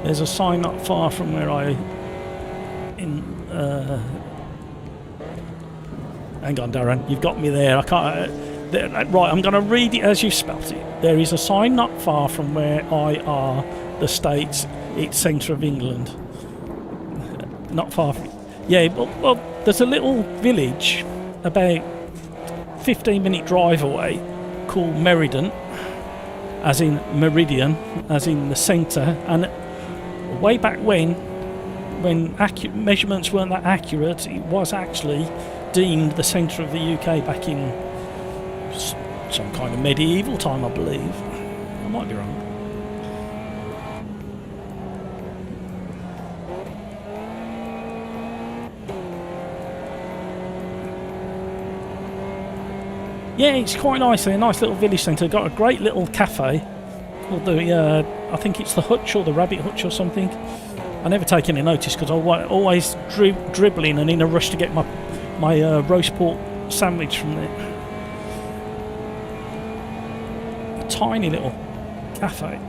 There's a sign not far from where hang on, Darren, you've got me there. I can't. Right, I'm going to read it as you spelt it. There is a sign not far from where I are, the States. It's centre of England. Not far from. Yeah, well, there's a little village about 15-minute drive away called Meriden, as in meridian, as in the centre. And way back when measurements weren't that accurate, it was actually deemed the centre of the UK back in some kind of medieval time, I believe. I might be wrong. Yeah, it's quite nice. A nice little village centre. Got a great little cafe called the I think it's the Hutch or the Rabbit Hutch or something. I never take any notice because I'm always dribbling and in a rush to get my roast pork sandwich from there. A tiny little cafe.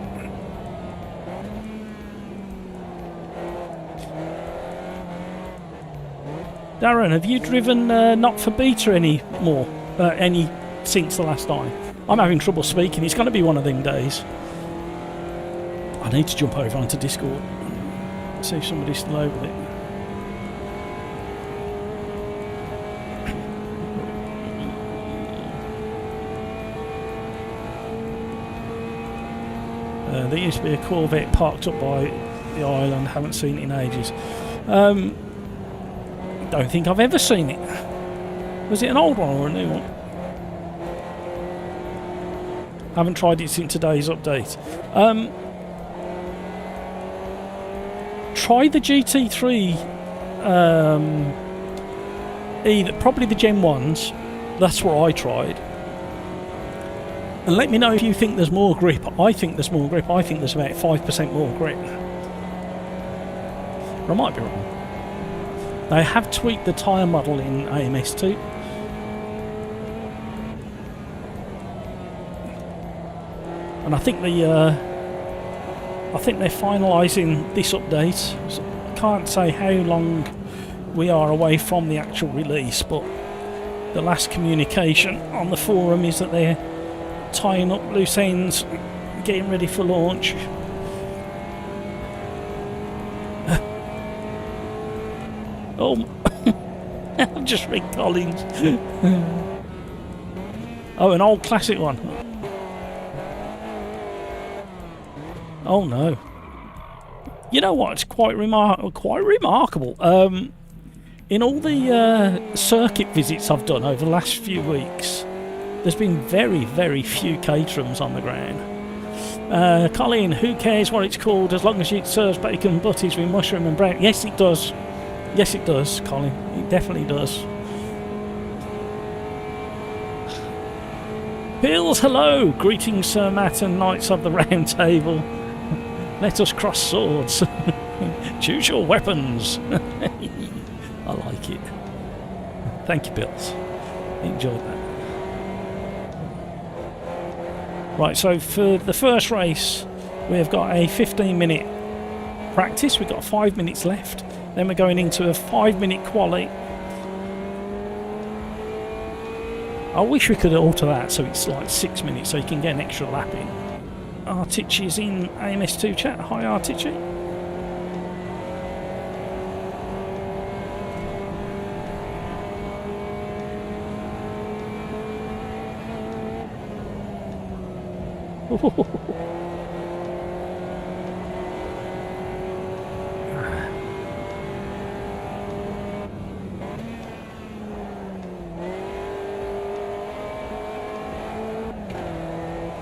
Darren, have you driven not for beta anymore? Any since the last time? I'm having trouble speaking. It's going to be one of them days. I need to jump over onto Discord. See if somebody's still over there. There used to be a Corvette parked up by the island. Haven't seen it in ages. Don't think I've ever seen it. Was it an old one or a new one? Haven't tried it since today's update. Try the GT3, probably the Gen 1s. That's what I tried. And let me know if you think there's more grip. I think there's more grip. I think there's about 5% more grip. But I might be wrong. They have tweaked the tyre model in AMS2. And I think they're finalising this update. So I can't say how long we are away from the actual release, but the last communication on the forum is that they're tying up loose ends, getting ready for launch. Oh, I've just read Collins. Oh, an old classic one. Oh no! You know what? It's quite remarkable. In all the circuit visits I've done over the last few weeks, there's been very, very few caterums on the ground. Colin, who cares what it's called as long as it serves bacon butties with mushroom and brown? Yes, it does. Yes, it does, Colin. It definitely does. Bills, hello! Greetings, Sir Matt and Knights of the Round Table. Let us cross swords. Choose your weapons. I like it. Thank you, Bills. Enjoyed that. Right, so for the first race, we've got a 15-minute practice. We've got 5 minutes left. Then we're going into a 5-minute quali. I wish we could alter that so it's like 6 minutes so you can get an extra lap in. Artici is in AMS2 chat. Hi, Artici.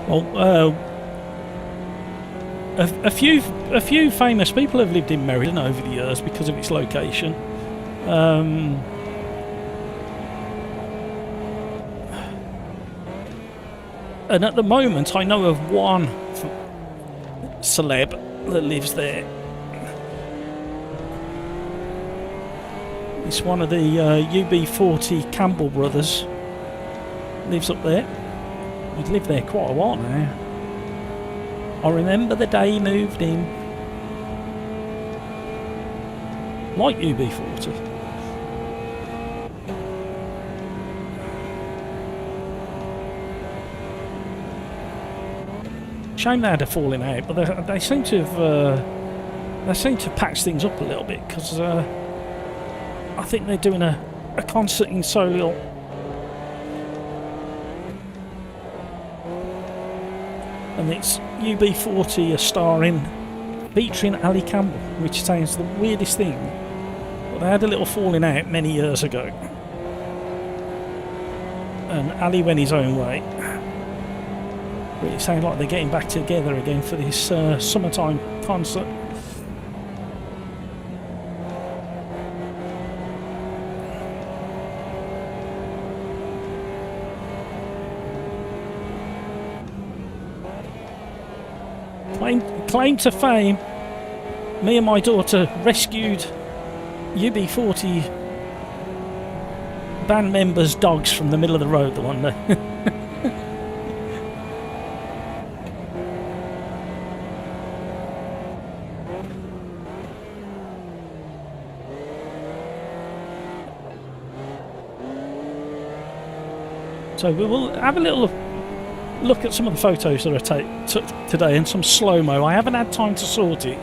Well, a few famous people have lived in Meriden over the years because of its location. And at the moment, I know of one celeb that lives there. It's one of the UB40 Campbell brothers. Lives up there. He's lived there quite a while now. I remember the day he moved in. like UB40. Shame they had a falling out, but they seem to have patch things up a little bit, because I think they're doing a concert in Solihull. And it's UB40 featuring Ali Campbell, which sounds the weirdest thing. But they had a little falling out many years ago, and Ali went his own way. Really sound like they're getting back together again for this summertime concert. Claim to fame, me and my daughter rescued UB40 band members' dogs from the middle of the road the one day. So we will have a little look at some of the photos that I took today and some slow-mo. I haven't had time to sort it.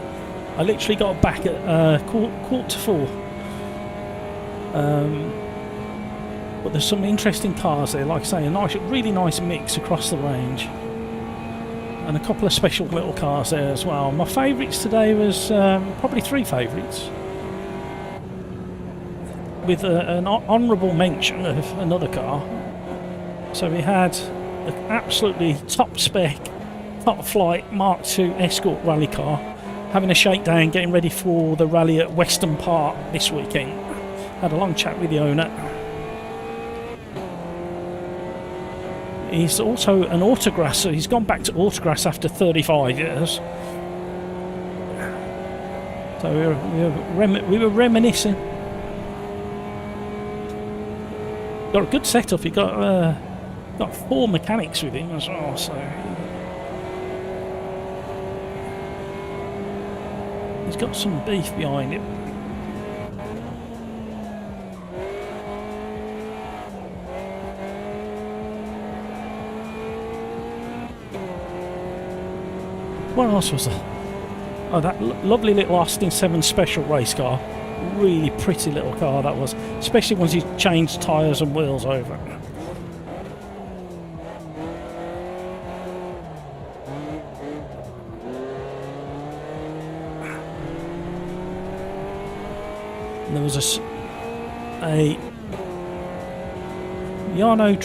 I literally got back at quarter to 4. But there's some interesting cars there, like I say, a really nice mix across the range. And a couple of special little cars there as well. My favourites today was probably 3 favourites, with an honourable mention of another car. So we had an absolutely top spec, top flight Mark II Escort rally car having a shakedown, getting ready for the rally at Weston Park this weekend. Had a long chat with the owner. He's also an autograss, so he's gone back to autograss after 35 years. So we were reminiscing. Got a good setup. He got 4 mechanics with him as well, so he's got some beef behind it. What else was there? Oh, that lovely little Austin 7 special race car. Really pretty little car that was, especially once you changed tyres and wheels over it. There was a Jarno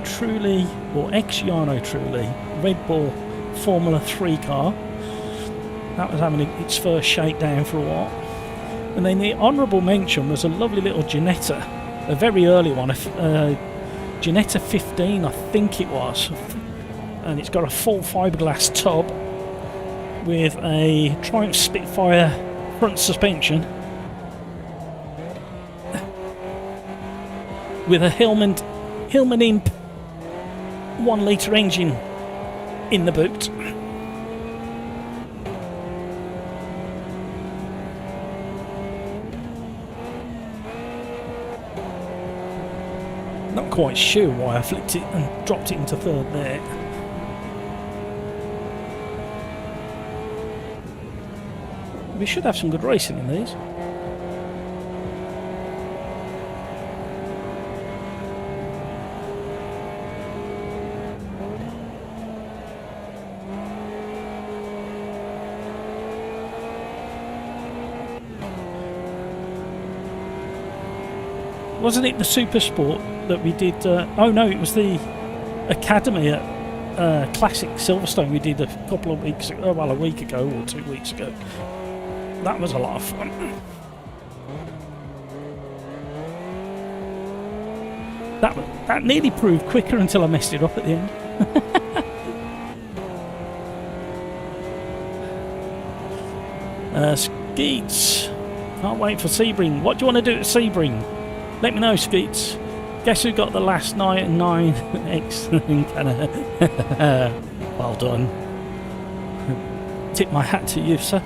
Trulli, or ex-Jarno Trulli, Red Bull Formula 3 car. That was having its first shakedown for a while. And then the honourable mention was a lovely little Ginetta, a very early one, Ginetta 15 I think it was. And it's got a full fiberglass tub with a Triumph Spitfire front suspension, with a Hillman Imp 1 litre engine in the boot. Not quite sure why I flicked it and dropped it into third there. We should have some good racing in these. Wasn't it the Super Sport that we did? Oh no, it was the Academy at Classic Silverstone we did a couple of weeks ago, well, a week ago or 2 weeks ago. That was a lot of fun. That nearly proved quicker until I messed it up at the end. Skeets, can't wait for Sebring. What do you want to do at Sebring? Let me know, Skeets. Guess who got the last 9 Excellent. Well done. Tip my hat to you, sir.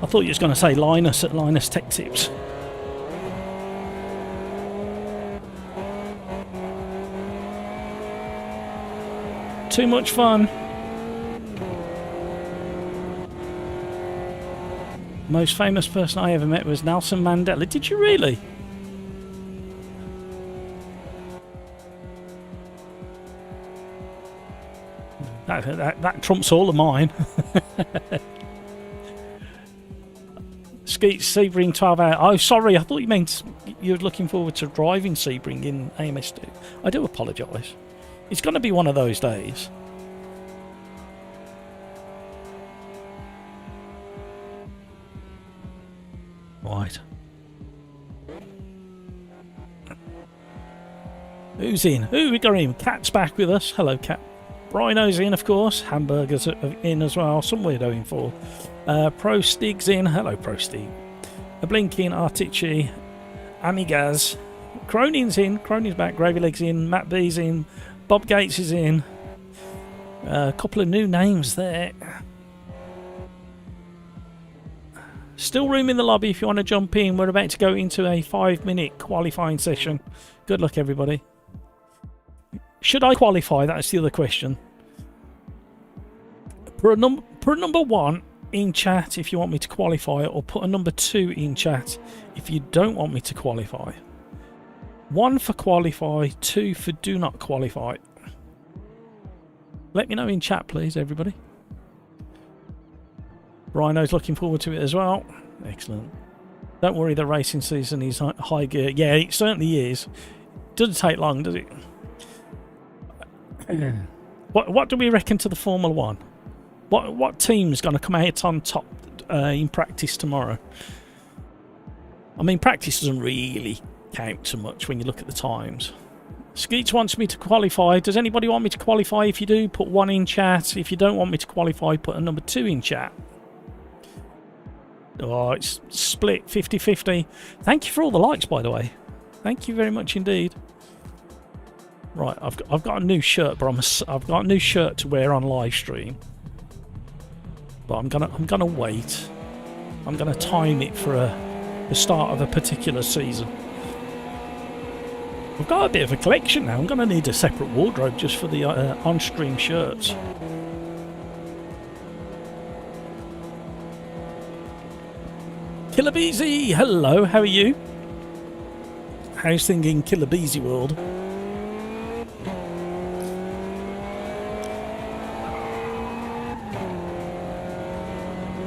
I thought you was going to say Linus at Linus Tech Tips. Too much fun. Most famous person I ever met was Nelson Mandela. Did you really? That trumps all of mine. Skeet Sebring 12 hours. Oh, sorry. I thought you meant you were looking forward to driving Sebring in AMS2. I do apologise. It's going to be one of those days. Right. Who's in? Who we got in? Cat's back with us. Hello, Cat. Rhino's in, of course. Hamburgers are in as well. Some weirdo in for. Pro Stig's in. Hello, Pro Stig. A Blinking, Artici, Amigas. Cronin's in. Cronin's back. Gravy Leg's in. Matt B's in. Bob Gates is in. A couple of new names there. Still room in the lobby if you want to jump in. We're about to go into a 5-minute qualifying session. Good luck, everybody. Should I qualify? That's the other question. Put a number 1 in chat if you want me to qualify, or put a number 2 in chat if you don't want me to qualify. 1 for qualify, 2 for do not qualify. Let me know in chat, please, everybody. Rhino's looking forward to it as well. Excellent. Don't worry, the racing season is high gear. Yeah, it certainly is. Doesn't take long, does it? What do we reckon to the Formula 1? What team's going to come out on top in practice tomorrow? I mean, practice doesn't really count too much when you look at the times. Skeets wants me to qualify. Does anybody want me to qualify? If you do, put 1 in chat. If you don't want me to qualify, put a number 2 in chat. Oh, it's split 50-50. Thank you for all the likes, by the way. Thank you very much indeed. Right, I've got a new shirt, but I've got a new shirt to wear on live stream. But I'm gonna wait. I'm gonna time it for the start of a particular season. I've got a bit of a collection now. I'm gonna need a separate wardrobe just for the on-stream shirts. Killabeezy, hello. How are you? How's things in Killabeezy world?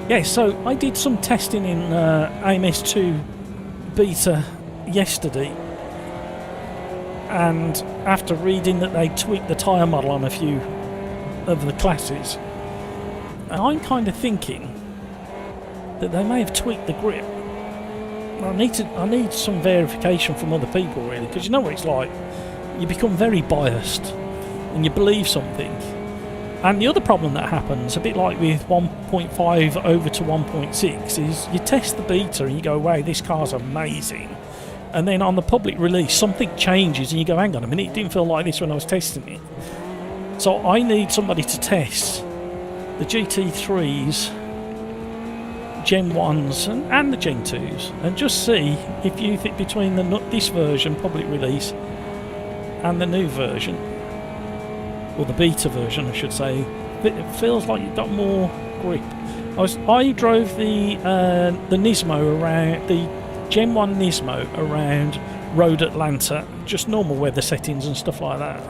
Yeah, so I did some testing in AMS2 beta yesterday, and after reading that they tweaked the tyre model on a few of the classes, I'm kind of thinking that they may have tweaked the grip. I need some verification from other people, really, because you know what it's like. You become very biased and you believe something. And the other problem that happens, a bit like with 1.5 over to 1.6, is you test the beta and you go, wow, this car's amazing. And then on the public release, something changes and you go, hang on a minute, it didn't feel like this when I was testing it. So I need somebody to test the GT3s, Gen 1s and the Gen 2s, and just see if you think between this version, public release, and the new version, or the beta version I should say, it feels like you've got more grip. I drove the Nismo around, the Gen 1 Nismo around Road Atlanta, just normal weather settings and stuff like that.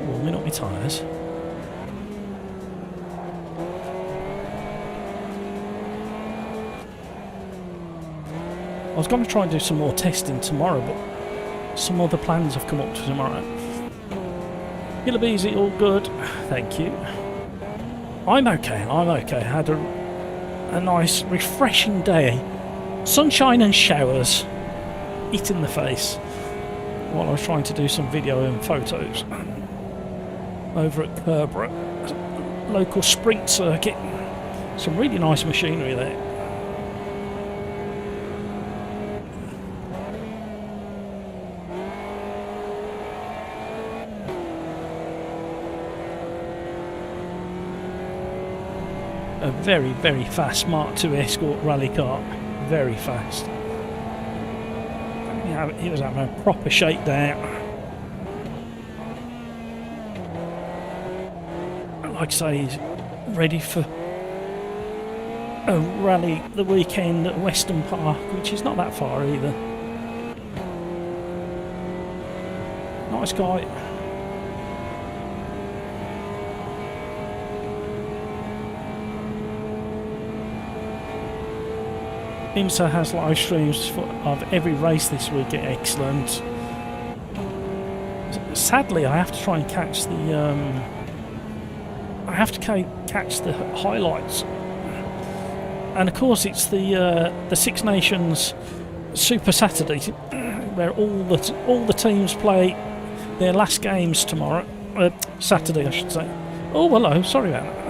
Warming up my tyres. I was going to try and do some more testing tomorrow, but some other plans have come up to tomorrow. Killabeezy, all good. Thank you. I'm okay. I had a nice, refreshing day. Sunshine and showers. Hit in the face. While I was trying to do some video and photos. Over at Kerborough. Local sprint circuit. Some really nice machinery there. a very, very fast Mark II Escort rally car. Very fast. Yeah, he was having a proper shakedown. Like I say, he's ready for a rally the weekend at Weston Park, which is not that far either. Nice guy. IMSA has live streams of every race this week at Excellent. Sadly, I have to try and catch the catch the highlights, and of course it's the Six Nations Super Saturday, where all the teams play their last games tomorrow, Saturday I should say. Oh hello, sorry about that.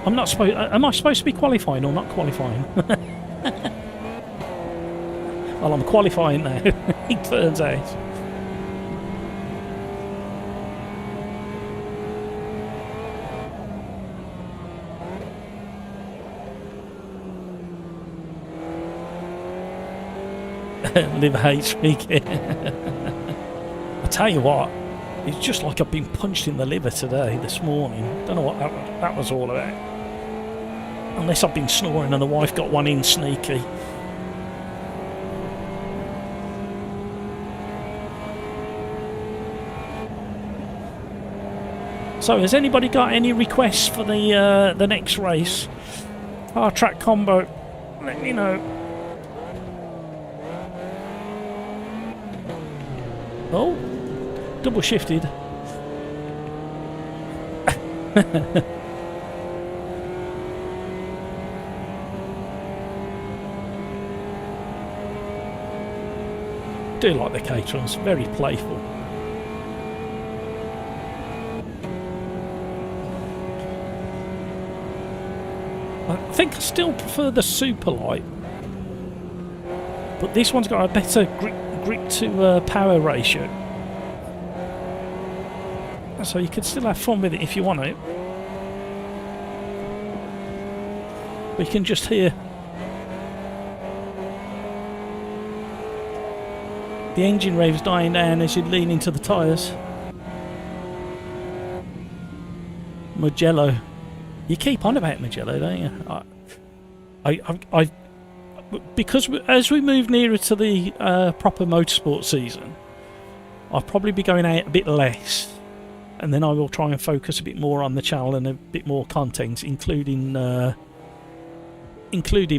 I'm not supposed. Am I supposed to be qualifying or not qualifying? Well, I'm qualifying now. It turns out. Liver hates speaking. I tell you what, it's just like I've been punched in the liver this morning. Don't know what that was all about. Unless I've been snoring and the wife got one in sneaky. So, has anybody got any requests for the next race? Our track combo, let me know. Oh, double shifted. Do like the Caterans, very playful. I think I still prefer the Superlight, but this one's got a better grip to power ratio, so you can still have fun with it if you want it. But you can just hear the engine revs dying down as you lean into the tyres. Mugello. You keep on about Mugello, don't you? I because as we move nearer to the proper motorsport season, I'll probably be going out a bit less, and then I will try and focus a bit more on the channel and a bit more content, including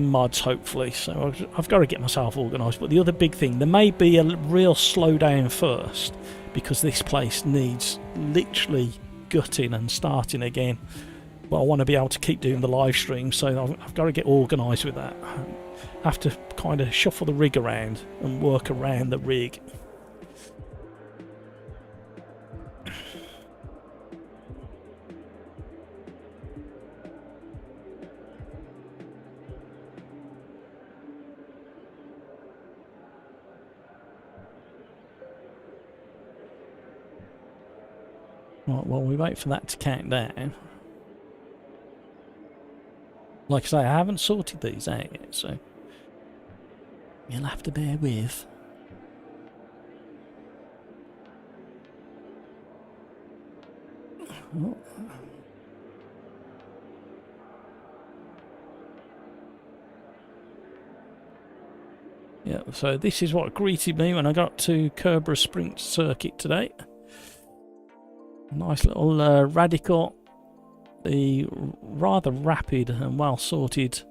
mods, hopefully. So I've got to get myself organised. But the other big thing, there may be a real slowdown first, because this place needs literally gutting and starting again. But I want to be able to keep doing the live stream, so I've got to get organised with that. I have to kind of shuffle the rig around and work around the rig. Right, well, we wait for that to count down. Like I say, I haven't sorted these out yet, so you'll have to bear with. Oh. Yeah, so this is what greeted me when I got to Kerbera Sprint Circuit today. Nice little Radical, the rather rapid and well sorted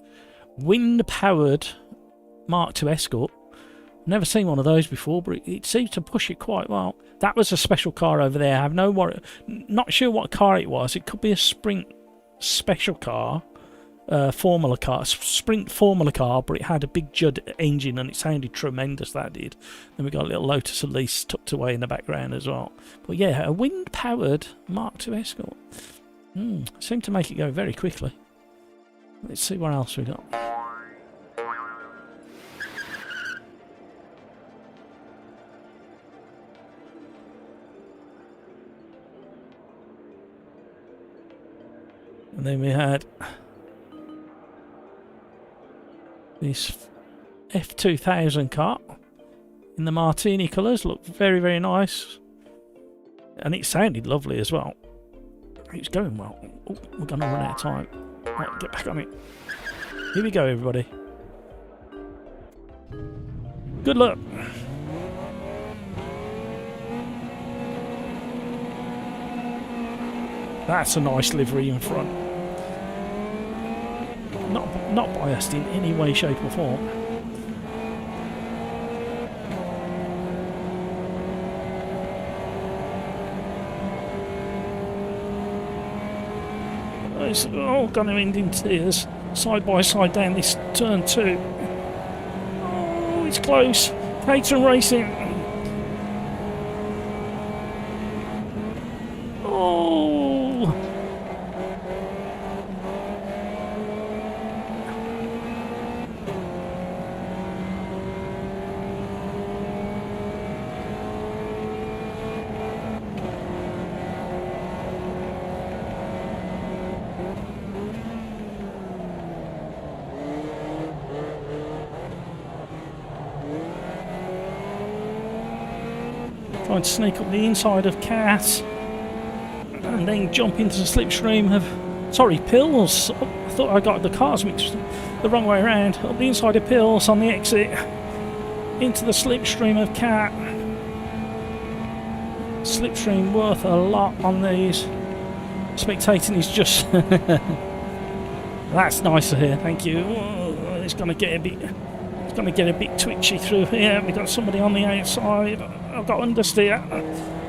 wind-powered Mark II Escort. Never seen one of those before, but it seems to push it quite well. That was a special car over there. I have not sure what car it was. It could be a Sprint special car, Formula car, Sprint Formula car, but it had a big Judd engine and it sounded tremendous, that did. Then we got a little Lotus Elise tucked away in the background as well. But yeah, a wind-powered Mark II Escort. Seemed to make it go very quickly. Let's see what else we got. And then we had this F2000 car in the Martini colours. Looked very, very nice. And it sounded lovely as well. It was going well. Oh, we're going to run out of time. Right, get back on it. Here we go, everybody. Good luck. That's a nice livery in front. Not biased in any way, shape or form. It's all going to end in tears. Side by side down this turn 2. Oh, it's close. Caterham Racing. Oh. Trying to sneak up the inside of Cat and then jump into the slipstream of, sorry, Pills. I thought I got the cars mixed the wrong way around. Up the inside of Pills on the exit into the slipstream of Cat. Slipstream worth a lot on these. Spectating is just that's nicer here, thank you. Oh, it's gonna get a bit twitchy through here. We've got somebody on the outside. I've got understeer.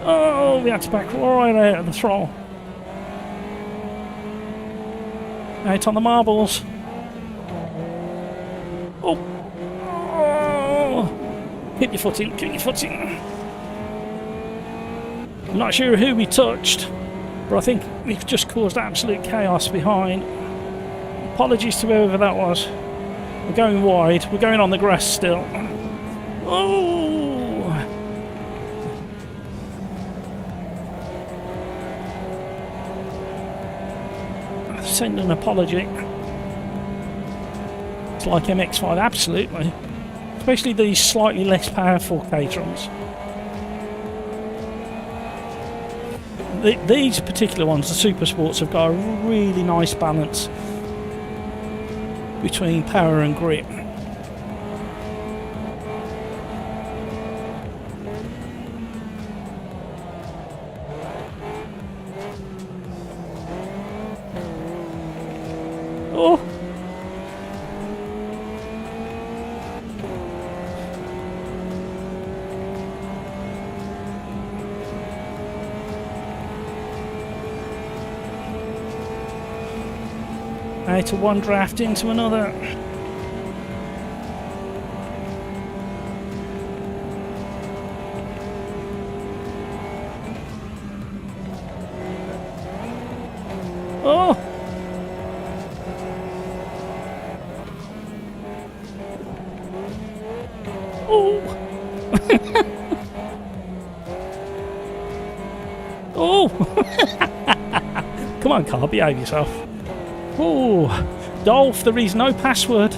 Oh, we had to back right out of the throttle. Out on the marbles. Oh. Oh. Keep your foot in, keep your foot in. I'm not sure who we touched, but I think we've just caused absolute chaos behind. Apologies to whoever that was. We're going wide. We're going on the grass still. Oh! Send an apology. It's like MX5, absolutely. Especially these slightly less powerful Caterhams. These particular ones, the Super Sports, have got a really nice balance between power and grip. Oh! Out of one draft into another. Oh! Oh! Oh! Come on, car, behave yourself. Oh, Dolph, there is no password.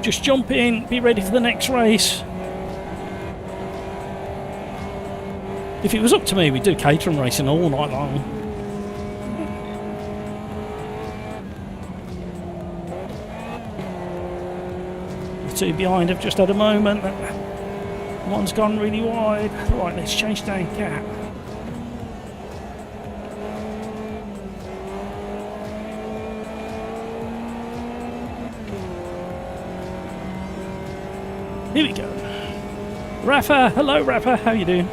Just jump in, be ready for the next race. If it was up to me, we'd do Caterham racing all night long. The two behind have just had a moment. One's gone really wide. Right, let's change down Cat. Here we go. Rafa, hello Rafa, how you doing?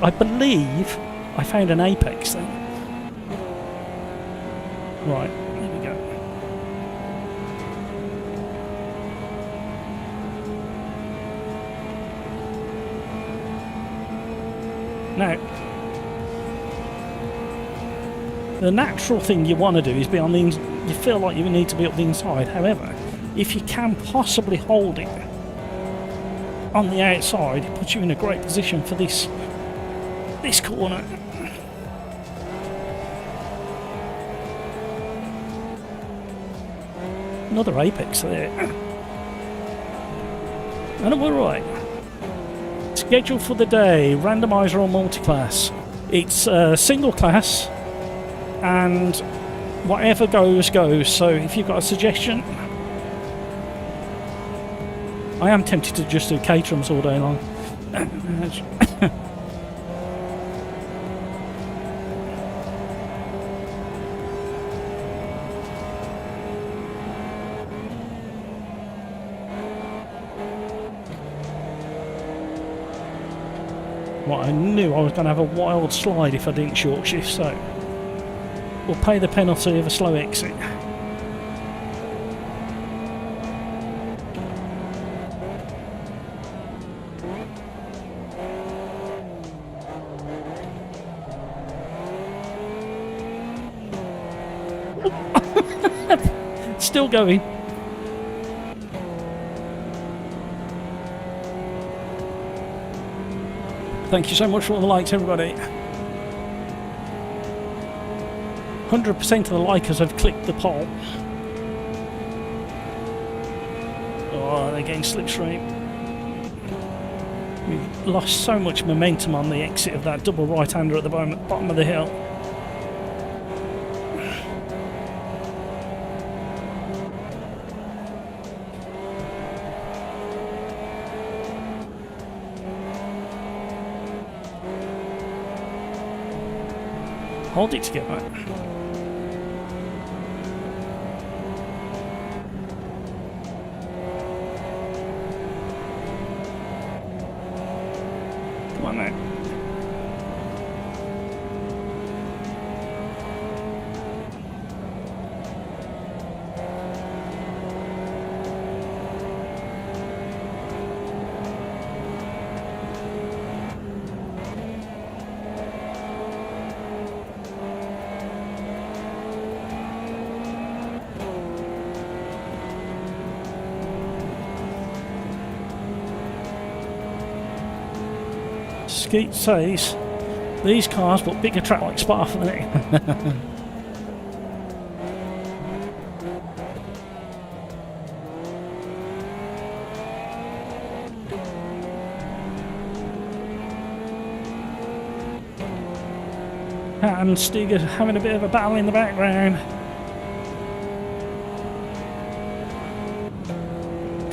I believe I found an apex thing. Right, here we go. Now, The natural thing you want to do is be on the you feel like you need to be up the inside. However, if you can possibly hold it on the outside, it puts you in a great position for this corner. Another apex there. And we're right. Schedule for the day, randomizer or multi-class. It's single class and whatever goes, goes. So if you've got a suggestion, I am tempted to just do caterums all day long. Well, I knew I was going to have a wild slide if I didn't short shift, so we'll pay the penalty of a slow exit. Still going. Thank you so much for all the likes, everybody. 100% of the likers have clicked the poll. Oh, they're getting slipstream. We've lost so much momentum on the exit of that double right-hander at the bottom of the hill. Hold it together. Come on now. Skeet says these cars got bigger track like Spa for the neck. And Stiger having a bit of a battle in the background.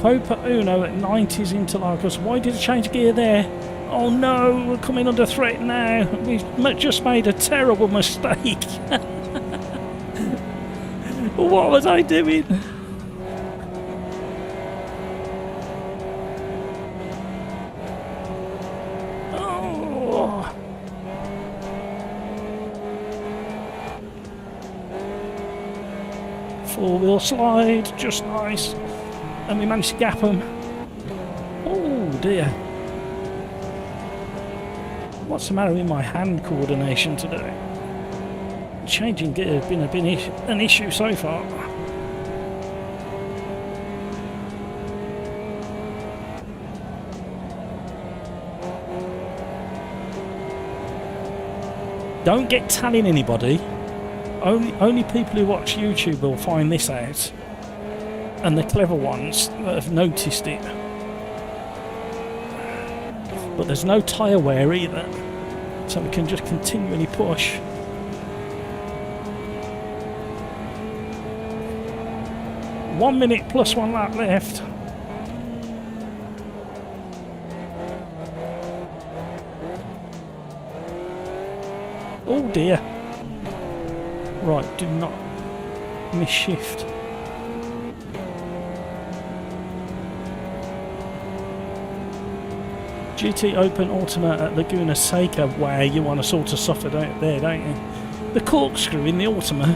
Copa Uno at 90s Interlagos. Why did it change gear there? Oh no, we're coming under threat now. We've just made a terrible mistake. What was I doing? Oh. Four-wheel slide, just nice. And we managed to gap them. Oh dear. What's the matter with my hand coordination today? Changing gear has been an issue so far. Don't get telling anybody. Only people who watch YouTube will find this out. And the clever ones that have noticed it. But there's no tyre wear either, so we can just continually push. One minute plus one lap left. Oh dear. Right, do not miss shift. GT Open Ultima at Laguna Seca, where you want to sort of suffer there, don't you? The corkscrew in the Ultima.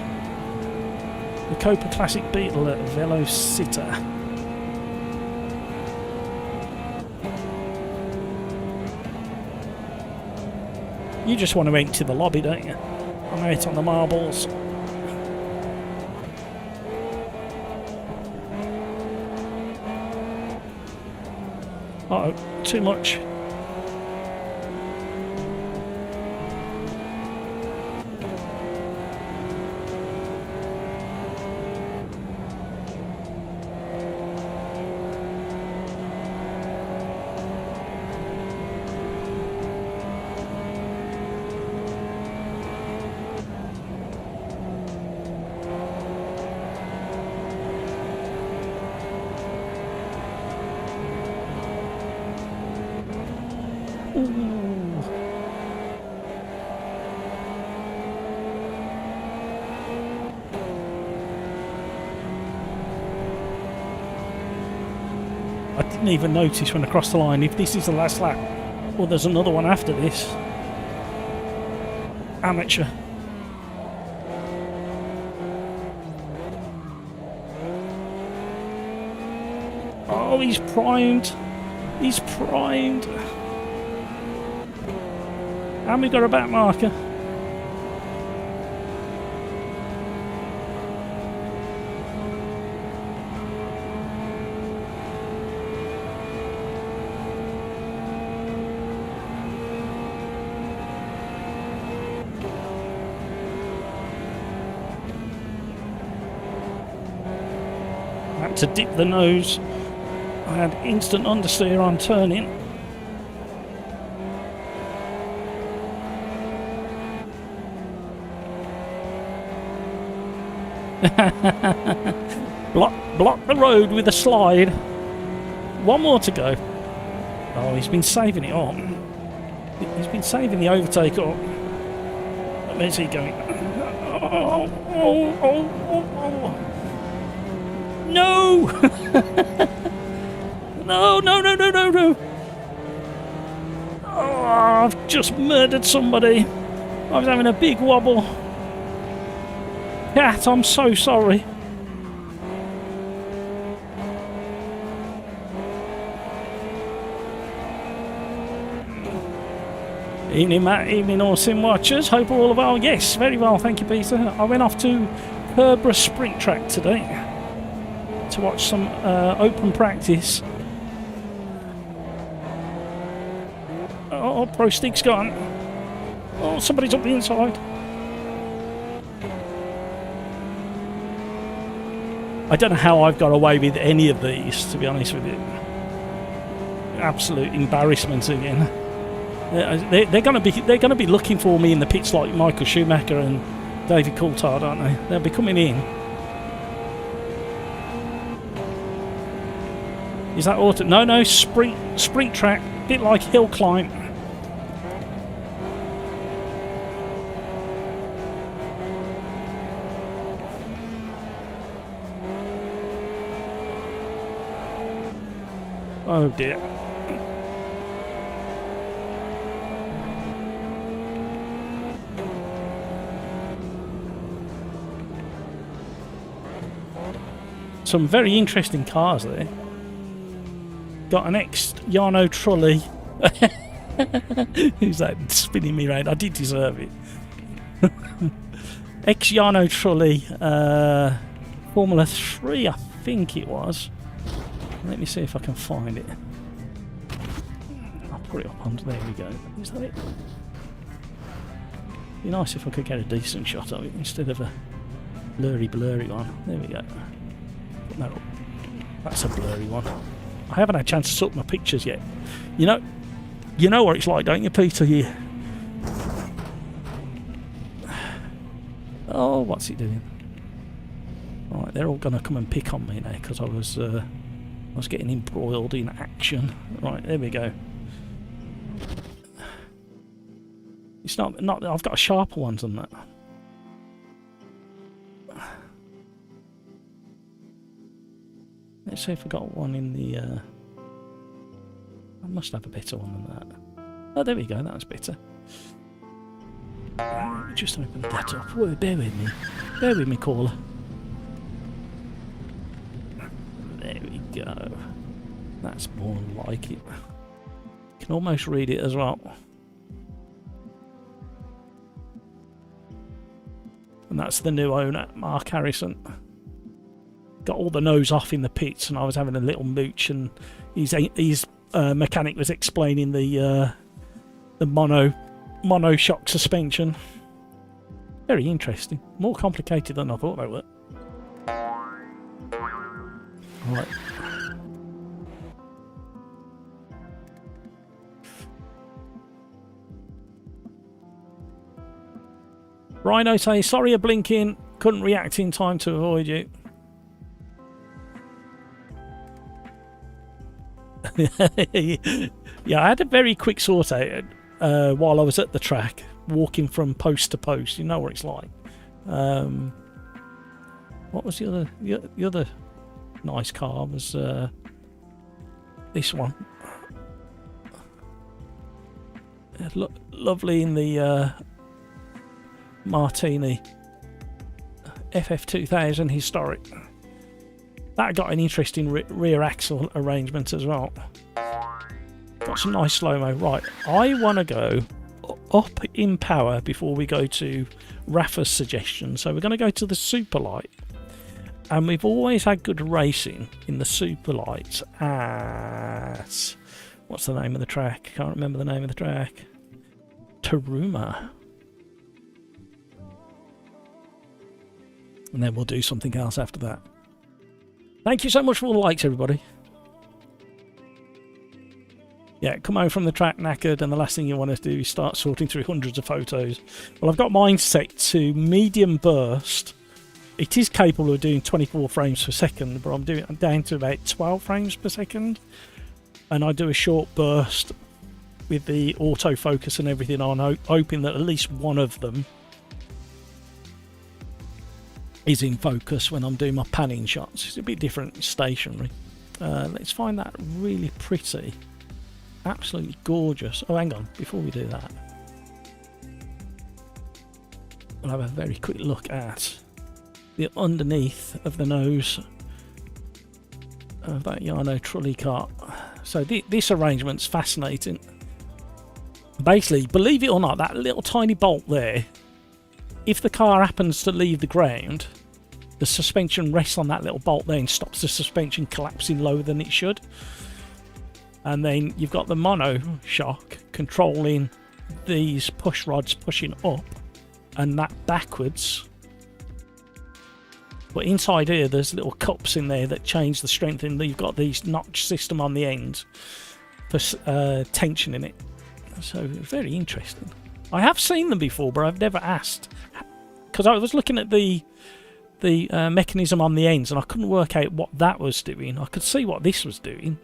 The Copa Classic Beetle at Velocita. You just want to empty the lobby, don't you? I'm out on the marbles. Uh-oh, too much. I didn't even notice when I crossed the line if this is the last lap or there's another one after this. Amateur. Oh, he's primed. He's primed. And we got a back marker. Had to dip the nose. I had instant understeer on turning. block the road with a slide. One more to go. Oh, he's been saving it up. He's been saving the overtake up. Where's he going? Oh. No! No. Oh, I've just murdered somebody. I was having a big wobble. Cat, I'm so sorry. Evening, Matt. Evening, all Sim watchers. Hope all are well. Yes, very well. Thank you, Peter. I went off to Herbra Sprint Track today to watch some open practice. Oh, Pro Stick's gone. Oh, somebody's up the inside. I don't know how I've got away with any of these, to be honest with you. Absolute embarrassment again. They're going to be looking for me in the pits like Michael Schumacher and David Coulthard, aren't they? They'll be coming in. Is that auto? No, sprint track, bit like hill climb. Oh dear. Some very interesting cars there. Got an ex-Jarno Trulli. Who's that spinning me round? I did deserve it. Ex-Jarno Trulli, Formula 3, I think it was. Let me see if I can find it. I'll put it up onto. There we go. Is that it? Be nice if I could get a decent shot of it instead of a blurry one. There we go. No, that's a blurry one. I haven't had a chance to sort my pictures yet. You know what it's like, don't you, Peter? Oh, what's it doing? Right, they're all going to come and pick on me now because I was getting embroiled in action. Right, there we go. It's not. I've got sharper ones than that. Let's see if I got one in the. I must have a better one than that. Oh, there we go. That was better. Just open that up. Whoa, bear with me. Bear with me, caller. There we go. That's more like it. You can almost read it as well. And that's the new owner, Mark Harrison. Got all the nose off in the pits, and I was having a little mooch, and his mechanic was explaining the mono shock suspension. Very interesting. More complicated than I thought they were. Right. Rhino says, sorry a blinking, couldn't react in time to avoid you. Yeah, I had a very quick sort out while I was at the track, walking from post to post. You know what it's like. What was the other nice car was this one. Lovely in the Martini FF2000 historic. That got an interesting rear axle arrangement as well. Got some nice slow-mo. Right, I want to go up in power before we go to Rafa's suggestion. So we're going to go to the Superlight. And we've always had good racing in the Superlight at... What's the name of the track? Can't remember the name of the track. Taruma. And then we'll do something else after that. Thank you so much for all the likes, everybody. Yeah, come home from the track knackered, and the last thing you want to do is start sorting through hundreds of photos. Well, I've got mine set to medium burst. It is capable of doing 24 frames per second, but I'm down to about 12 frames per second. And I do a short burst with the autofocus and everything on, hoping that at least one of them is in focus when I'm doing my panning shots. It's a bit different stationary. Let's find that really pretty. Absolutely gorgeous. Oh, hang on, before we do that, I'll have a very quick look at the underneath of the nose of that Yano trolley cart. So this arrangement's fascinating. Basically, believe it or not, that little tiny bolt there, if the car happens to leave the ground, the suspension rests on that little bolt there and stops the suspension collapsing lower than it should. And then you've got the mono shock controlling these push rods pushing up and that backwards. But inside here there's little cups in there that change the strength, and you've got these notch system on the end for tension in it. So very interesting. I have seen them before, but I've never asked, because I was looking at the mechanism on the ends and I couldn't work out what that was doing. I could see what this was doing,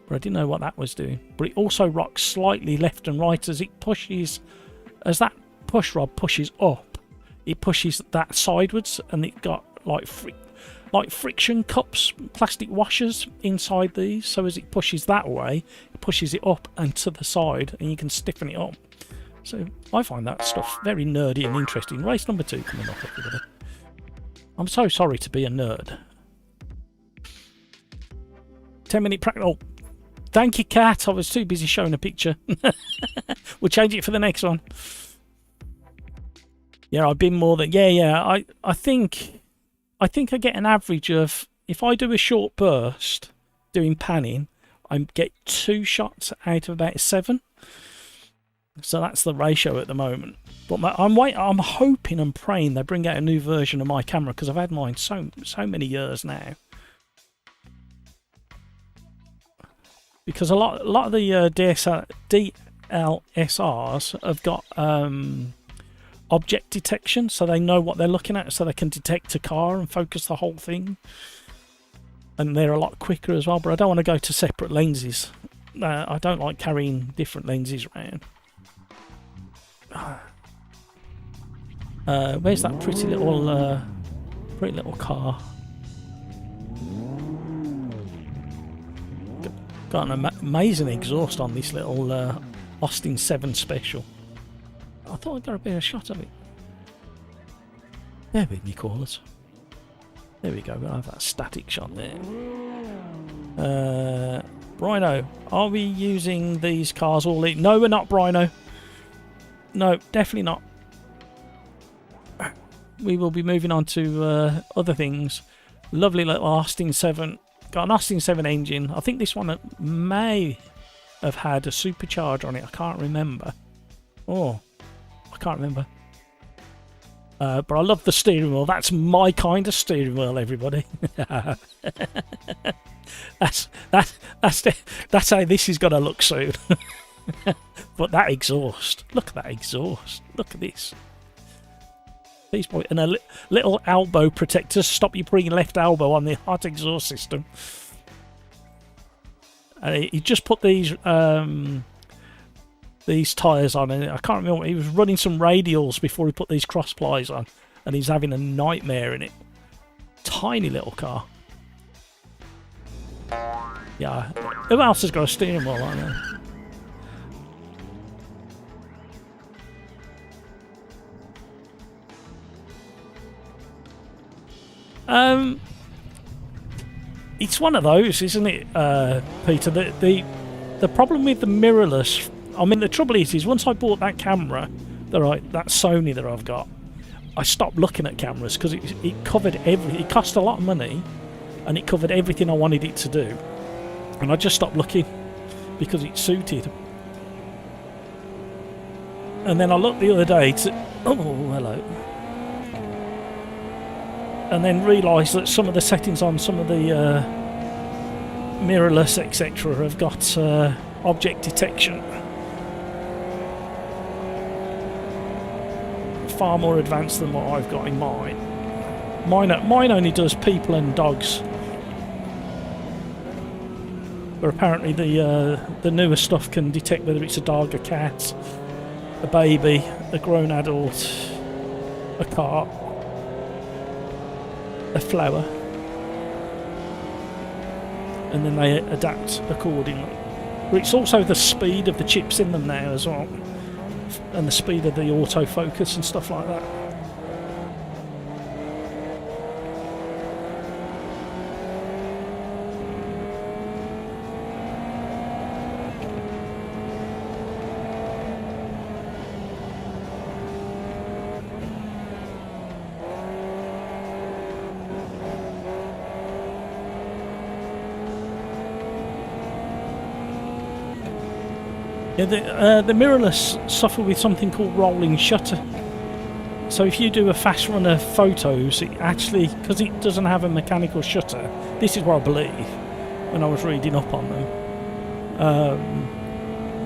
but I didn't know what that was doing. But it also rocks slightly left and right as it pushes, as that push rod pushes up, it pushes that sidewards, and it got like friction cups, plastic washers inside these. So as it pushes that way, it pushes it up and to the side, and you can stiffen it up. So I find that stuff very nerdy and interesting. Race number 2 coming up, everybody. I'm so sorry to be a nerd. 10-minute practice. Oh, thank you, Kat. I was too busy showing a picture. We'll change it for the next one. Yeah, I've been more than... Yeah. I think I get an average of... If I do a short burst doing panning, I get 2 shots out of about 7. So that's the ratio at the moment. But I'm hoping and praying they bring out a new version of my camera, because I've had mine so many years now. Because a lot of the DLSRs have got object detection, so they know what they're looking at, so they can detect a car and focus the whole thing. And they're a lot quicker as well. But I don't want to go to separate lenses. I don't like carrying different lenses around. Where's that pretty little car? Got an amazing exhaust on this little Austin 7 Special. I thought I got a better shot of it. There with me, callers. There we go. We'll have that static shot there. Brino, are we using these cars all in? No, we're not, Brino. No, definitely not. we will be moving on to other things. Lovely little Austin 7. Got an Austin 7 engine. I think this one may have had a supercharger on it. I can't remember. Oh, I can't remember. But I love the steering wheel. That's my kind of steering wheel, everybody. that's how this is going to look soon. But that exhaust. Look at that exhaust. Look at this. These boys, and a little elbow protector to stop you putting your left elbow on the hot exhaust system. He just put these tyres on, and I can't remember. He was running some radials before he put these cross plies on, and he's having a nightmare in it. Tiny little car. Yeah. Who else has got a steering wheel like that? It's one of those, isn't it, Peter? The problem with the mirrorless, I mean, the trouble is once I bought that camera, that Sony that I've got, I stopped looking at cameras because it covered everything. It cost a lot of money, and it covered everything I wanted it to do, and I just stopped looking because it suited. And then I looked the other day oh, hello. And then realised that some of the settings on some of the mirrorless, etc., have got object detection. Far more advanced than what I've got in mine. Mine only does people and dogs. But apparently the newer stuff can detect whether it's a dog, a cat, a baby, a grown adult, a car, a flower, and then they adapt accordingly. But it's also the speed of the chips in them now as well, and the speed of the autofocus and stuff like that. Yeah, the mirrorless suffer with something called rolling shutter. So if you do a fast run of photos, it actually, because it doesn't have a mechanical shutter, this is what I believe when I was reading up on them.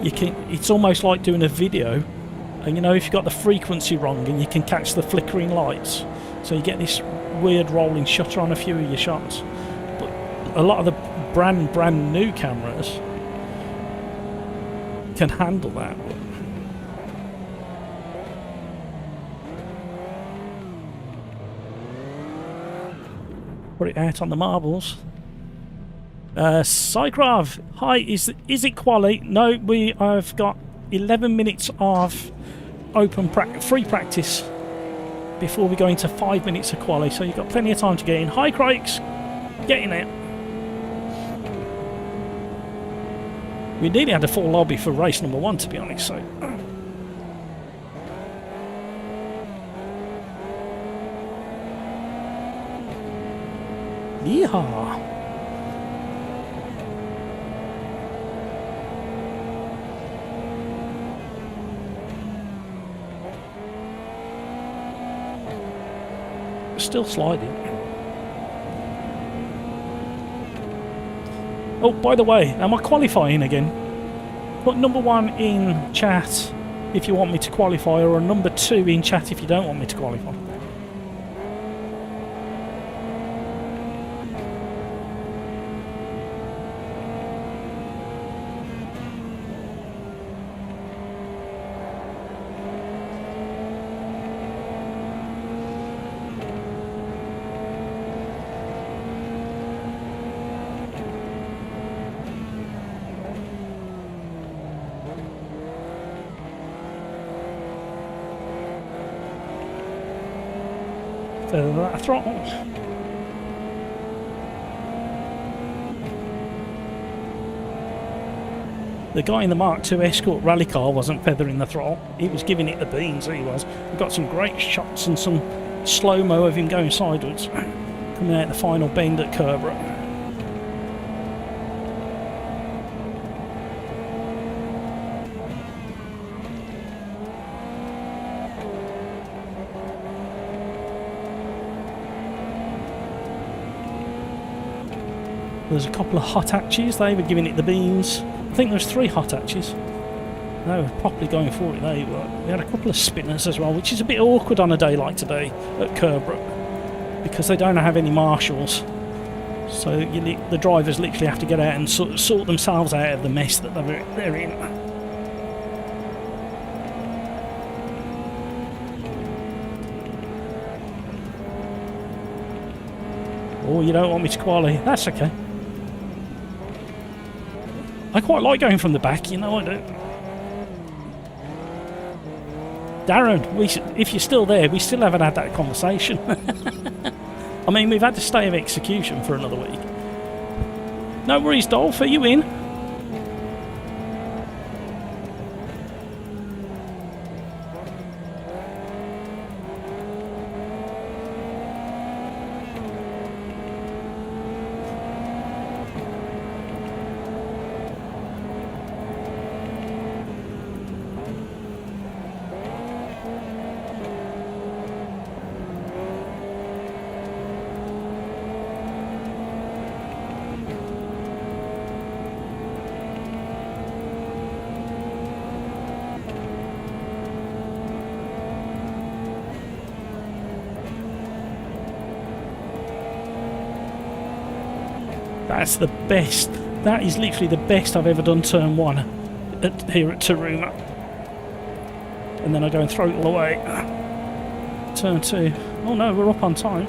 It's almost like doing a video, and if you've got the frequency wrong, and you can catch the flickering lights, so you get this weird rolling shutter on a few of your shots. But a lot of the brand new cameras can handle that. Put it out on the marbles. Cycrav, hi, is it Quali? No, I've got 11 minutes of free practice before we go into 5 minutes of Quali, so you've got plenty of time to get in. Hi Craigs, get in there. We nearly had a full lobby for race number 1, to be honest, so... Yeehaw! Still sliding. Oh, by the way, am I qualifying again? Put number 1 in chat if you want me to qualify, or number 2 in chat if you don't want me to qualify. That throttle. The guy in the Mark II Escort rally car wasn't feathering the throttle. He was giving it the beans, he was. We got some great shots and some slow-mo of him going sideways, coming out the final bend at Kerbrook. There's a couple of hot hatches, they were giving it the beans. I think there's 3 hot hatches. They were properly going for it, they were. We had a couple of spinners as well, which is a bit awkward on a day like today at Kerbrook, because they don't have any marshals. So the drivers literally have to get out and sort themselves out of the mess that they're in. Oh, you don't want me to quali? That's okay. I quite like going from the back, you know I do. Darren, if you're still there, we still haven't had that conversation. I mean, we've had to stay of execution for another week. No worries, Dolph, are you in? That's the best. That is literally the best I've ever done turn 1 here at Taruma. And then I go and throttle away. Turn 2. Oh no, we're up on time.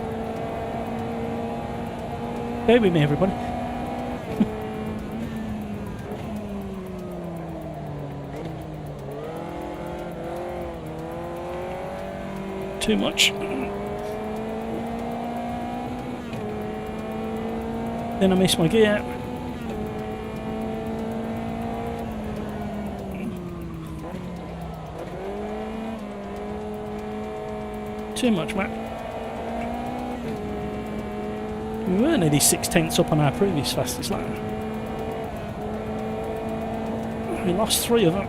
Bear with me, everybody. Too much. Then I miss my gear. Too much, Matt. We were nearly 6/10 up on our previous fastest lap. We lost 3 of them.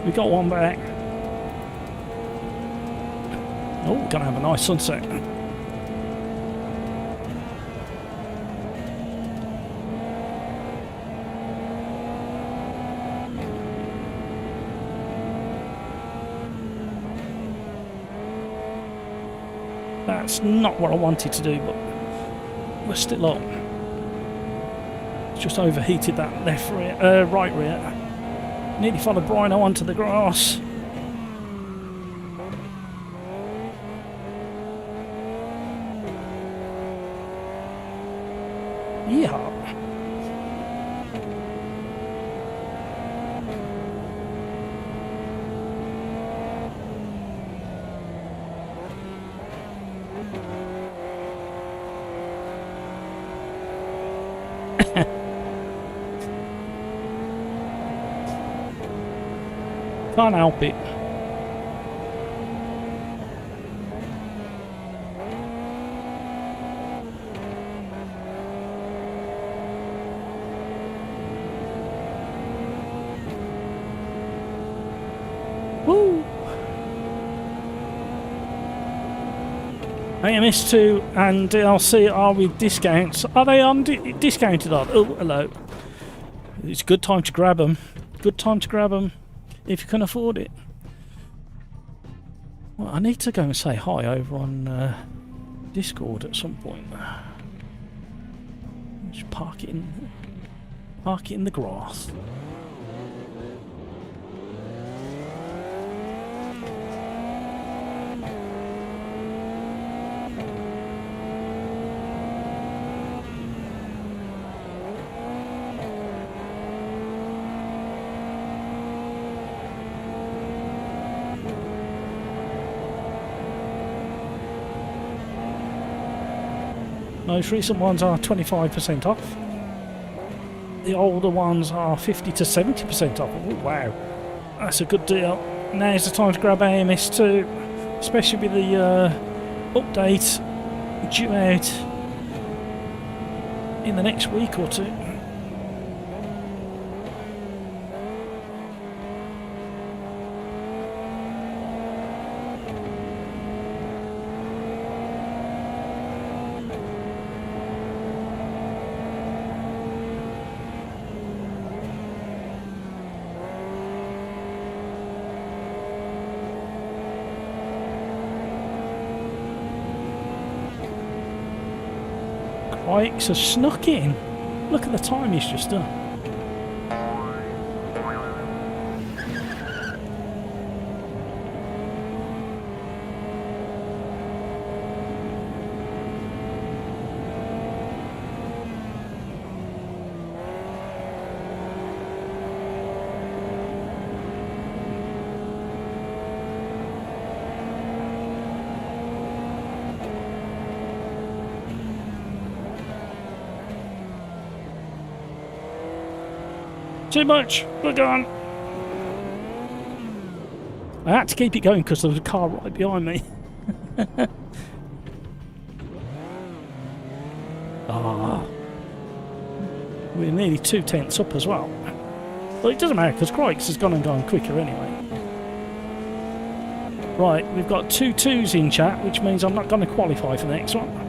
We got one back. Oh, we're gonna have a nice sunset. That's not what I wanted to do, but we're still up. Just overheated that left rear, right rear. Nearly followed Brino onto the grass. Yeehaw. Can't help it. Woo! AMS2 and DLC are with discounts. Are they on discounted on? Oh, hello. It's a good time to grab them. Good time to grab them. If you can afford it. Well, I need to go and say hi over on Discord at some point. Just park it in the grass. Most recent ones are 25% off. The older ones are 50 to 70% off. Oh, wow, that's a good deal. Now's the time to grab AMS2, especially with the update due out in the next week or two. Bikes have snuck in. Look at the time he's just done. Too much. We're gone. I had to keep it going because there was a car right behind me. Ah, we're nearly 2 tenths up as well. Well, it doesn't matter because Crikes has gone and gone quicker anyway. Right, we've got 2 2s in chat, which means I'm not going to qualify for the next one.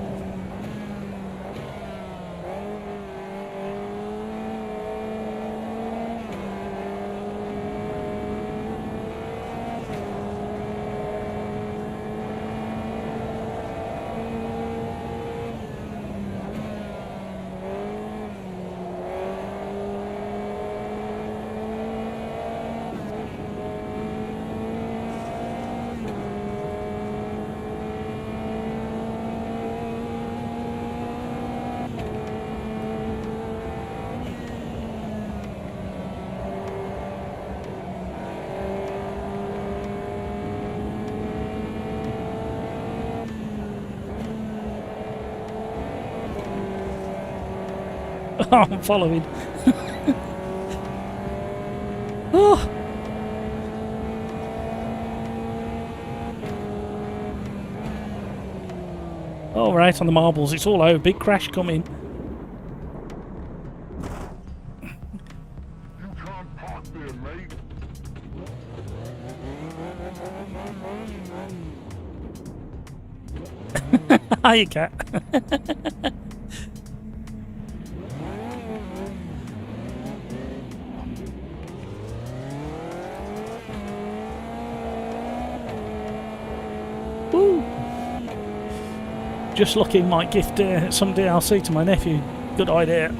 Oh, I'm following. Oh. All right, on the marbles, it's all over. Big crash coming. You can't park there, mate. Hiya, cat. Woo! Just looking, might gift some DLC to my nephew. Good idea.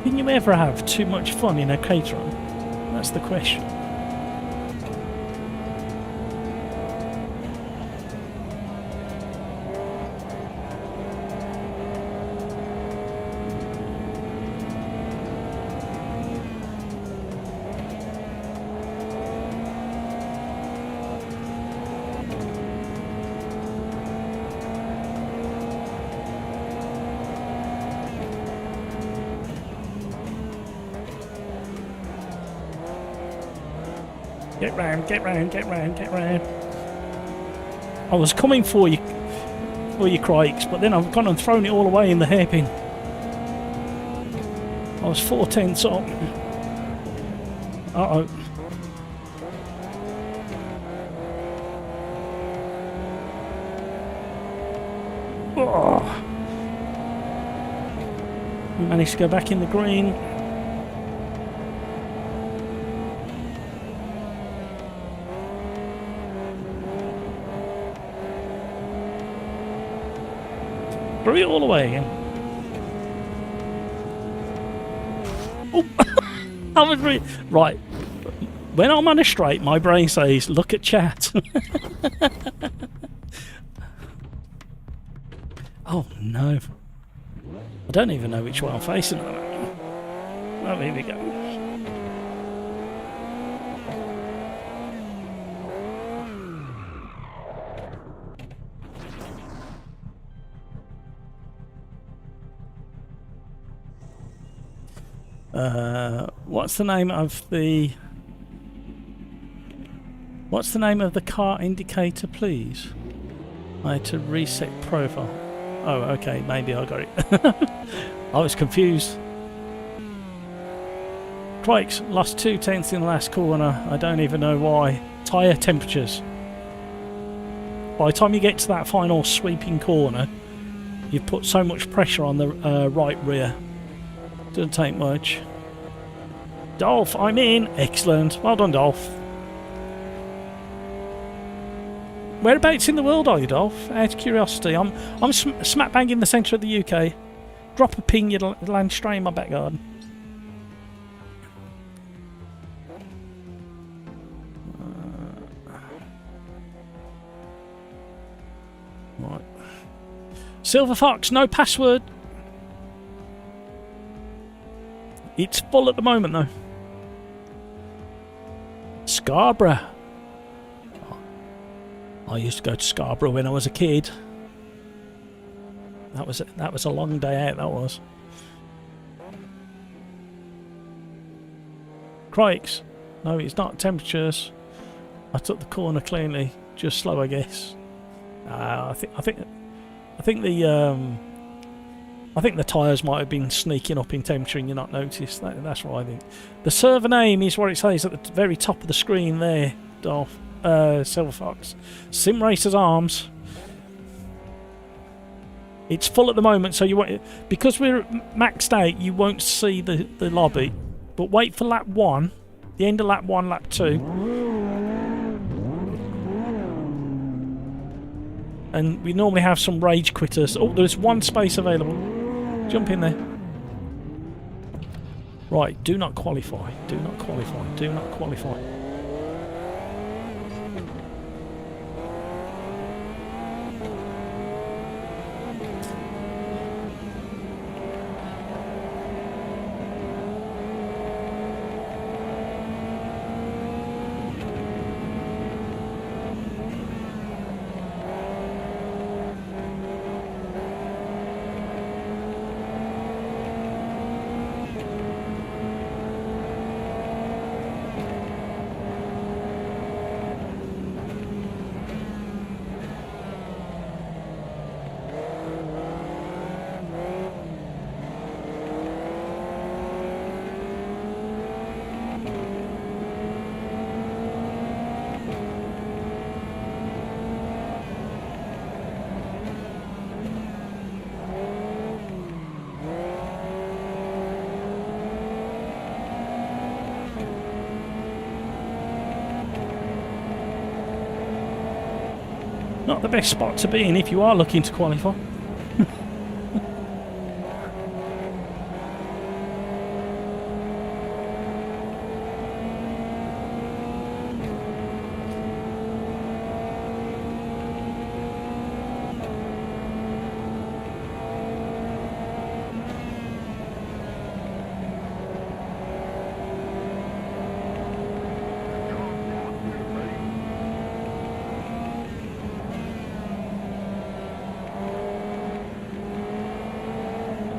Can you ever have too much fun in a catering? That's the question. Get round, get round, get round, get round. I was coming for you crikes, but then I've gone and thrown it all away in the hairpin. I was 4 tenths up. Uh-oh. Oh. We managed to go back in the green. Threw it all away again. Oh, I was really right. When I'm on a straight, my brain says, look at chat. Oh, no. I don't even know which way I'm facing. Oh, here we go. What's the name of the... What's the name of the car indicator, please? I had to reset profile. Oh, okay, maybe I got it. I was confused. Crikes, lost 2/10 in the last corner. I don't even know why. Tyre temperatures. By the time you get to that final sweeping corner, you've put so much pressure on the right rear. Doesn't take much. Dolph, I'm in. Excellent. Well done, Dolph. Whereabouts in the world are you, Dolph? Out of curiosity. I'm smack bang in the centre of the UK. Drop a ping, you'll land straight in my back garden. Right. Silver Fox, no password. It's full at the moment, though. Scarborough. I used to go to Scarborough when I was a kid. That was a long day out, that was. Crikes. No, it's not temperatures. I took the corner cleanly. Just slow, I guess. I think the tyres might have been sneaking up in temperature and you're not noticed. That's what I think. The server name is what it says at the very top of the screen there, Dolph. Silver Fox. Sim Racers Arms. It's full at the moment, so you won't, because we're maxed out, you won't see the lobby. But wait for lap 1, the end of lap 1, lap 2. And we normally have some rage quitters. Oh, there's one space available. Jump in there. Right, do not qualify. Do not qualify. Do not qualify. Not the best spot to be in if you are looking to qualify.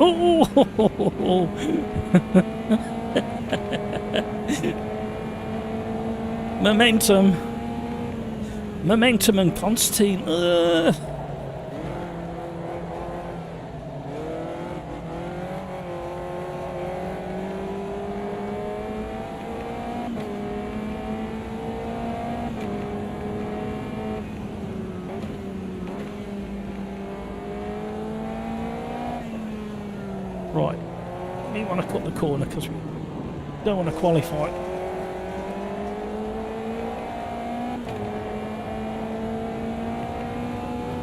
Oh! Momentum and Constantine. Right, we want to cut the corner because we don't want to qualify.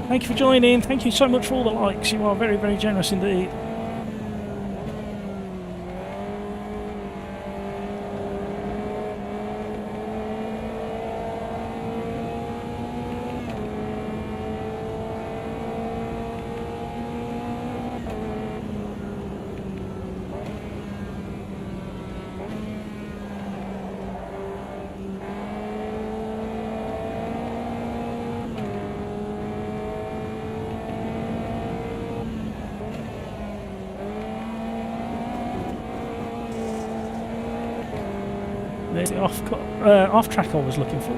Thank you for joining. Thank you so much for all the likes. You are very, very generous indeed. There's the off track I was looking for.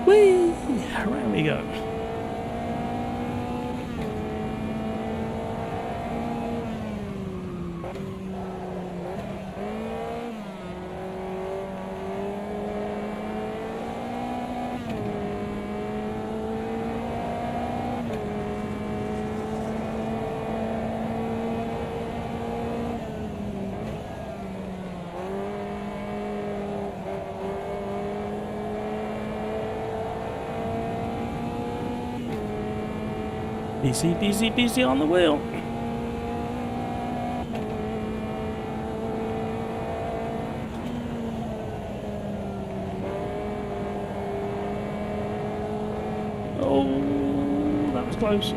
Whee! Around we go. Busy, busy, busy on the wheel. Oh, that was close.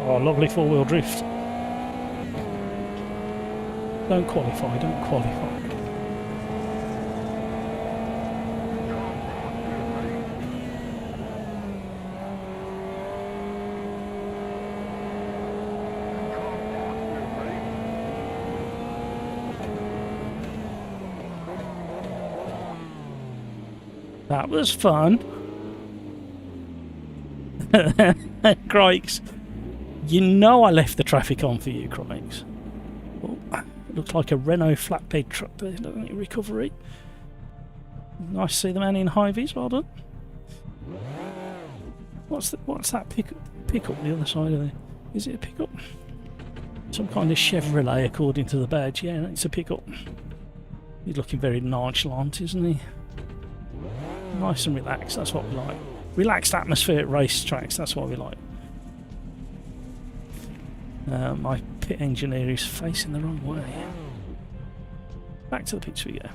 Oh, lovely four-wheel drift. Don't qualify, don't qualify. That was fun. Crikes. You know I left the traffic on for you, Crikes. Oh, it looks like a Renault flatbed truck there, doesn't it? Recovery. Nice to see the man in high-vis, well done. What's that pickup the other side of there? Is it a pickup? Some kind of Chevrolet according to the badge. Yeah, it's a pickup. He's looking very nonchalant, isn't he? Nice and relaxed, that's what we like. Relaxed atmosphere at racetracks, that's what we like. My pit engineer is facing the wrong way. Back to the pits we go.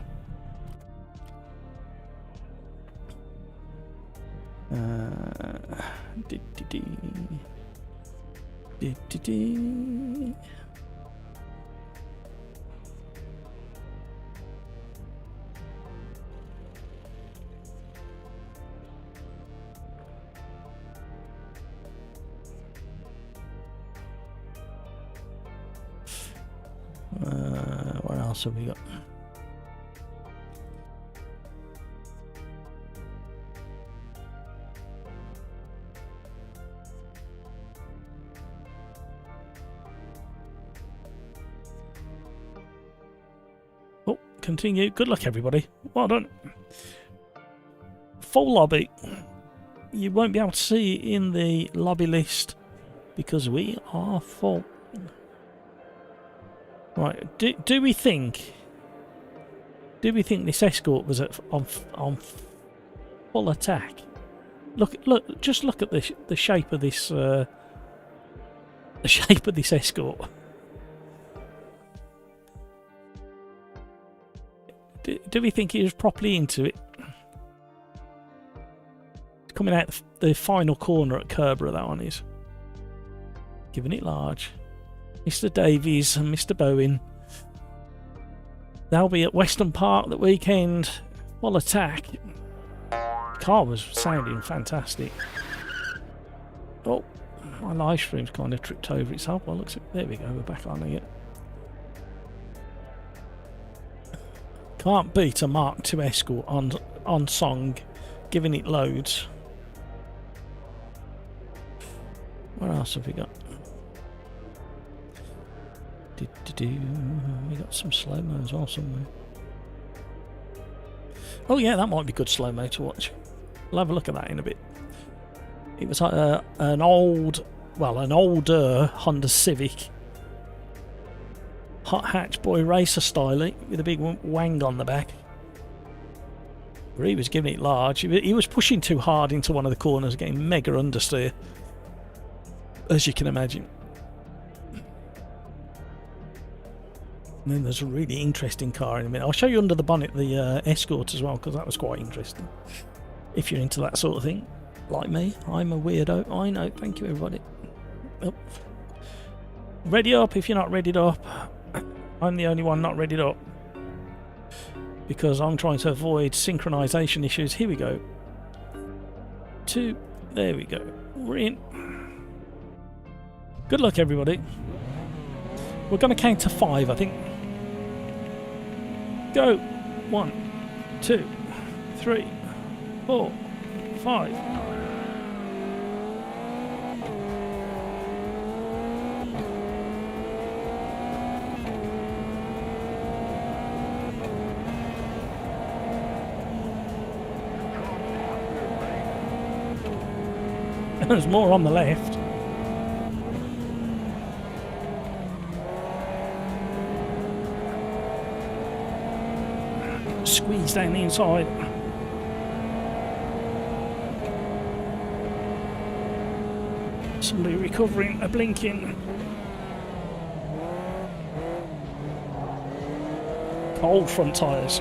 What else have we got? Oh, continue. Good luck, everybody. Well done. Full lobby. You won't be able to see it in the lobby list because we are full. Right, do we think this escort was on full attack? Just look at the shape of this escort. Do we think he was properly into it? Coming out the final corner at Kerbera, that one is. Giving it large. Mr. Davies and Mr. Bowen. They'll be at Weston Park that weekend. Full attack. Car was sounding fantastic. Oh, my live stream's kind of tripped over itself. Well, there we go. We're back on it. Can't beat a Mark II Escort on song, giving it loads. What else have we got? We got some slow-mo as well somewhere. Oh yeah, that might be good slow-mo to watch. We'll have a look at that in a bit. It was an old well, an older Honda Civic. Hot hatch boy racer style with a big wang on the back. But he was giving it large. He was pushing too hard into one of the corners, getting mega understeer, as you can imagine. And then there's a really interesting car in a minute. I'll show you under the bonnet the Escort as well, because that was quite interesting. If you're into that sort of thing, like me. I'm a weirdo, I know. Thank you, everybody. Oh. Ready up if you're not readied up. I'm the only one not readied up, because I'm trying to avoid synchronization issues. Here we go. 2. There we go. We're in. Good luck, everybody. We're going to count to 5, I think. Go. 1, 2, 3, 4, 5. There's more on the left. Squeeze down the inside. Somebody recovering a blinking. Cold front tyres.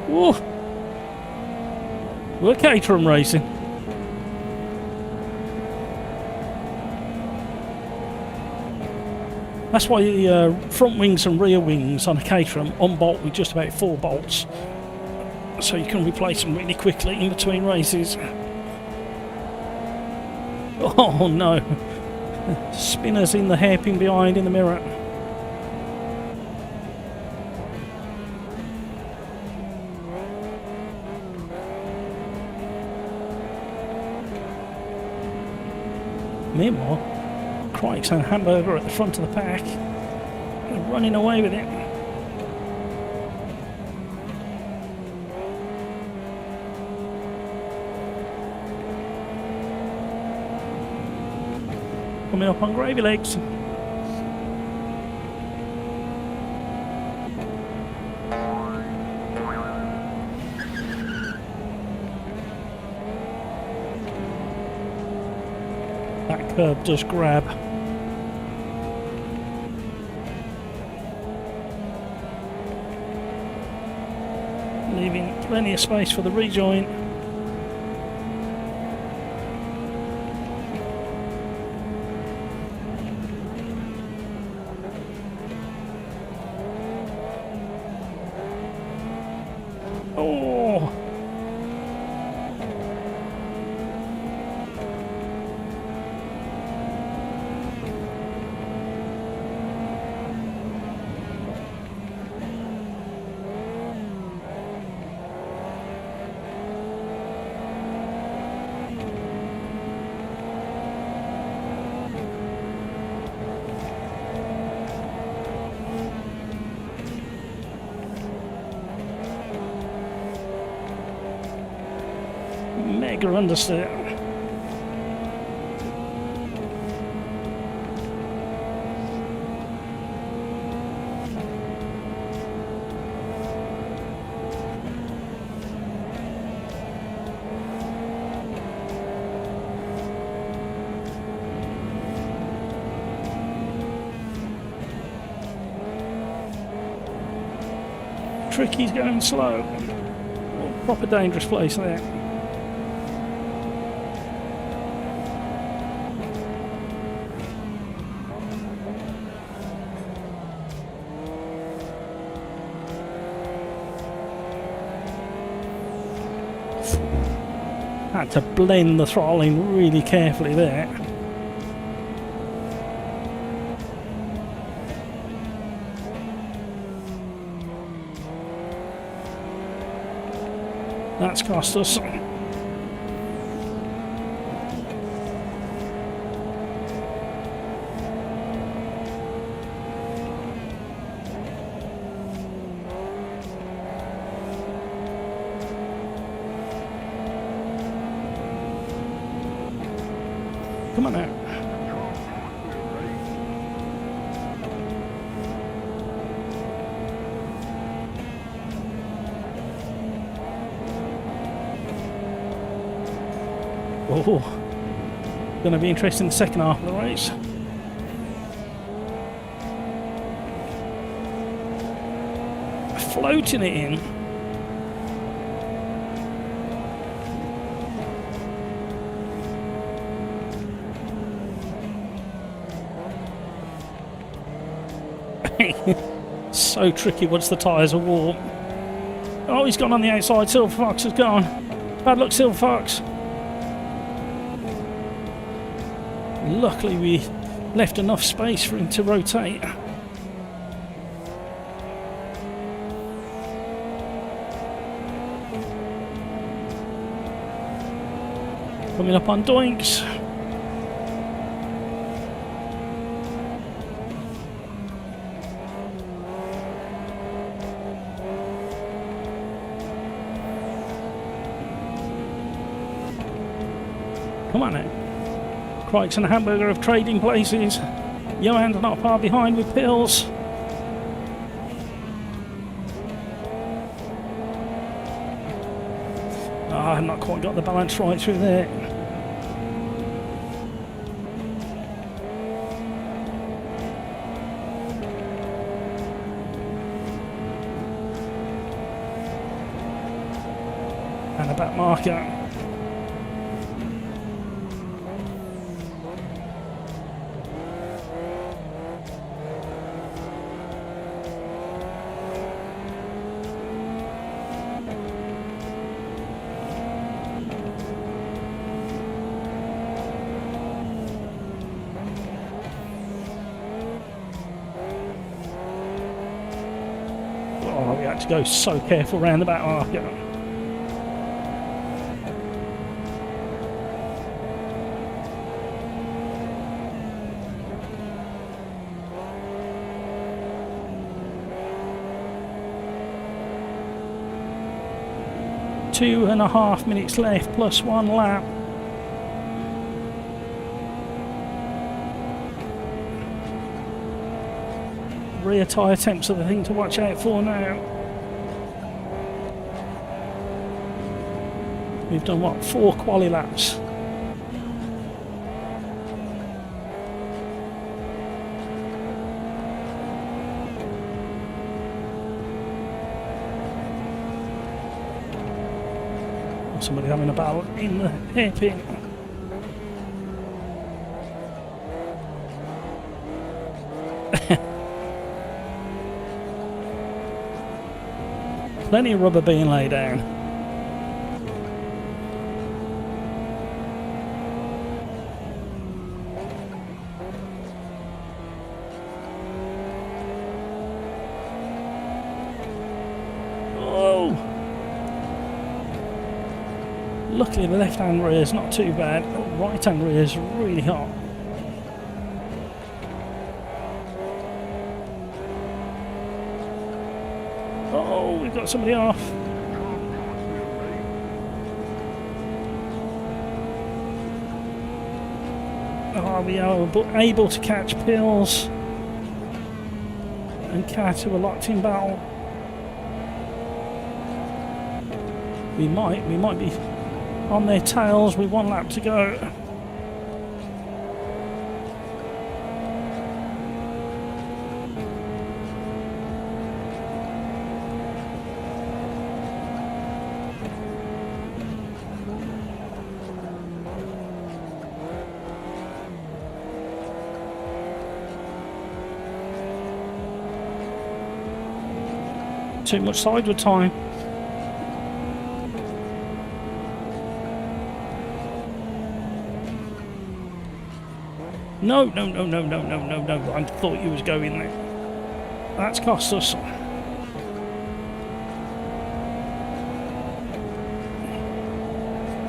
Whoa. We're Caterham racing. That's why the front wings and rear wings on a Caterham unbolt with just about 4 bolts, so you can replace them really quickly in between races. Oh no, spinners in the hairpin behind in the mirror. Meanwhile, Crikes and Hamburger at the front of the pack, running away with it. Coming up on gravy legs. That curb does grab. Leaving plenty of space for the rejoin. Oh! Mega understeer. tricky, he's going slow. Proper dangerous place there. Had to blend the throttling really carefully there. That's cost us. Come on now. Oh, going to be interesting the second half of the race. Floating it in. So tricky once the tyres are warm. Oh, he's gone on the outside. Silver Fox has gone. Bad luck, Silver Fox. Luckily we left enough space for him to rotate. Coming up on Doinks. Come on now. Crikes and Hamburger of trading places. Johan's not far behind with pills. I've not quite got the balance right through there. And a back marker. Oh, we had to go so careful round the back marker. Two and a half minutes left, plus one lap. Rear tyre temps are the thing to watch out for now. We've done what, 4 quali laps. Somebody having a battle in the hairpin. Plenty of rubber being laid down. Oh! Luckily the left hand rear is not too bad. The right hand rear is really hot. Oh, we've got somebody off. Oh, we are able to catch Pills and Cat, who are locked in battle. We might be on their tails with 1 lap to go. Too much sideward time. No, no, no, no, no, no, no, no. I thought you was going there. That's cost us.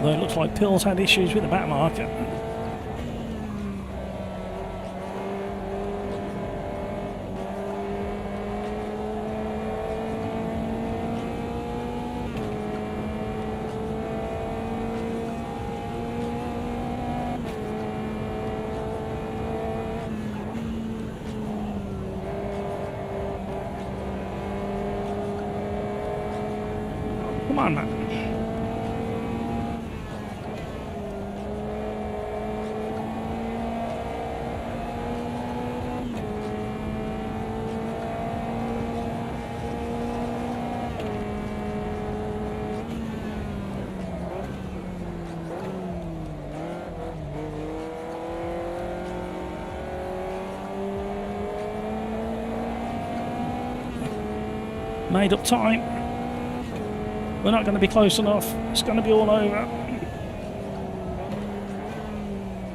Though it looks like Pill's had issues with the back marker. Come on, man. Made up time. We're not going to be close enough. It's going to be all over.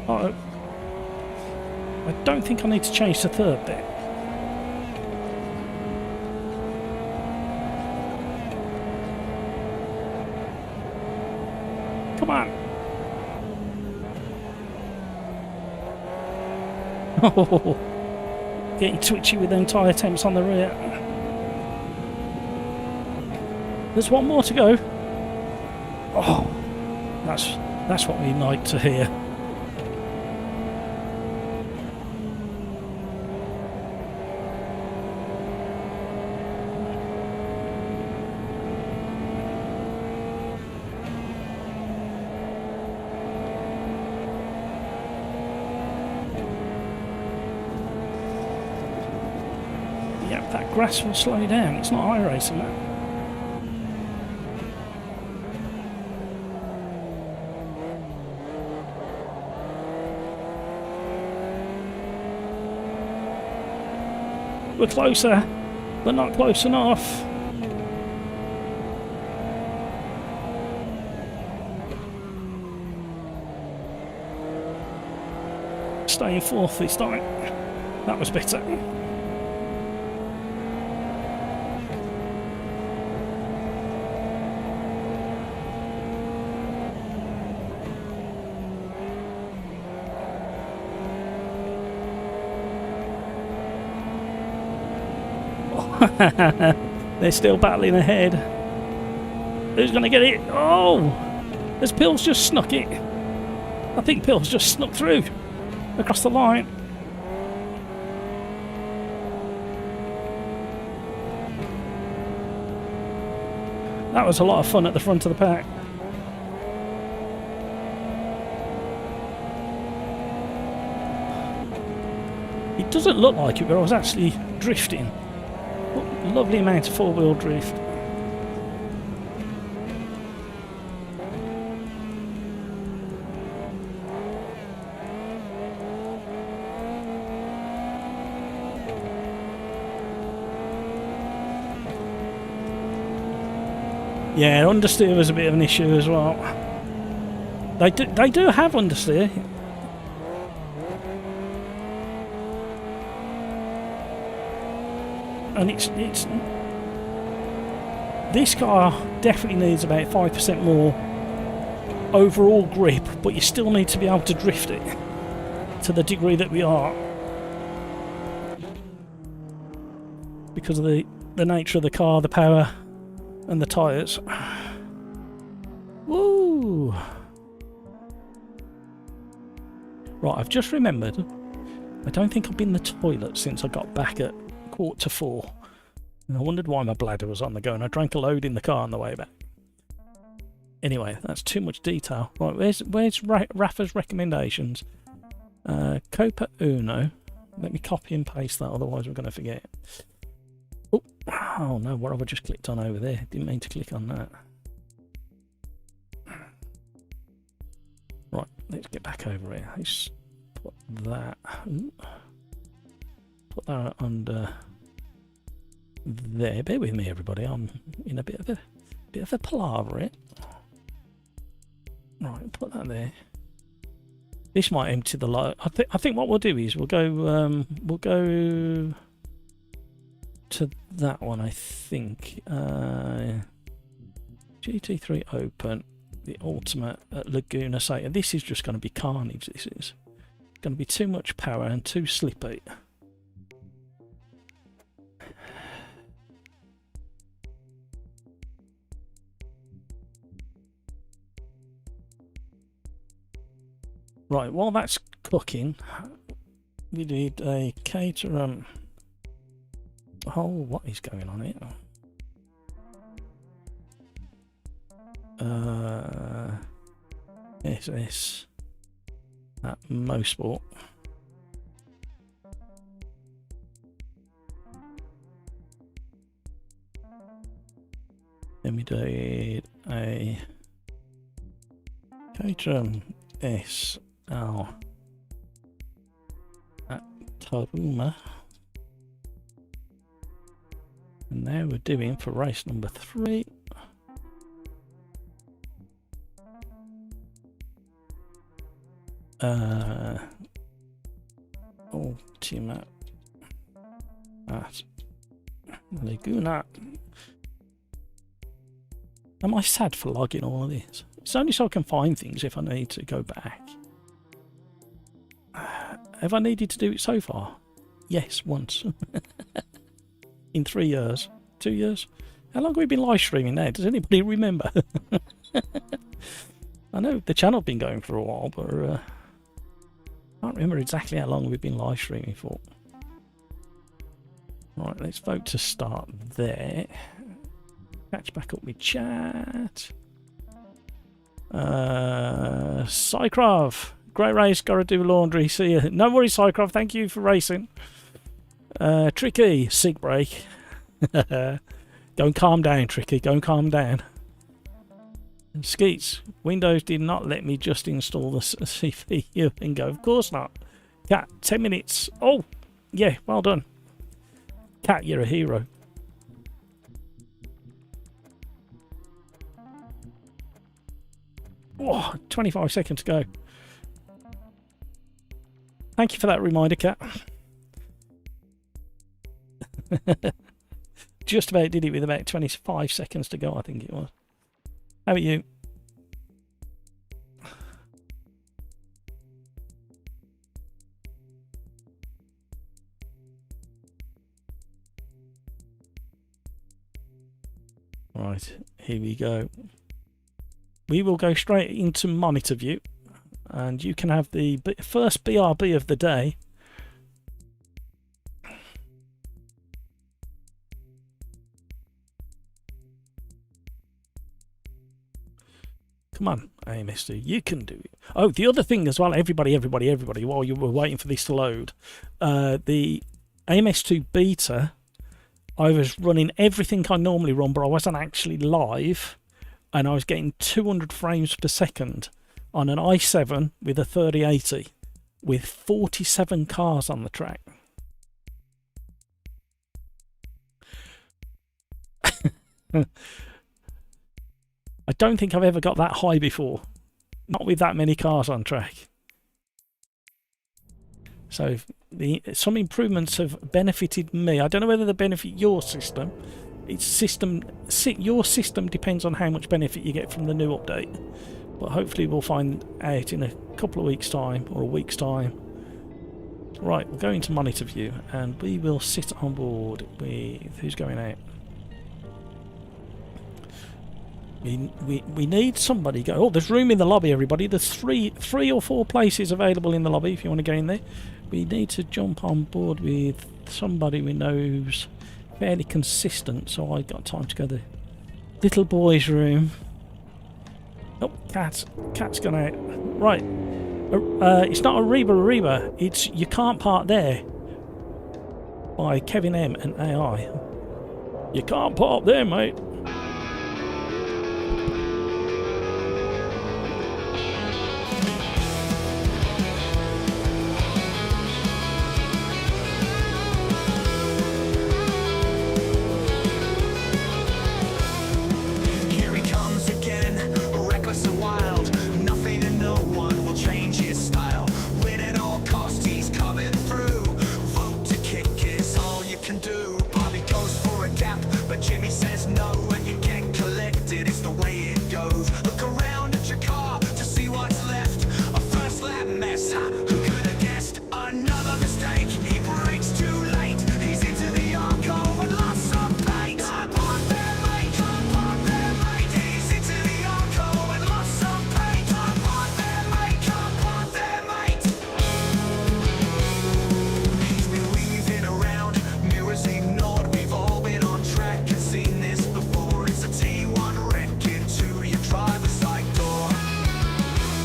Uh-oh. I don't think I need to change to third there. Come on. Oh, getting twitchy with them tyre attempts on the rear. There's one more to go. Oh, that's what we like to hear. Yep, that grass will slow down. It's not iRacing that. We're closer, but not close enough. Staying fourth this time. That was better. They're still battling ahead. Who's going to get it? Oh! Has Pills just snuck it? I think Pills just snuck through across the line. That was a lot of fun at the front of the pack. It doesn't look like it, but I was actually drifting. Lovely amount of four-wheel drift. Yeah, understeer was a bit of an issue as well. They do have understeer. And it's this car definitely needs about 5% more overall grip, but you still need to be able to drift it to the degree that we are, because of the nature of the car, the power and the tyres. Woo! Right, I've just remembered, I don't think I've been in the toilet since I got back at 3:45. And I wondered why my bladder was on the go, and I drank a load in the car on the way back. Anyway, that's too much detail. Right, where's Rafa's recommendations? Copa Uno. Let me copy and paste that, otherwise we're going to forget. Oh no, what have I just clicked on over there? Didn't mean to click on that. Right, let's get back over here. Let's put that. Put that under there. Bear with me, everybody. I'm in a bit of a palaver here. Right, put that there. This might empty the light. I think what we'll do is we'll go to that one. I think GT3 open the ultimate at Laguna Seca. This is just going to be carnage. This is going to be too much power and too slippy. Right, while that's cooking, we need a caterer. Oh, what is going on here? SS at Mosport. Then we did a caterer SL at Taruma. And now we're doing for race number 3. Ultimate at Laguna. Am I sad for logging all of this? It's only so I can find things if I need to go back. Have I needed to do it so far? Yes, once. In 3 years. 2 years? How long have we been live streaming now? Does anybody remember? I know the channel's been going for a while, but I can't remember exactly how long we've been live streaming for. Right, let's vote to start there. Catch back up with chat. Cycrov, great race, gotta do laundry, see you. No worries, Cycrov, thank you for racing. Tricky, sig break. Go and calm down, Tricky, go and calm down. Skeets, Windows did not let me just install the CPU and go. Of course not. Cat, 10 minutes. Oh, yeah, well done. Cat, you're a hero. Oh, 25 seconds to go. Thank you for that reminder, Cat. Just about did it with about 25 seconds to go, I think it was. How about you? Right, here we go. We will go straight into monitor view, and you can have the first BRB of the day. Come on, AMS2, you can do it. Oh, the other thing as well, everybody, while you were waiting for this to load, the AMS2 beta, I was running everything I normally run, but I wasn't actually live, and I was getting 200 frames per second on an i7 with a 3080 with 47 cars on the track. I don't think I've ever got that high before. Not with that many cars on track. So some improvements have benefited me. I don't know whether they benefit your system. Your system depends on how much benefit you get from the new update. But hopefully we'll find out in a couple of weeks' time or a week's time. Right, we'll go into monitor view and we will sit on board with who's going out. We need somebody go. Oh, there's room in the lobby, everybody. There's three or four places available in the lobby if you want to go in there. We need to jump on board with somebody we know who's fairly consistent, so I got time to go to the little boy's room. Oh, cat's gone out. Right, it's not Ariba. It's You Can't Park There by Kevin M and AI. You can't park there, mate. Jimmy says no and you get collected, it's the way it goes. Look around at your car to see what's left. A first lap mess, who could have guessed? Another mistake, he brakes too late. He's into the Arco and lost some paint. Come on there, mate, come on there, mate. He's into the Arco and lost some paint. Come on there, mate, come on there, mate. He's been weaving around, mirrors ignored. We've all been on track and seen this before. It's a T1 wreck into your driver's side door.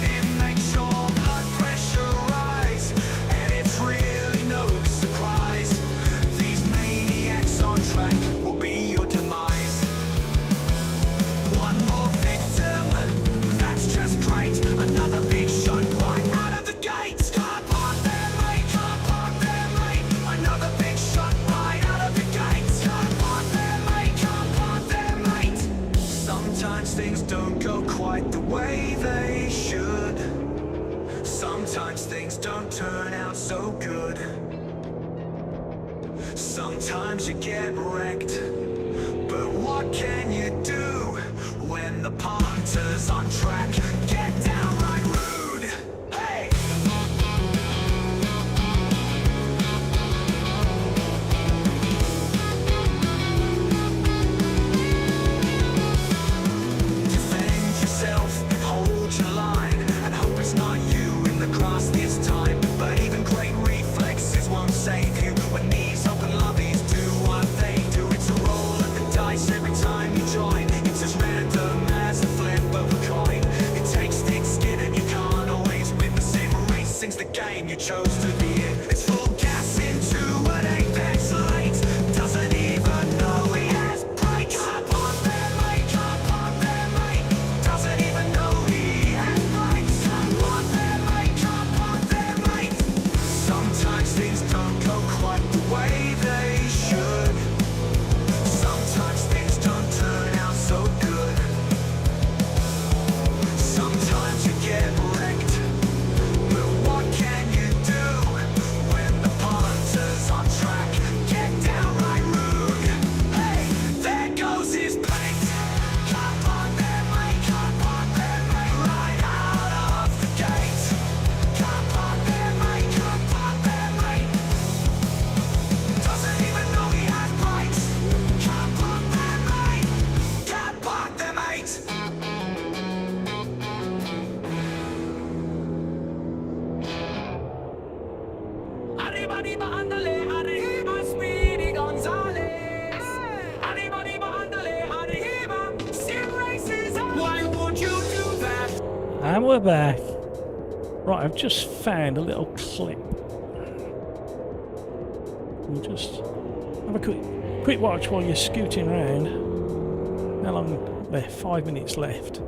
It makes your blood pressure rise, and it's really no surprise. These maniacs on track will be your demise. One more victim, that's just great. Another big shot right out of the gates. Come on there, mate, come on there, mate. Another big shot right out of the gates. Come on there, mate, come on there, mate. Sometimes things don't go quite the way they should. Sometimes things don't turn out so good. Sometimes you get wrecked, but what can you do when the punter's on track? Get downright rude. Hey! Defend yourself, hold your line, and hope it's not you in the grass this time. But even great reflexes won't save you when knees up and lobbies do what they do. It's a roll of the dice every time you join. It's as random as a flip of a coin. It takes thick skin and you can't always win. The sim racing's the game you chose to be in. It's full gas into an apex light. Doesn't even know he has brakes. Come on there, mate, come on there, mate. Doesn't even know he has brakes. Come on there, mate, come on there, mate. Sometimes things don't go quite the way they should. Sometimes things don't turn out so good. Sometimes you get wrecked, but what can you do when the punter's on track? Get downright rude. Hey, there goes his paint. Come on there, mate, come on there, mate. Right out of the gate. Come on there, mate, come on there, mate. Doesn't even know he has brakes. Come on there, mate. Come on there, mate. Arriba, arriba, andale, arriba, Speedy Gonzales. Arriba, arriba, andale, arriba, Sim Racers. Why would you do that? And we're back. Right, I've just found a little clip. We'll just have a quick watch while you're scooting around. How long left? 5 minutes left.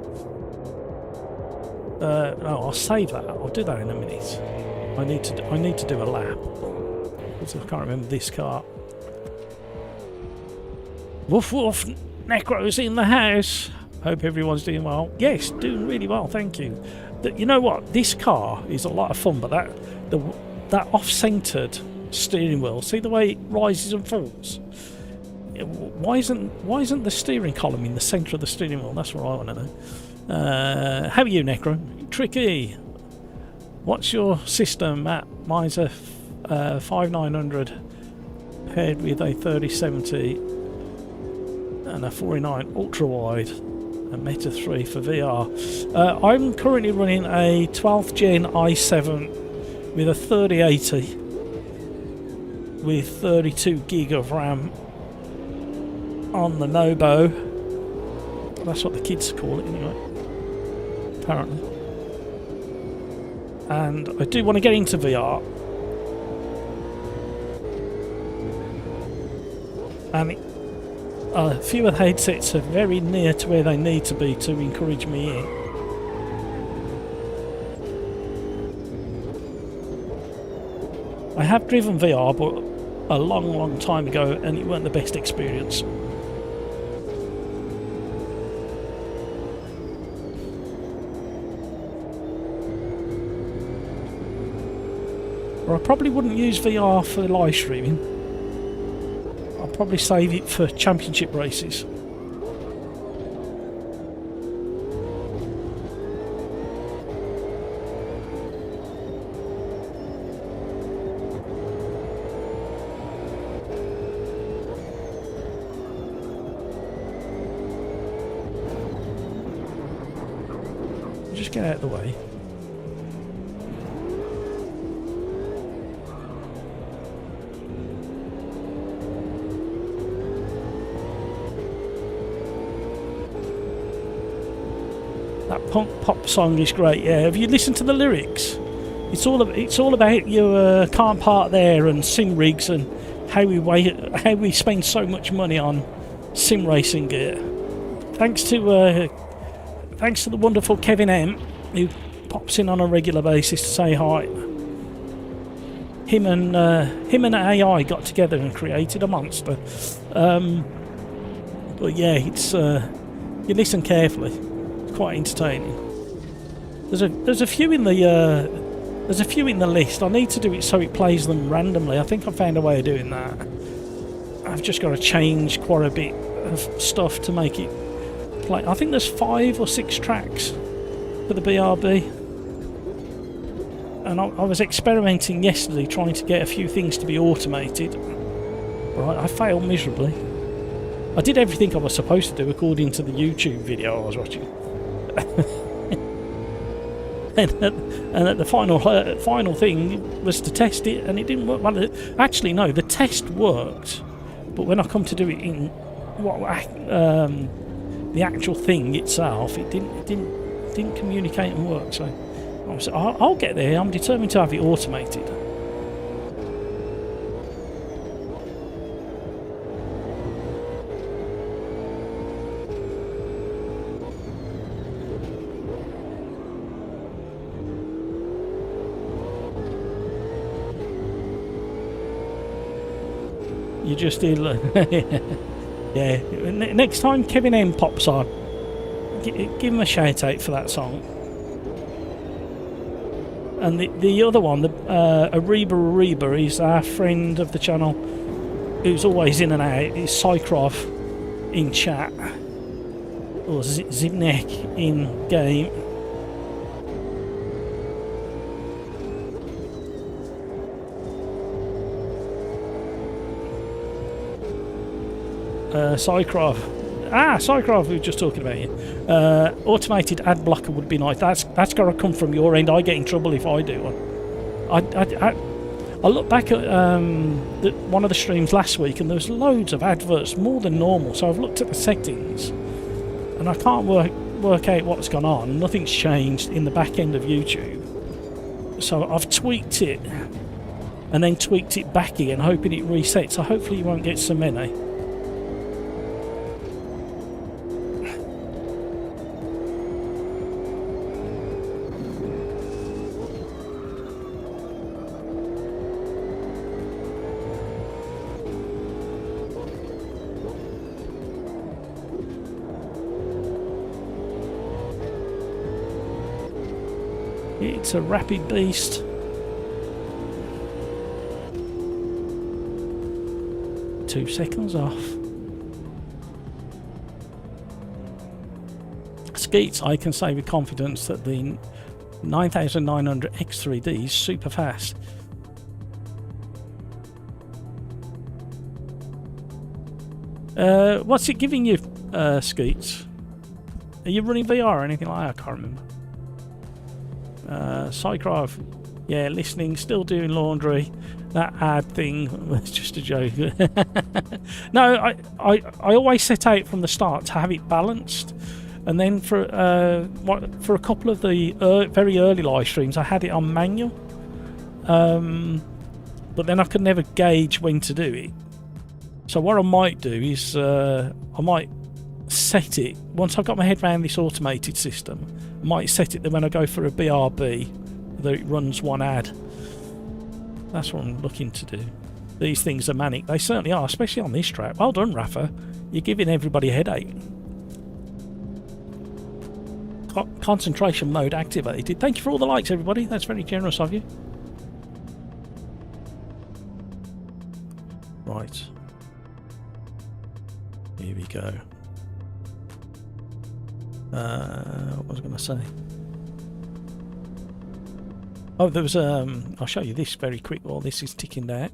No, I'll save that. I'll do that in a minute. I need to do a lap. Because I can't remember this car. Woof woof, Necro's in the house. Hope everyone's doing well. Yes, doing really well, thank you. You know what? This car is a lot of fun, but that off-centered steering wheel. See the way it rises and falls. Why isn't the steering column in the centre of the steering wheel? That's what I want to know. How are you, Necro? Tricky. What's your system, Matt? Mine's a 5900 paired with a 3070 and a 49 ultra wide. A Meta 3 for VR. I'm currently running a 12th gen i7 with a 3080 with 32 gig of RAM on the Nobo. That's what the kids call it anyway, apparently. And I do want to get into VR. And a few of the headsets are very near to where they need to be to encourage me in. I have driven VR, but a long time ago, and it weren't the best experience. Or I probably wouldn't use VR for live streaming. I probably save it for championship races. Just get out of the way. That pop song is great. Yeah, have you listened to the lyrics? It's all about you can't park there and sim rigs and how we spend so much money on sim racing gear. Thanks to the wonderful Kevin M, who pops in on a regular basis to say hi. Him and AI got together and created a monster. But yeah, it's you listen carefully. It's quite entertaining. There's a few in the list. I need to do it so it plays them randomly. I think I found a way of doing that. I've just got to change quite a bit of stuff to make it play. I think there's 5 or 6 tracks for the BRB, and I was experimenting yesterday trying to get a few things to be automated. Right, I failed miserably. I did everything I was supposed to do according to the YouTube video I was watching. and at the final thing was to test it, and it didn't work. Well, actually, no, the test worked, but when I come to do it in the actual thing itself, it didn't communicate and work. So I'll get there. I'm determined to have it automated. You just did. Yeah. Next time Kevin M pops on, give him a shout out for that song. And the other one, Ariba, is our friend of the channel, who's always in and out. Is Cycrov in chat, or Zibnek in game. Cycrov, we were just talking about you. Automated ad blocker would be nice. That's got to come from your end. I get in trouble if I do one. I look back at one of the streams last week, and there was loads of adverts, more than normal. So I've looked at the settings, and I can't work out what's gone on. Nothing's changed in the back end of YouTube. So I've tweaked it, and then tweaked it back again, hoping it resets. So hopefully you won't get so many. It's a rapid beast. Two seconds off. Skeets, I can say with confidence that the 9900 X3D is super fast. What's it giving you, Skeets? Are you running VR or anything like that? I can't remember. Cycrov, yeah, listening, still doing laundry. That ad thing was just a joke. No, I always set out from the start to have it balanced, and then for a couple of the very early live streams I had it on manual, but then I could never gauge when to do it. So what I might do is I might set it, once I've got my head around this automated system, I might set it that when I go for a BRB that it runs one ad. That's what I'm looking to do. These things are manic. They certainly are, especially on this track. Well done, Rafa. You're giving everybody a headache. Concentration mode activated. Thank you for all the likes, everybody. That's very generous of you. Right. go. What was I going to say? Oh, there was I'll show you this very quick while this is ticking down.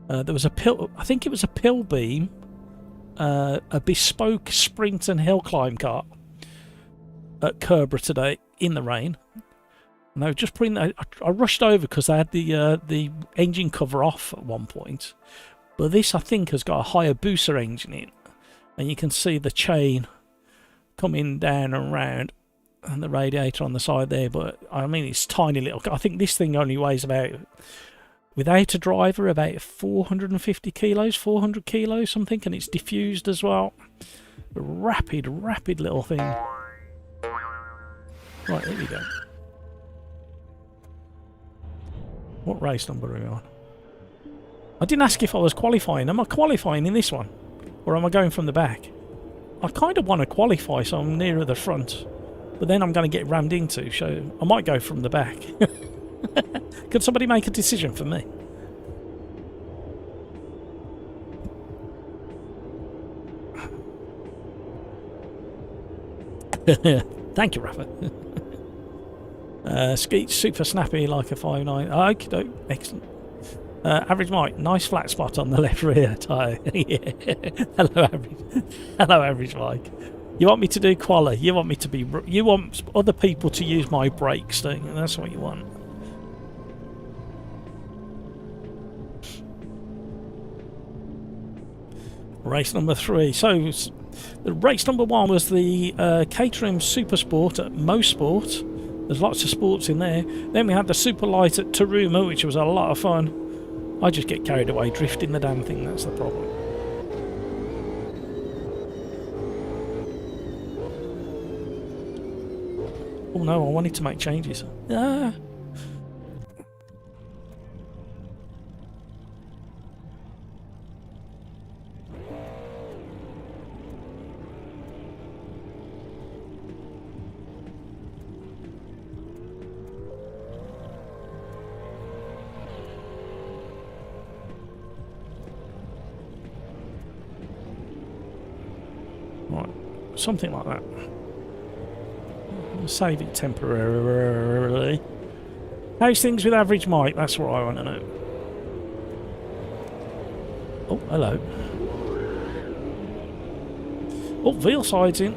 There was a pill. I think it was a pill beam, a bespoke sprint and hill climb kart at Kerbera today in the rain. And they were just putting. I rushed over because they had the engine cover off at one point. But this, I think, has got a Hayabusa engine in, and you can see the chain coming down and round, and the radiator on the side there. But I mean, it's tiny little. I think this thing only weighs about, without a driver, about 450 kilos, 400 kilos, something, and it's diffused as well. A rapid little thing. Right, here we go. What race number are we on? I didn't ask if I was qualifying. Am I qualifying in this one? Or am I going from the back? I kind of want to qualify so I'm nearer the front. But then I'm going to get rammed into, so I might go from the back. Could somebody make a decision for me? Thank you, Rafa. Skeet super snappy like a 5.9. Okay, excellent. Average Mike, nice flat spot on the left rear tyre. Yeah. Hello, average Mike. You want me to do quali? You want me to be? You want other people to use my brakes, don't you? That's what you want. Race number 3. So, the race number 1 was the Caterham Super Sport at Mosport. There's lots of sports in there. Then we had the Super Light at Taruma, which was a lot of fun. I just get carried away drifting the damn thing, that's the problem. Oh no, I wanted to make changes. Ah. Something like that. I'll save it temporarily. How's things with average Mike? That's what I want to know. Oh, hello. Oh, Veal side's in.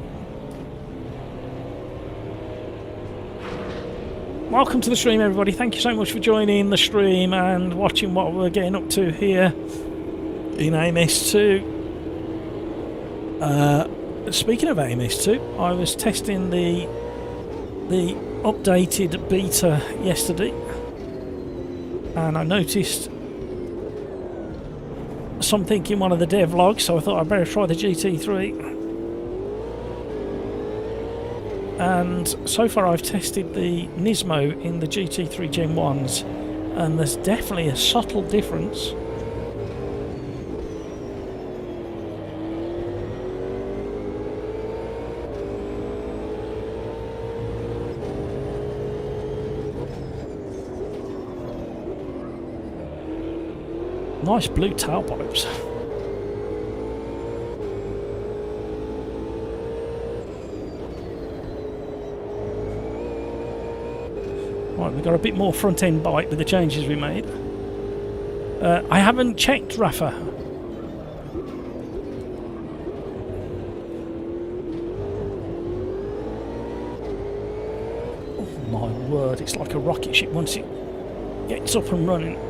Welcome to the stream, everybody. Thank you so much for joining the stream and watching what we're getting up to here in AMS2. Speaking of AMS2, I was testing the updated beta yesterday, and I noticed something in one of the dev logs, so I thought I'd better try the GT3. And so far I've tested the Nismo in the GT3 Gen 1s, and there's definitely a subtle difference. Nice blue tailpipes. Right, we've got a bit more front end bite with the changes we made. I haven't checked, Rafa. Oh my word, it's like a rocket ship once it gets up and running.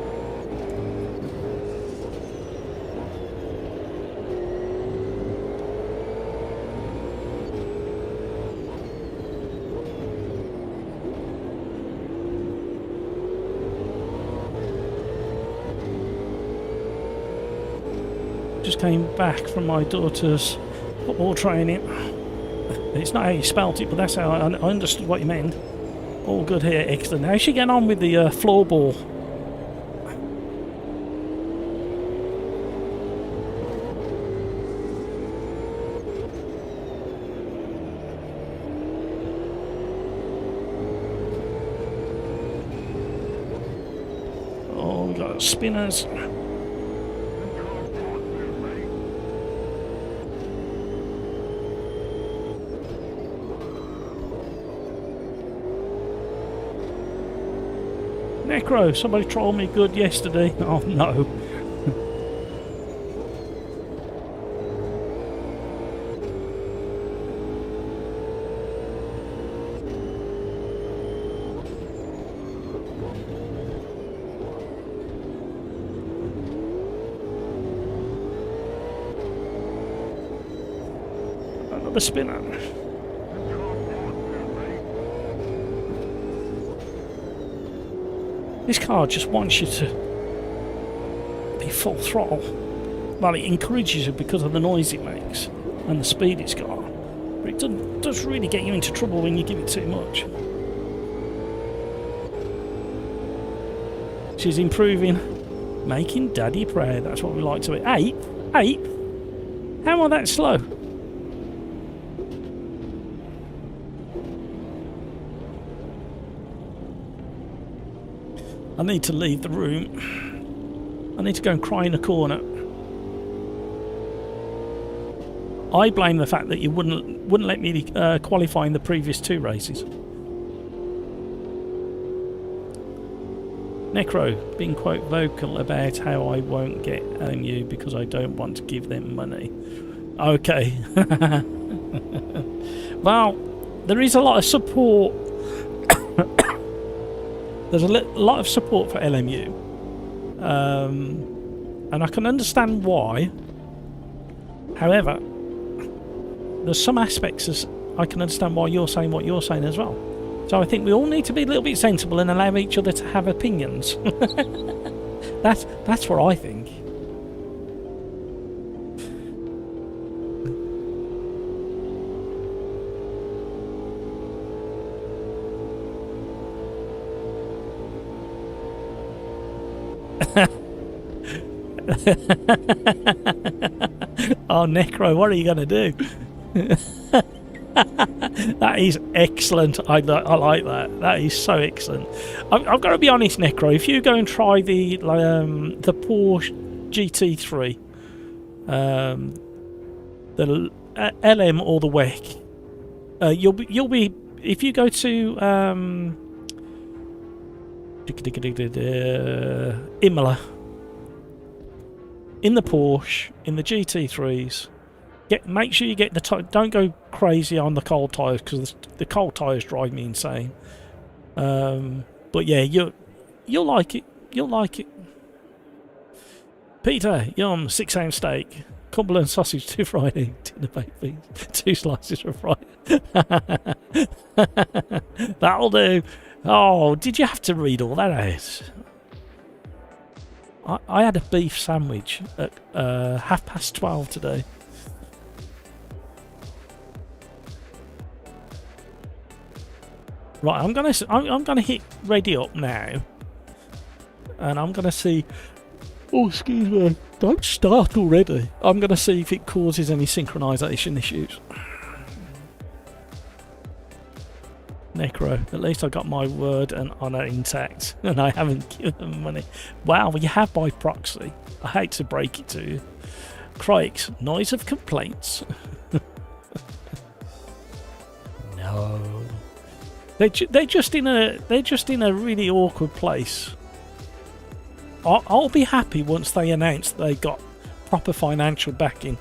Just came back from my daughter's football training. It's not how you spelt it, but that's how I understood what you meant. All good here, excellent. How's she getting on with the floorball? Oh, we got spinners. Necro, somebody trolled me good yesterday. Oh no. Another spinner. This car just wants you to be full throttle. Well, it encourages you because of the noise it makes and the speed it's got. But it does really get you into trouble when you give it too much. She's improving, making Daddy proud. That's what we like to be. 8? 8? How am I that slow? I need to leave the room. I need to go and cry in a corner. I blame the fact that you wouldn't let me qualify in the previous 2 races. Necro, being quite vocal about how I won't get AMU because I don't want to give them money. Okay. Well, there is a lot of support. There's a lot of support for LMU, and I can understand why. However, there's some aspects I can understand why you're saying what you're saying as well. So I think we all need to be a little bit sensible and allow each other to have opinions. That's what I think. Oh, Necro, what are you going to do? That is excellent. I like that. That is so excellent. I've got to be honest, Necro. If you go and try the Porsche GT3, the LM or the WEC, you'll be if you go to Imola. In the Porsche, in the GT3s, make sure you get the don't go crazy on the cold tyres because the cold tyres drive me insane. But yeah, you'll like it. You'll like it. Peter, yum, 6-ounce steak, Cumberland sausage, 2 fried eggs, dinner baked beans, 2 slices of fried. That'll do. Oh, did you have to read all that out? I had a beef sandwich at 12:30 today. Right, I'm gonna hit ready up now, and I'm gonna see. Oh, excuse me! Don't start already. I'm gonna see if it causes any synchronization issues. Necro, at least I got my word and honour intact, and I haven't given them money. Wow, you have by proxy. I hate to break it to you. Crikes, noise of complaints. No, they're just in a really awkward place. I'll be happy once they announce they got proper financial backing,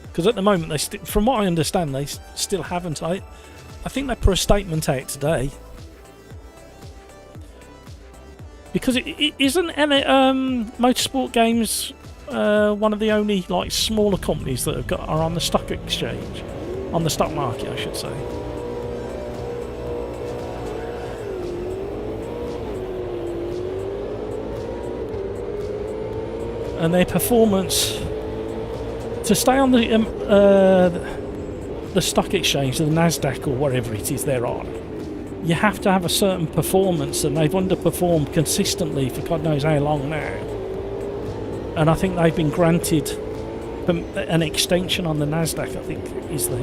because at the moment from what I understand, they still haven't. I think they put a statement out today. Because it isn't Motorsport Games one of the only smaller companies that are on the stock exchange, on the stock market, I should say. And their performance to stay on the stock exchange, the Nasdaq or whatever it is they're on, you have to have a certain performance, and they've underperformed consistently for God knows how long now. And I think they've been granted an extension on the Nasdaq, I think is the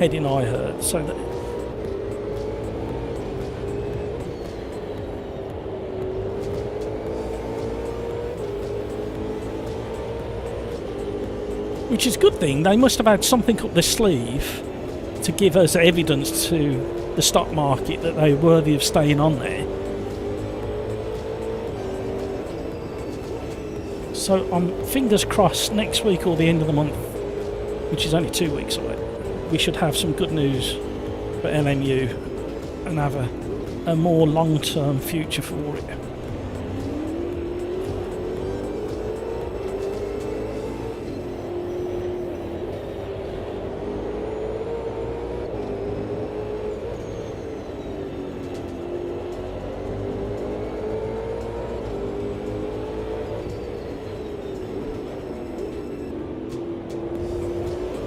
heading I heard. So that which is a good thing. They must have had something up their sleeve to give us evidence to the stock market that they're worthy of staying on there. So I'm fingers crossed next week or the end of the month, which is only 2 weeks away, we should have some good news for LMU and have a more long-term future for it.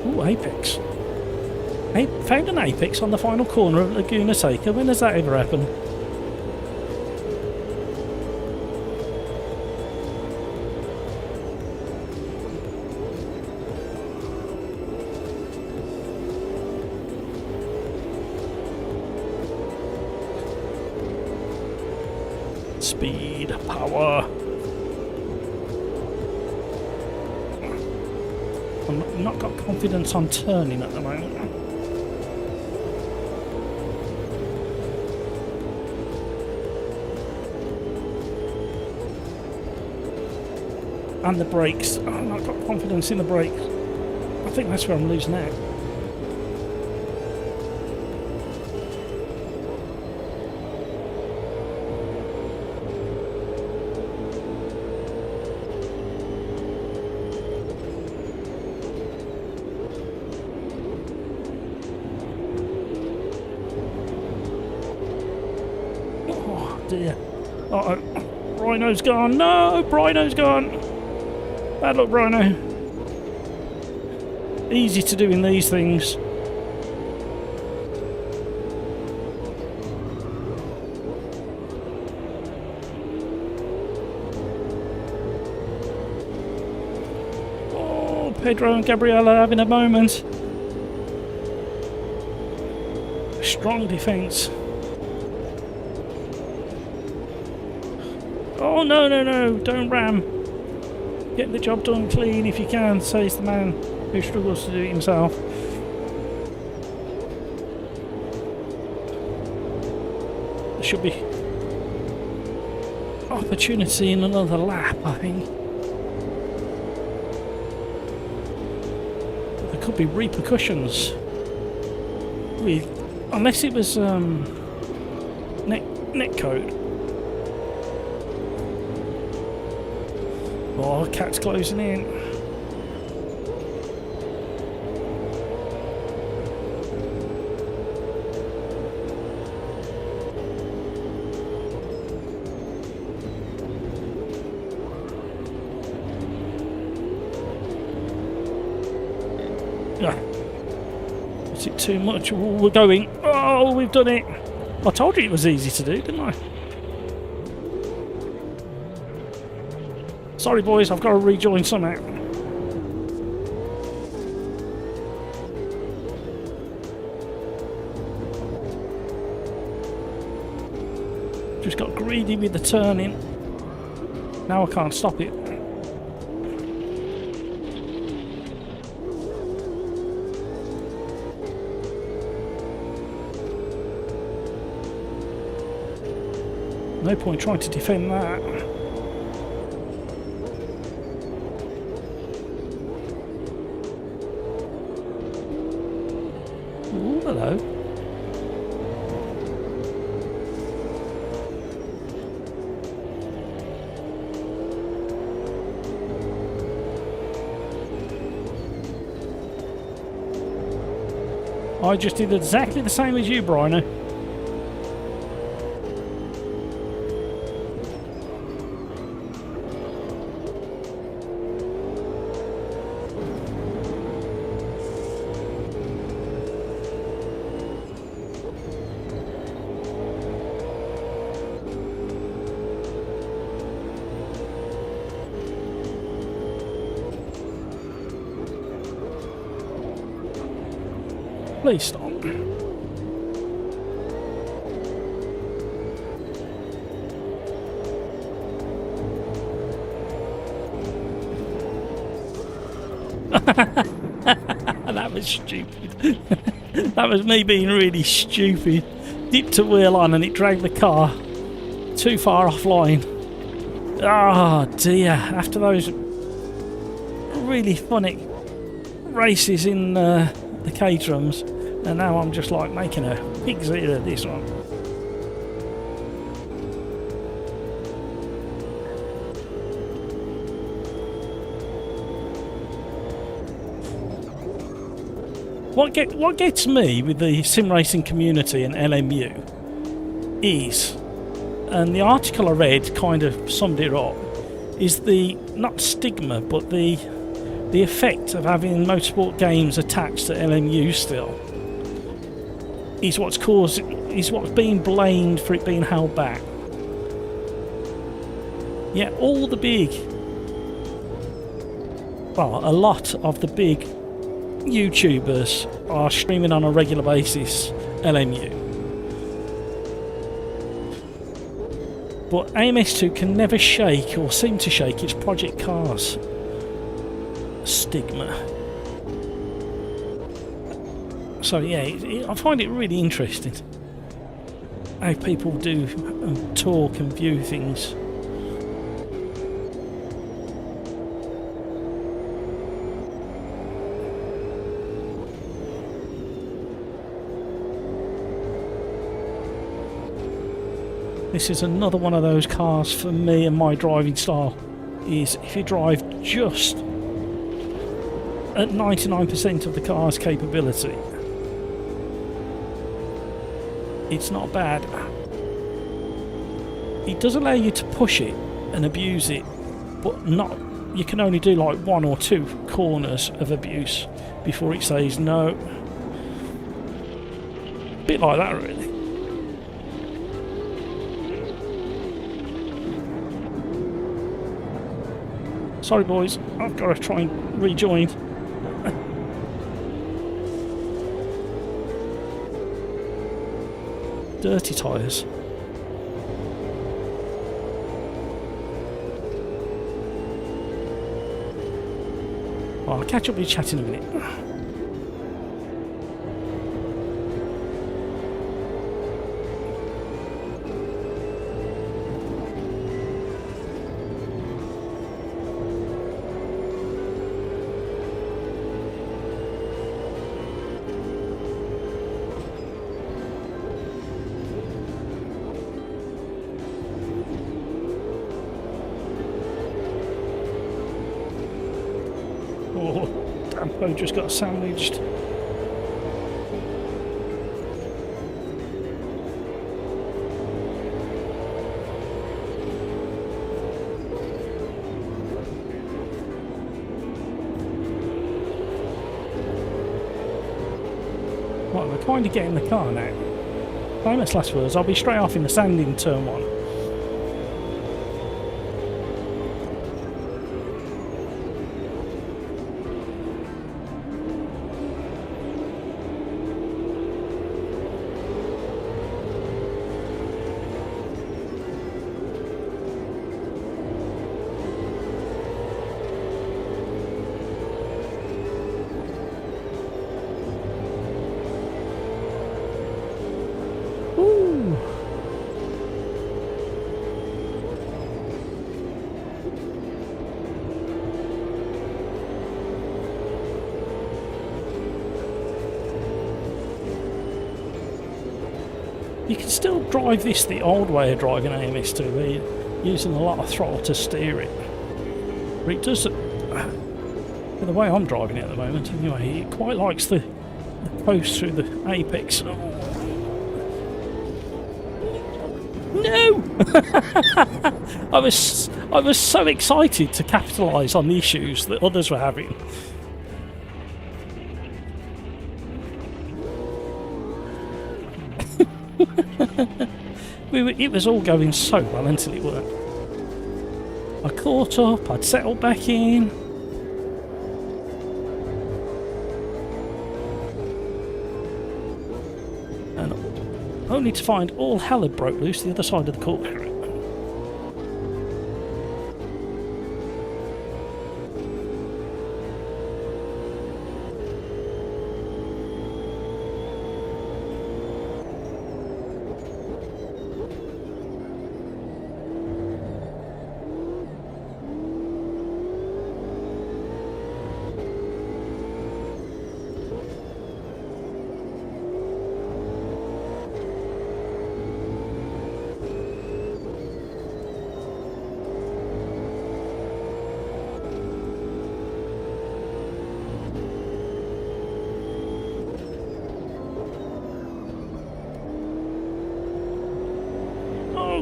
Ooh, Apex. Found an Apex on the final corner of Laguna Seca. When does that ever happen? Speed, power. I'm not got confidence on turning at the moment. And the brakes. Oh, I've not got confidence in the brakes. I think that's where I'm losing out. Oh dear. Uh-oh. Rhino's gone. No, Rhino's gone. Bad luck, Rhino. Easy to do in these things. Oh, Pedro and Gabriella having a moment. Strong defence. Oh, no, no, no, don't ram. Get the job done clean if you can, says the man who struggles to do it himself. There should be opportunity in another lap, I think. There could be repercussions with, unless it was net code. Oh, cat's closing in. Yeah. Is it too much? We're going. Oh, we've done it. I told you it was easy to do, didn't I? Sorry boys, I've got to rejoin somehow. Just got greedy with the turning. Now I can't stop it. No point trying to defend that. Ooh, hello. I just did exactly the same as you, Bryno. Please stop. That was stupid. That was me being really stupid. Dipped a wheel on and it dragged the car too far offline. Oh dear. After those really funny races in the K-drums, and now I'm just like making a pig's ear of this one. What gets me with the sim racing community and LMU is, and the article I read kind of summed it up, is the, not stigma, but the effect of having motorsport games attached to LMU still is what's being blamed for it being held back. Yeah, all the big, well, a lot of the big YouTubers are streaming on a regular basis LMU. But AMS2 can never shake, or seem to shake, its Project Cars stigma. So yeah, I find it really interesting how people do talk and view things. This is another one of those cars for me and my driving style, is if you drive just at 99% of the car's capability, it's not bad. It does allow you to push it and abuse it, but not, you can only do like 1 or 2 corners of abuse before it says no. Bit like that really. Sorry boys, I've got to try and rejoin. Dirty tyres. Well, I'll catch up with you chat in a minute. Oh, Dampo just got sandwiched. Right, we're kind of getting the car now. Famous last words, I'll be straight off in the sand in turn 1. You can still drive this the old way of driving AMS2, where you're using a lot of throttle to steer it. But it does, the way I'm driving it at the moment anyway, it quite likes the post through the apex. No! I was so excited to capitalise on the issues that others were having. It was all going so well until it weren't. I caught up, I'd settled back in. And only to find all hell had broke loose the other side of the corner.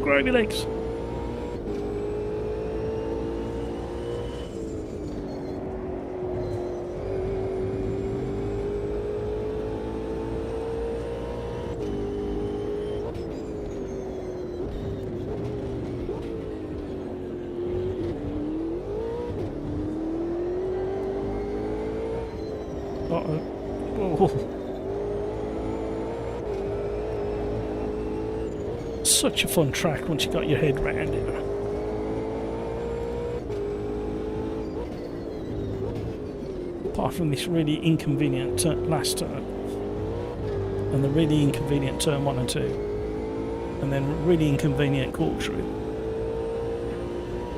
gravy legs. Uh-oh. Oh. Such a fun track once you got your head round it. Apart from this really inconvenient last turn, and the really inconvenient turn 1 and 2, and then really inconvenient corkscrew.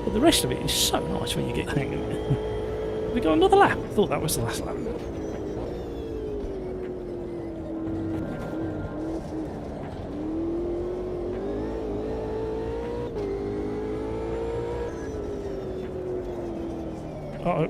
But the rest of it is so nice when you get the hang of it. We got another lap. I thought that was the last lap. Uh-oh.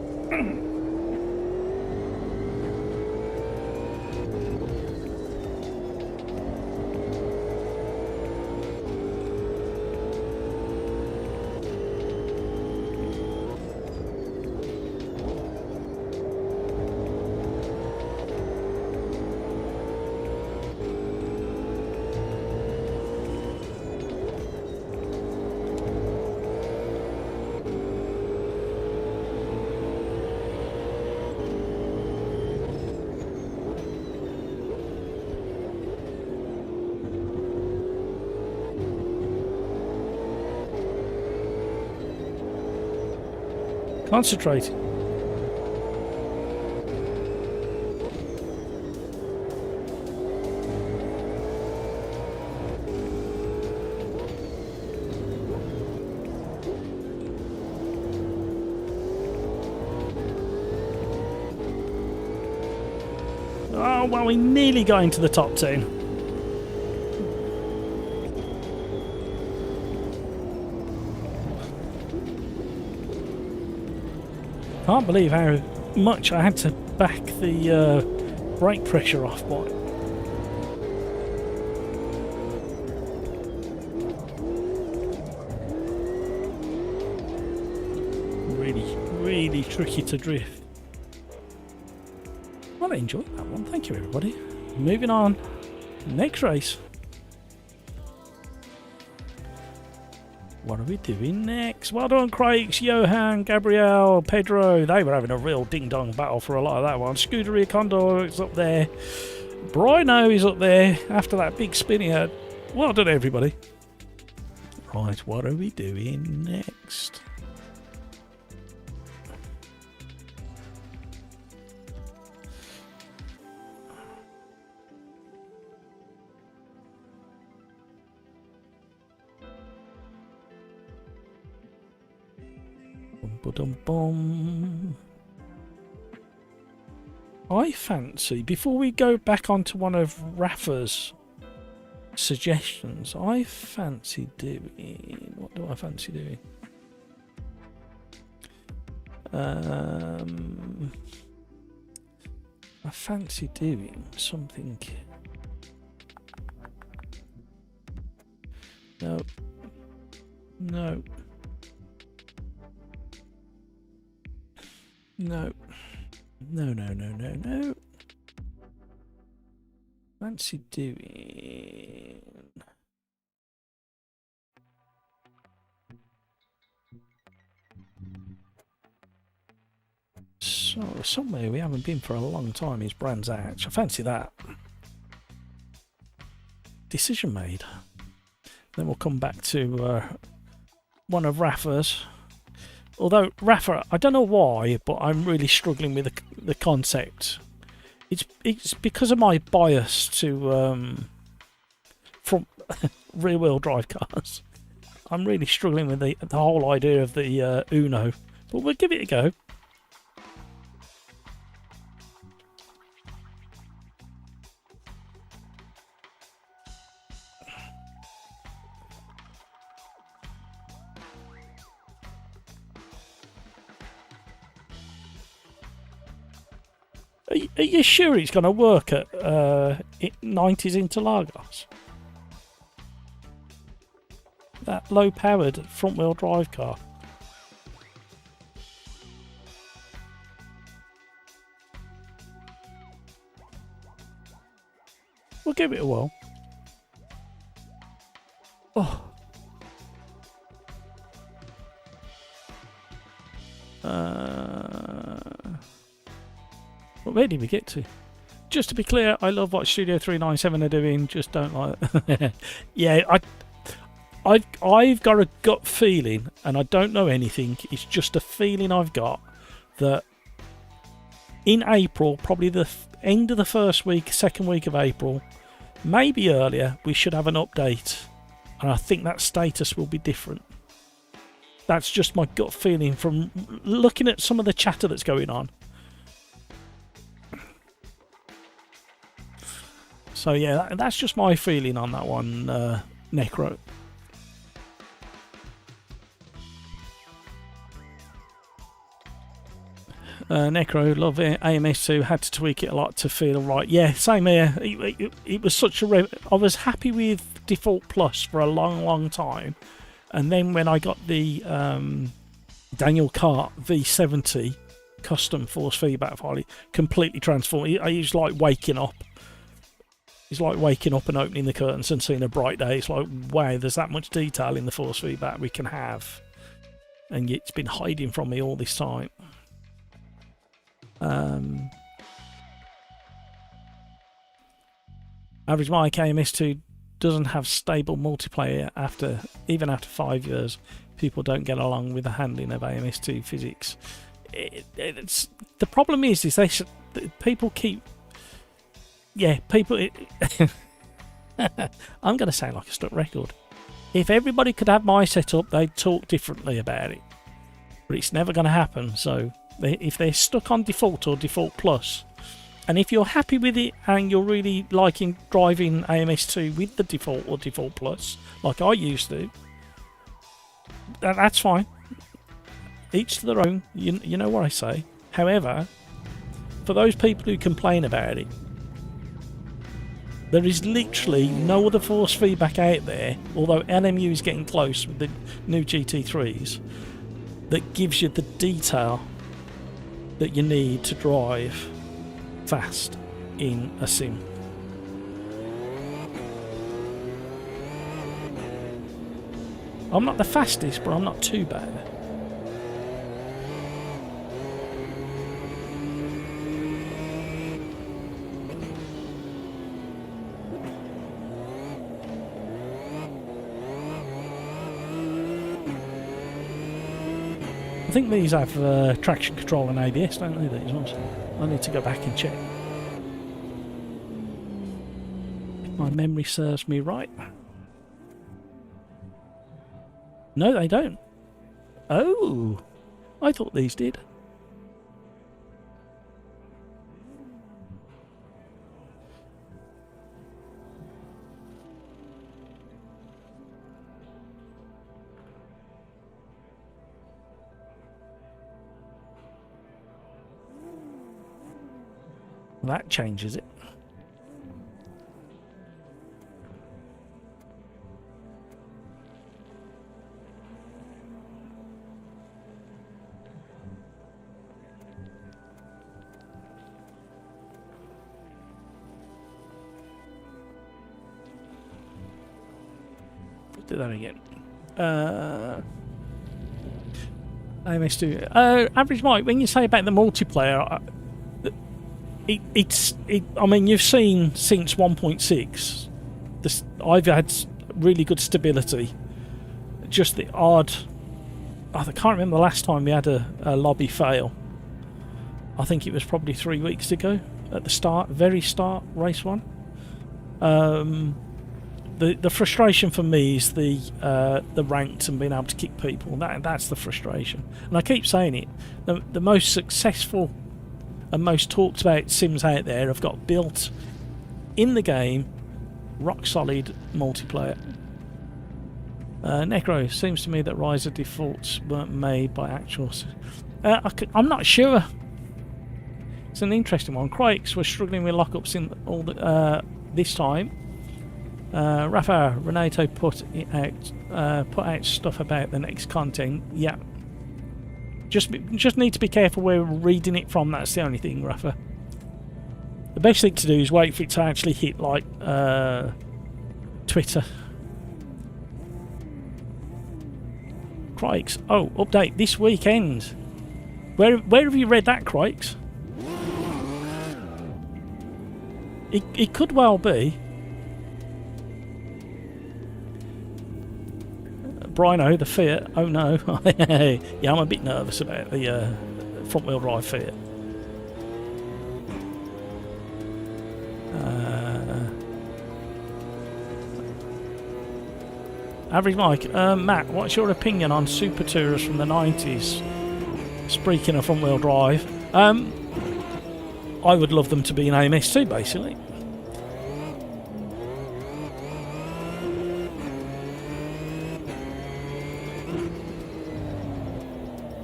Concentrate. Oh, well, we nearly got into the top 10. Can't believe how much I had to back the brake pressure off by. Really tricky to drift. Well, I enjoyed that one. Thank you, everybody. Moving on. Next race. What are we doing next? Well done, Craig, Johan, Gabrielle, Pedro. They were having a real ding-dong battle for a lot of that one. Scuderia Condor is up there. Brino is up there after that big spin he had. Well done, everybody. Right, what are we doing next? Bum. I fancy, before we go back onto one of Rafa's suggestions, I fancy doing... What do I fancy doing? I fancy doing something... No. No. No. No. Fancy doing... So, somewhere we haven't been for a long time is Brands Hatch. I fancy that. Decision made. Then we'll come back to one of Rafa's. Although Rafa, I don't know why, but I'm really struggling with the concept. It's because of my bias to from rear-wheel drive cars. I'm really struggling with the whole idea of the Uno, but we'll give it a go. Are you sure it's going to work at 90s Interlagos? That low-powered front-wheel drive car. We'll give it a whirl. Oh. Where did we get to? Just to be clear, I love what Studio 397 are doing. Just don't like. Yeah, I've got a gut feeling, and I don't know anything. It's just a feeling I've got that in April, probably the end of the first week, second week of April, maybe earlier, we should have an update, and I think that status will be different. That's just my gut feeling from looking at some of the chatter that's going on. So yeah, that's just my feeling on that one, Necro. Necro, love it. AMS2 had to tweak it a lot to feel right. Yeah, same here. It was such a... I was happy with Default Plus for a long time. And then when I got the Daniel Cart V70 custom force feedback file, it completely transformed. It was like waking up. It's like waking up and opening the curtains and seeing a bright day. It's like, wow, there's that much detail in the force feedback we can have. And it's been hiding from me all this time. Average Mike AMS2 doesn't have stable multiplayer even after 5 years. People don't get along with the handling of AMS2 physics. It's the problem is people keep... Yeah, people... I'm going to sound like a stuck record. If everybody could have my setup, they'd talk differently about it. But it's never going to happen, so if they're stuck on default or default plus, and if you're happy with it and you're really liking driving AMS2 with the default or default plus, like I used to, that's fine. Each to their own, you know what I say. However, for those people who complain about it, there is literally no other force feedback out there, although LMU is getting close with the new GT3s, that gives you the detail that you need to drive fast in a sim. I'm not the fastest, but I'm not too bad. I think these have traction control and ABS, don't they? These ones. I need to go back and check. If my memory serves me right. No, they don't. Oh, I thought these did. That changes it. Do that again. AMS2. Average Mike, when you say about the multiplayer, I mean, you've seen since 1.6, I've had really good stability. Just the odd... I can't remember the last time we had a lobby fail. I think it was probably 3 weeks ago at the very start, race 1. The frustration for me is the ranked and being able to kick people. That's the frustration. And I keep saying it. The most successful and most talked about sims out there have got built in the game rock solid multiplayer. Necro, seems to me that Riser defaults weren't made by actuals. I'm not sure. It's an interesting one. Critics were struggling with lockups in all this time. Rafa Renato put out stuff about the next content. Yeah. Just need to be careful where we're reading it from. That's the only thing, Rafa. The best thing to do is wait for it to actually hit like Twitter. Crikes. Oh, update this weekend. Where have you read that, Crikes? It could well be. Brino, the Fiat. Oh no. Yeah, I'm a bit nervous about the front wheel drive Fiat. Average Mike. Matt, what's your opinion on Super Tourers from the 90s? Speaking of front wheel drive. I would love them to be an AMS2 basically.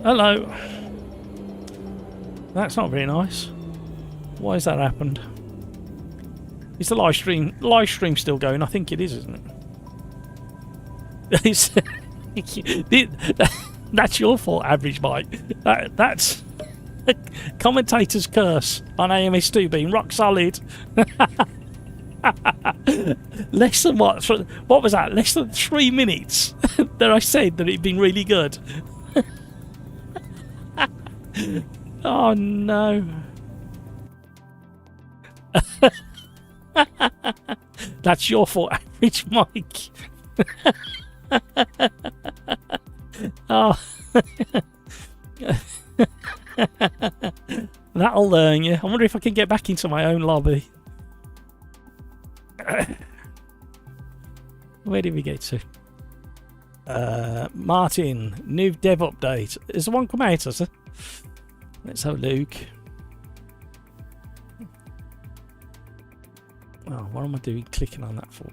Hello. That's not very nice. Why has that happened? Is the live stream still going? I think it is, isn't it? That's your fault, Average Mike. That's a commentator's curse on AMS2 being rock solid. Less than what? What was that? Less than 3 minutes that I said that it'd been really good. Oh no. That's your fault, Average Mike. Oh. That'll learn you. I wonder if I can get back into my own lobby. Where did we get to? Martin, new dev update. Is the one come out, has it? Let's have a look. Oh, what am I doing clicking on that for?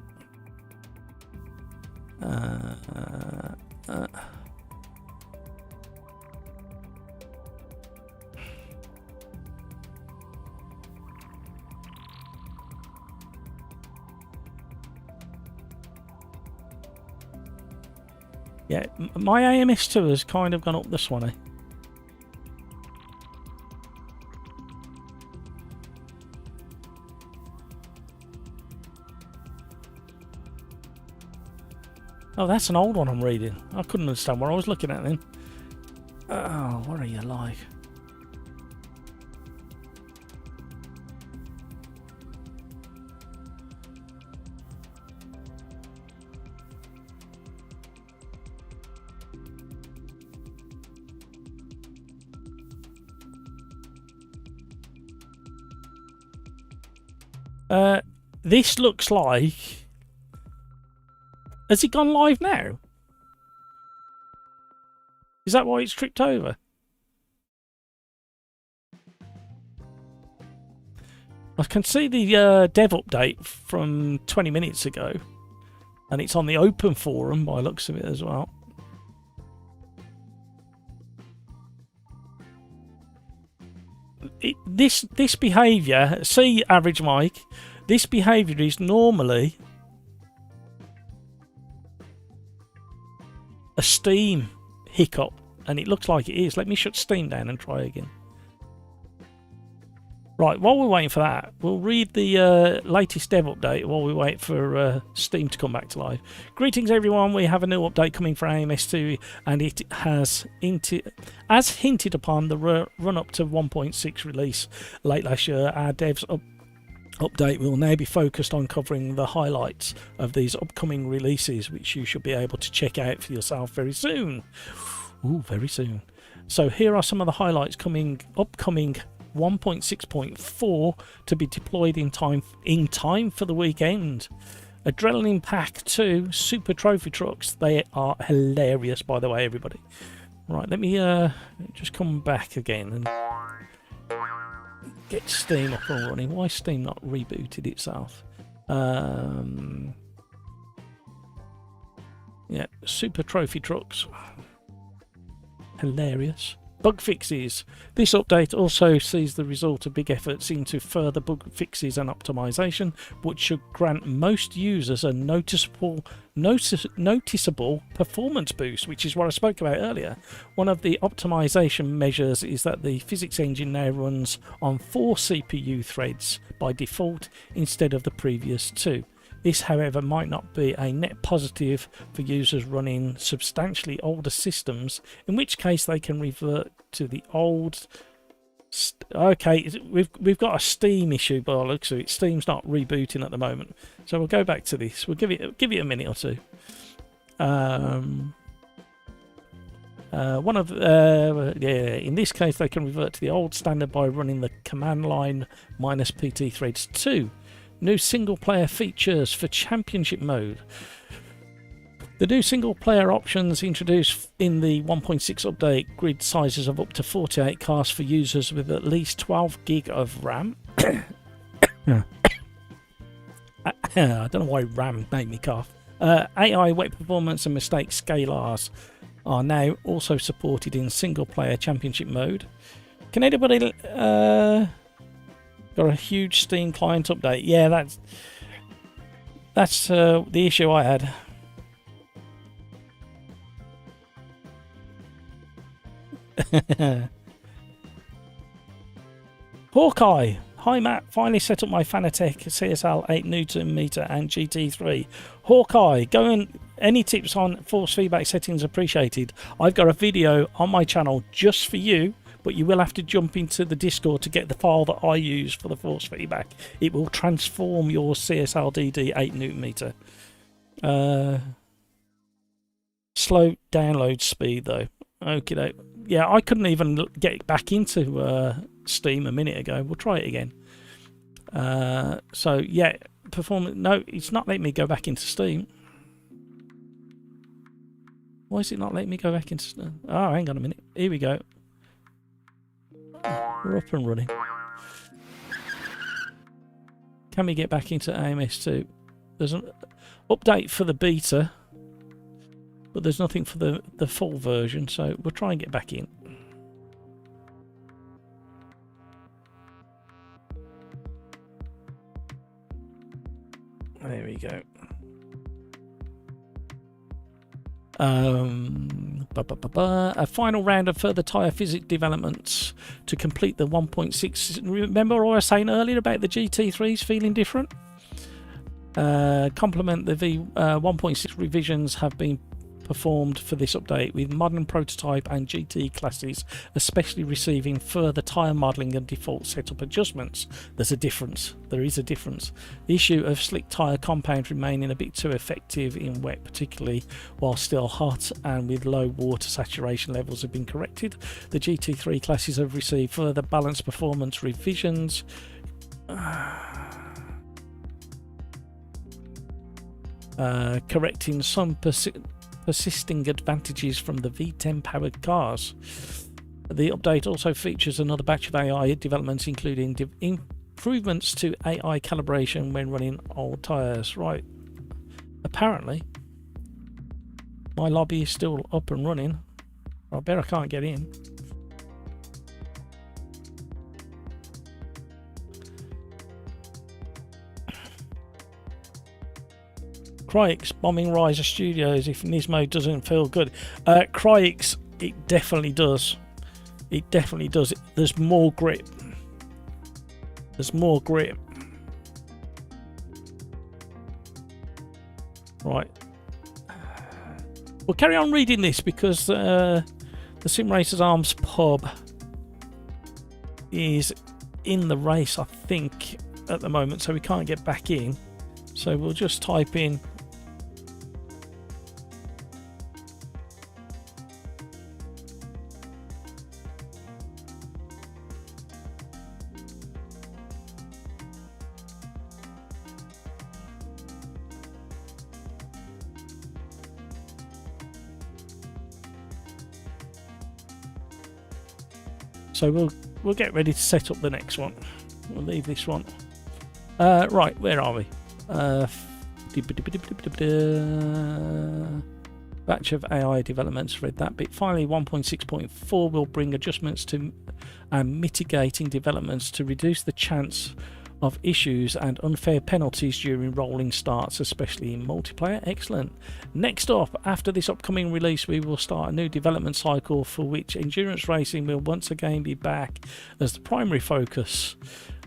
Yeah, my AMS2 has kind of gone up this one, eh? Oh, that's an old one I'm reading. I couldn't understand what I was looking at then. Oh, what are you like? This looks like... Has it gone live now? Is that why it's tripped over? I can see the dev update from 20 minutes ago. And it's on the open forum by the looks of it as well. This behaviour, see Average Mike, this behaviour is normally a Steam hiccup, and it looks like it is. Let me shut Steam down and try again. Right, while we're waiting for that, we'll read the latest dev update while we wait for Steam to come back to life. Greetings everyone, we have a new update coming for AMS2, and it has as hinted upon the run up to 1.6 release late last year. Our devs update will now be focused on covering the highlights of these upcoming releases, which you should be able to check out for yourself very soon. Ooh, very soon. So here are some of the highlights upcoming 1.6.4 to be deployed in time for the weekend. Adrenaline Pack 2 Super Trophy Trucks. They are hilarious, by the way, everybody. Right, let me just come back again and get Steam up and running. Why Steam not rebooted itself? Yeah, Super Trophy Trucks. Hilarious. Bug fixes. This update also sees the result of big efforts into further bug fixes and optimization, which should grant most users a noticeable performance boost, which is what I spoke about earlier. One of the optimization measures is that the physics engine now runs on 4 CPU threads by default instead of the previous 2. This, however, might not be a net positive for users running substantially older systems, in which case they can revert to the old. Okay, we've got a Steam issue by the looks of it. Steam's not rebooting at the moment, so we'll go back to this. We'll give it a minute or two. In this case, they can revert to the old standard by running the command line -pt threads 2. New single player features for championship mode. The new single player options introduced in the 1.6 update grid sizes of up to 48 cars for users with at least 12 gig of RAM. I don't know why RAM made me cough. AI wet performance and mistake scalars are now also supported in single player championship mode. Can anybody got a huge Steam client update? Yeah, that's the issue I had. Hawkeye. Hi Matt, finally set up my Fanatec CSL 8 Newton meter and GT3. Hawkeye, any tips on force feedback settings appreciated. I've got a video on my channel just for you, but you will have to jump into the Discord to get the file that I use for the force feedback. It will transform your CSL DD 8 Newton meter. Slow download speed though. Okay, yeah, I couldn't even get back into Steam a minute ago. We'll try it again. So yeah, performance. No, it's not letting me go back into Steam. Why is it not letting me go back into Steam? Oh, hang on a minute. Here we go. We're up and running. Can we get back into AMS2? There's an update for the beta, but there's nothing for the full version, so we'll try and get back in. There we go. A final round of further tyre physics developments to complete the 1.6. Remember what I was saying earlier about the GT3s feeling different? Complement the 1.6 revisions have been performed for this update, with modern prototype and GT classes especially receiving further tyre modelling and default setup adjustments. There's a difference. There is a difference. The issue of slick tyre compound remaining a bit too effective in wet, particularly while still hot and with low water saturation levels, have been corrected. The GT3 classes have received further balanced performance revisions. Correcting some persisting advantages from the V10 powered cars. The update also features another batch of AI developments, including improvements to AI calibration when running old tyres. Right, apparently my lobby is still up and running. I bet I can't get in. Cryx bombing Riser Studios if Nismo doesn't feel good. Cryx, it definitely does. It definitely does. There's more grip. There's more grip. Right. We'll carry on reading this because the Sim Racers Arms pub is in the race, I think, at the moment, so we can't get back in. So we'll just type in so we'll get ready to set up the next one. We'll leave this one. Right, where are we? Batch of AI developments, read that bit. Finally, 1.6.4 will bring adjustments to and mitigating developments to reduce the chance of issues and unfair penalties during rolling starts, especially in multiplayer. Excellent. Next up, after this upcoming release, we will start a new development cycle for which endurance racing will once again be back as the primary focus.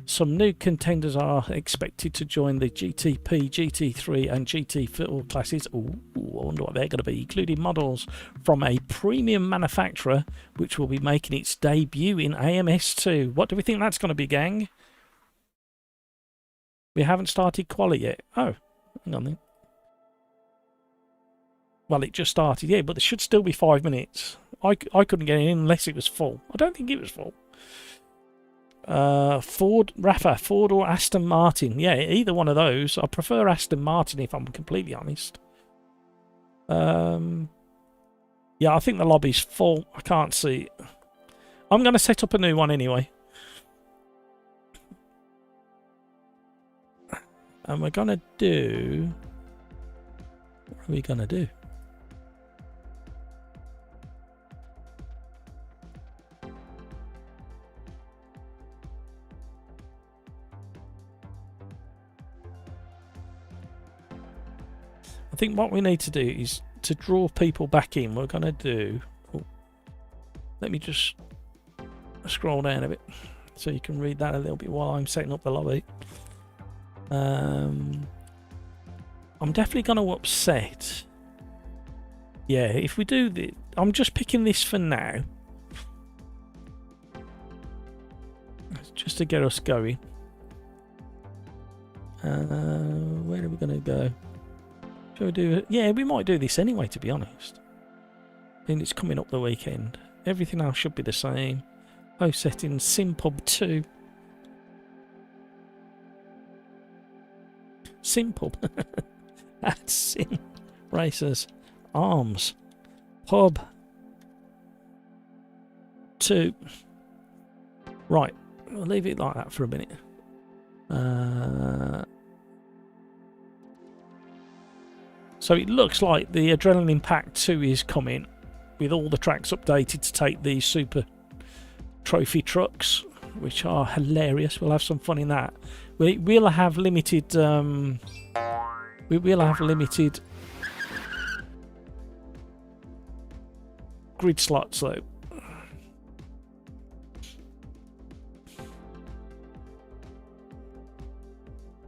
Some new contenders are expected to join the GTP, GT3 and GT4 classes. Ooh, I wonder what they're going to be, including models from a premium manufacturer which will be making its debut in AMS2. What do we think that's going to be, gang? We haven't started Quali yet. Oh, hang on then. Well, it just started, yeah, but there should still be 5 minutes. I couldn't get in unless it was full. I don't think it was full. Ford or Aston Martin. Yeah, either one of those. I prefer Aston Martin if I'm completely honest. Yeah, I think the lobby's full. I can't see it. I'm going to set up a new one anyway. And we're going to do... What are we going to do? I think what we need to do is to draw people back in. We're going to do... Oh, let me just scroll down a bit so you can read that a little bit while I'm setting up the lobby. I'm definitely going to upset. Yeah, if we do this, I'm just picking this for now, just to get us going. Where are we going to go? Shall we do it? Yeah, we might do this anyway, to be honest. And it's coming up the weekend. Everything else should be the same. Host settings, SimPub 2. Simple. That's Sim Racers Arms Pub 2. Right, we'll leave it like that for a minute. So it looks like the Adrenaline Pack 2 is coming with all the tracks updated to take these super trophy trucks, which are hilarious. We'll have some fun in that. We'll have limited. We will have limited grid slots though.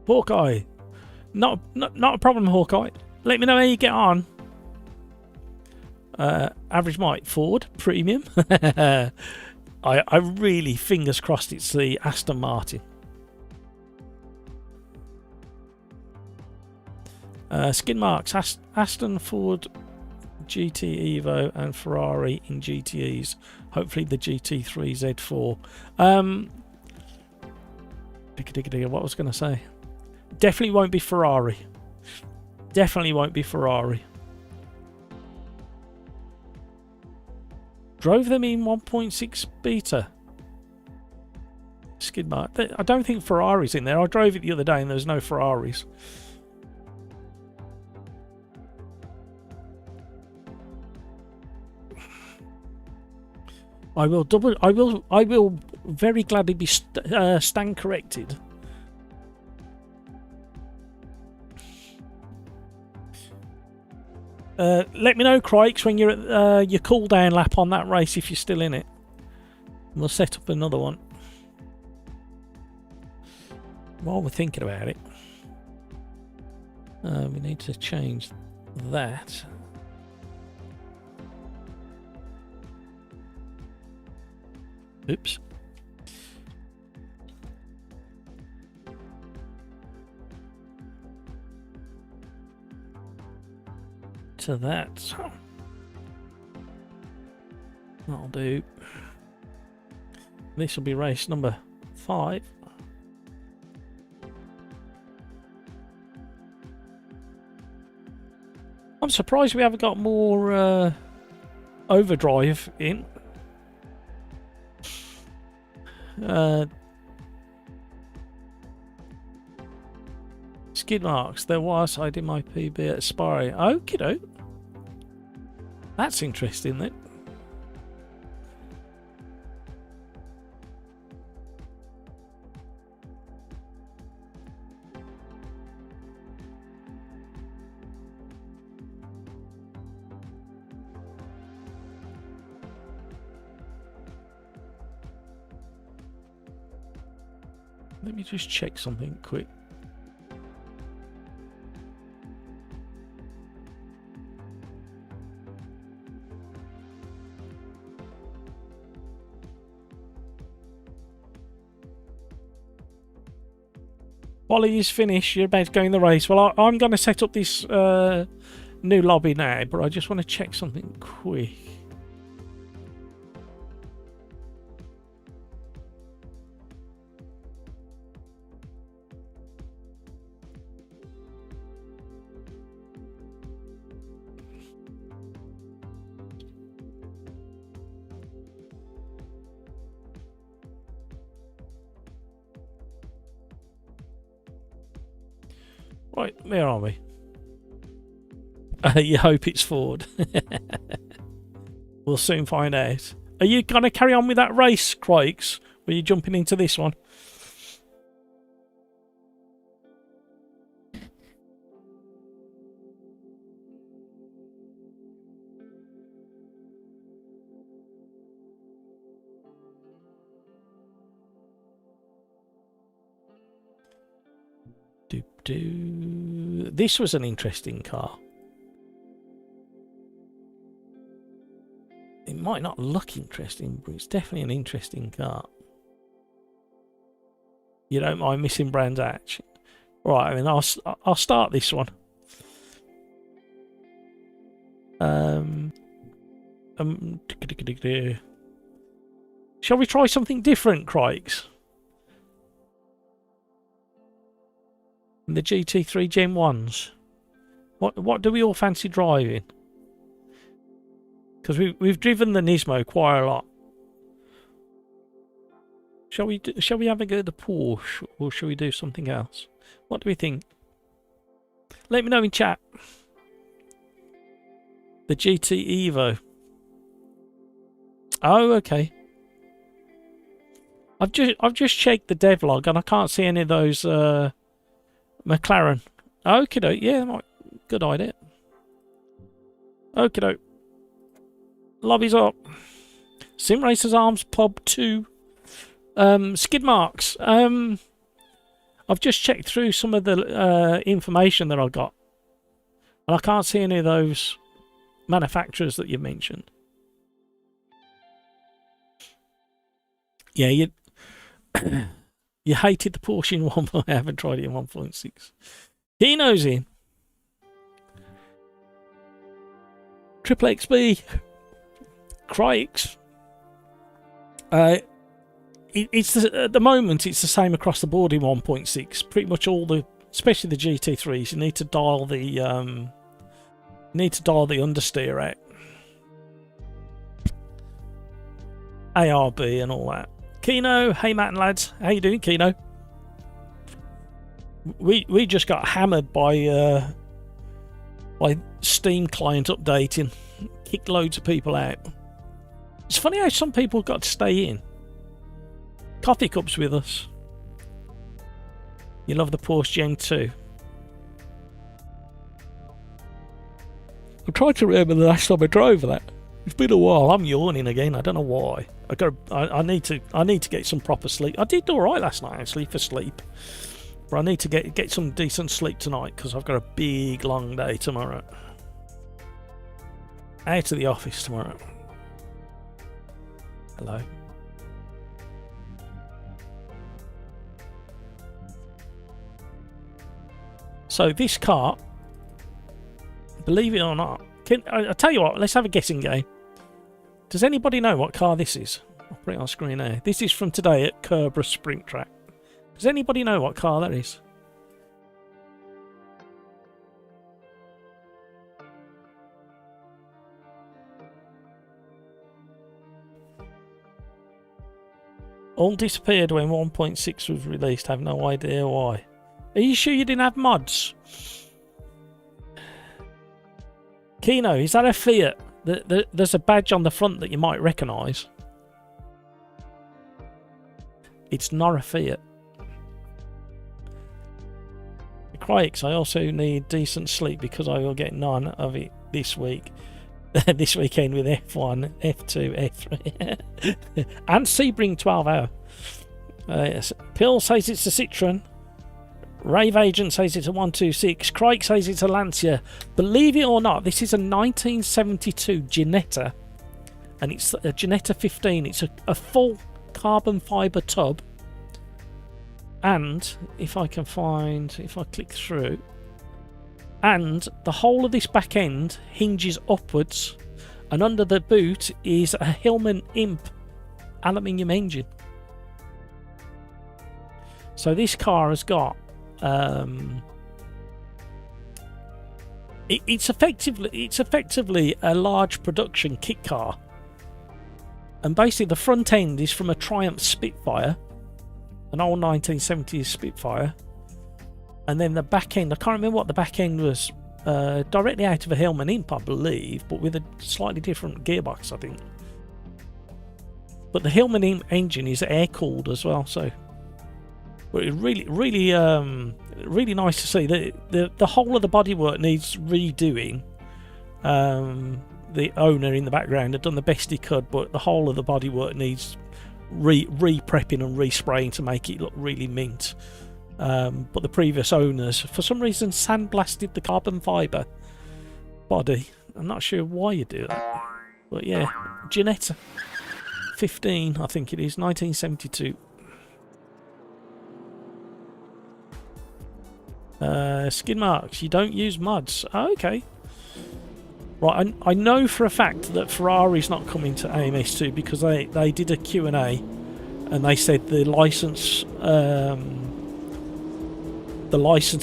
Hawkeye, not a problem, Hawkeye. Let me know how you get on. Average mic, Ford Premium. I really, fingers crossed, it's the Aston Martin. Skin marks, Aston, Ford, GT Evo and Ferrari in GTEs. Hopefully the GT3 Z4. What was I going to say? Definitely won't be Ferrari. Definitely won't be Ferrari. Drove them in 1.6 beta. Skid mark. I don't think Ferrari's in there. I drove it the other day and there's no Ferraris. I will very gladly be stand corrected. Let me know, Crikes, when you're at your cooldown lap on that race if you're still in it. We'll set up another one while we're thinking about it. We need to change that. Oops. To that. That'll do. This will be race number 5. I'm surprised we haven't got more overdrive in. Skid marks. There was. I did my PB at Aspire. Okie doke. That's interesting then. Let me just check something quick. Quali is finished. You're about to go in the race. Well, I'm going to set up this new lobby now, but I just want to check something quick. Right, where are we? You hope it's Ford. We'll soon find out. Are you going to carry on with that race, Craigs? Or are you jumping into this one? This was an interesting car. It might not look interesting, but it's definitely an interesting car. You don't mind missing Brands Hatch. Right, I mean, I'll start this one. Shall we try something different, Craigs? The GT3 Gen 1s. What do we all fancy driving? Because we've driven the Nismo quite a lot. Shall we have a go at the Porsche, or shall we do something else? What do we think? Let me know in chat. The GT Evo. Oh, okay. I've just checked the devlog and I can't see any of those McLaren. Okie doke, yeah, good idea. Okie doke. Lobby's up. Sim Racers Arms Pub 2. Skid marks. I've just checked through some of the information that I got. And I can't see any of those manufacturers that you mentioned. Yeah, you you hated the Porsche in 1. I haven't tried it in 1.6. Kino's in. Triple XB. Craigs. It's at the moment it's the same across the board in 1.6. Pretty much all the, especially the GT3s, you need to dial the understeer out. ARB and all that. Kino, hey Matt and lads, how you doing, Kino? We just got hammered by Steam client updating, kicked loads of people out. It's funny how some people got to stay in. Coffee cups with us. You love the Porsche Gen 2. I tried to remember the last time I drove that. It's been a while. I'm yawning again. I don't know why. I need to get some proper sleep. I did all right last night actually for sleep, but I need to get some decent sleep tonight because I've got a big long day tomorrow. Out of the office tomorrow. Hello. So this car, believe it or not, I'll tell you what. Let's have a guessing game. Does anybody know what car this is? I'll put it on screen there. This is from today at Kerbra Sprint Track. Does anybody know what car that is? All disappeared when 1.6 was released. I have no idea why. Are you sure you didn't have mods? Kino, is that a Fiat? There's a badge on the front that you might recognise. It's not a Fiat. Crikes, I also need decent sleep because I will get none of it this week. This weekend with F1, F2, F3 and Sebring 12 hour. Yes. Pill says it's a Citroen. Rave Agent says it's a 126. Crike says it's a Lancia. Believe it or not, this is a 1972 Ginetta, and it's a Ginetta 15. It's a full carbon fibre tub, and if I click through, and the whole of this back end hinges upwards, and under the boot is a Hillman Imp aluminium engine. So this car has got it's effectively a large production kit car, and basically the front end is from a Triumph Spitfire, an old 1970s Spitfire, and then the back end, I can't remember what the back end was, directly out of a Hillman Imp, I believe, but with a slightly different gearbox, I think. But the Hillman Imp engine is air cooled as well, so. But it's really nice to see. The whole of the bodywork needs redoing. The owner in the background had done the best he could, but the whole of the bodywork needs re-prepping and re-spraying to make it look really mint. But the previous owners, for some reason, sandblasted the carbon fibre body. I'm not sure why you do that. But yeah, Ginetta 15, I think it is, 1972. Skin marks, you don't use mods. Oh, okay. Right, I know for a fact that Ferrari's not coming to AMS2 because they did a Q&A and they said the license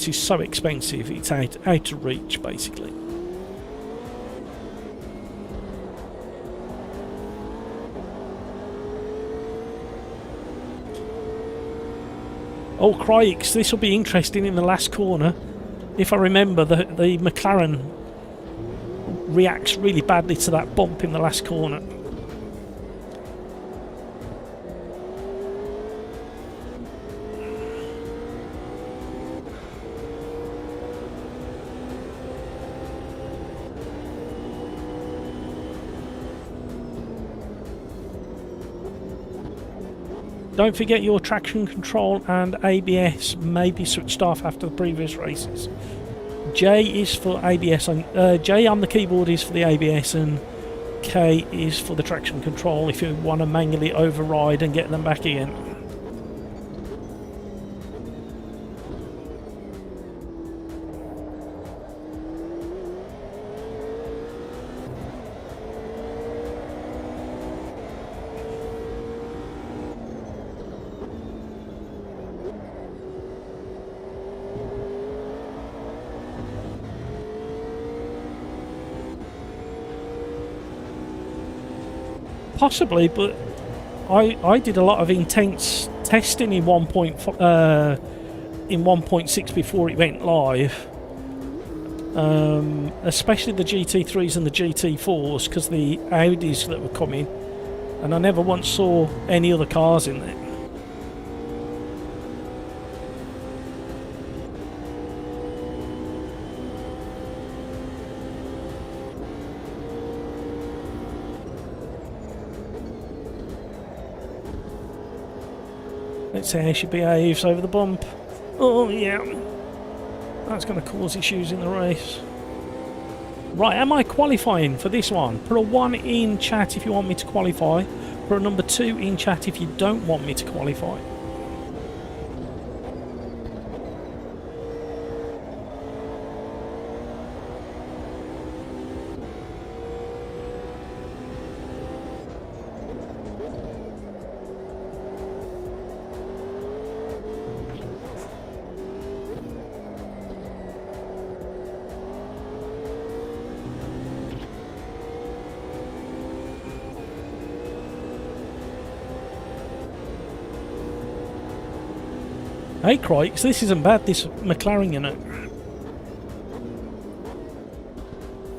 is so expensive it's out of reach, basically. Oh, crikes, this will be interesting in the last corner. If I remember, the McLaren reacts really badly to that bump in the last corner. Don't forget your traction control and ABS may be switched off after the previous races. J is for ABS, and J on the keyboard is for the ABS, and K is for the traction control if you want to manually override and get them back again. Possibly, but I did a lot of intense testing in 1.6 before it went live, especially the GT3s and the GT4s because the Audis that were coming, and I never once saw any other cars in there. Let's see how she behaves over the bump. Oh yeah, that's going to cause issues in the race. Right, am I qualifying for this one? Put a 1 in chat if you want me to qualify. Put a number 2 in chat if you don't want me to qualify. Hey crikes, this isn't bad, this McLaren unit.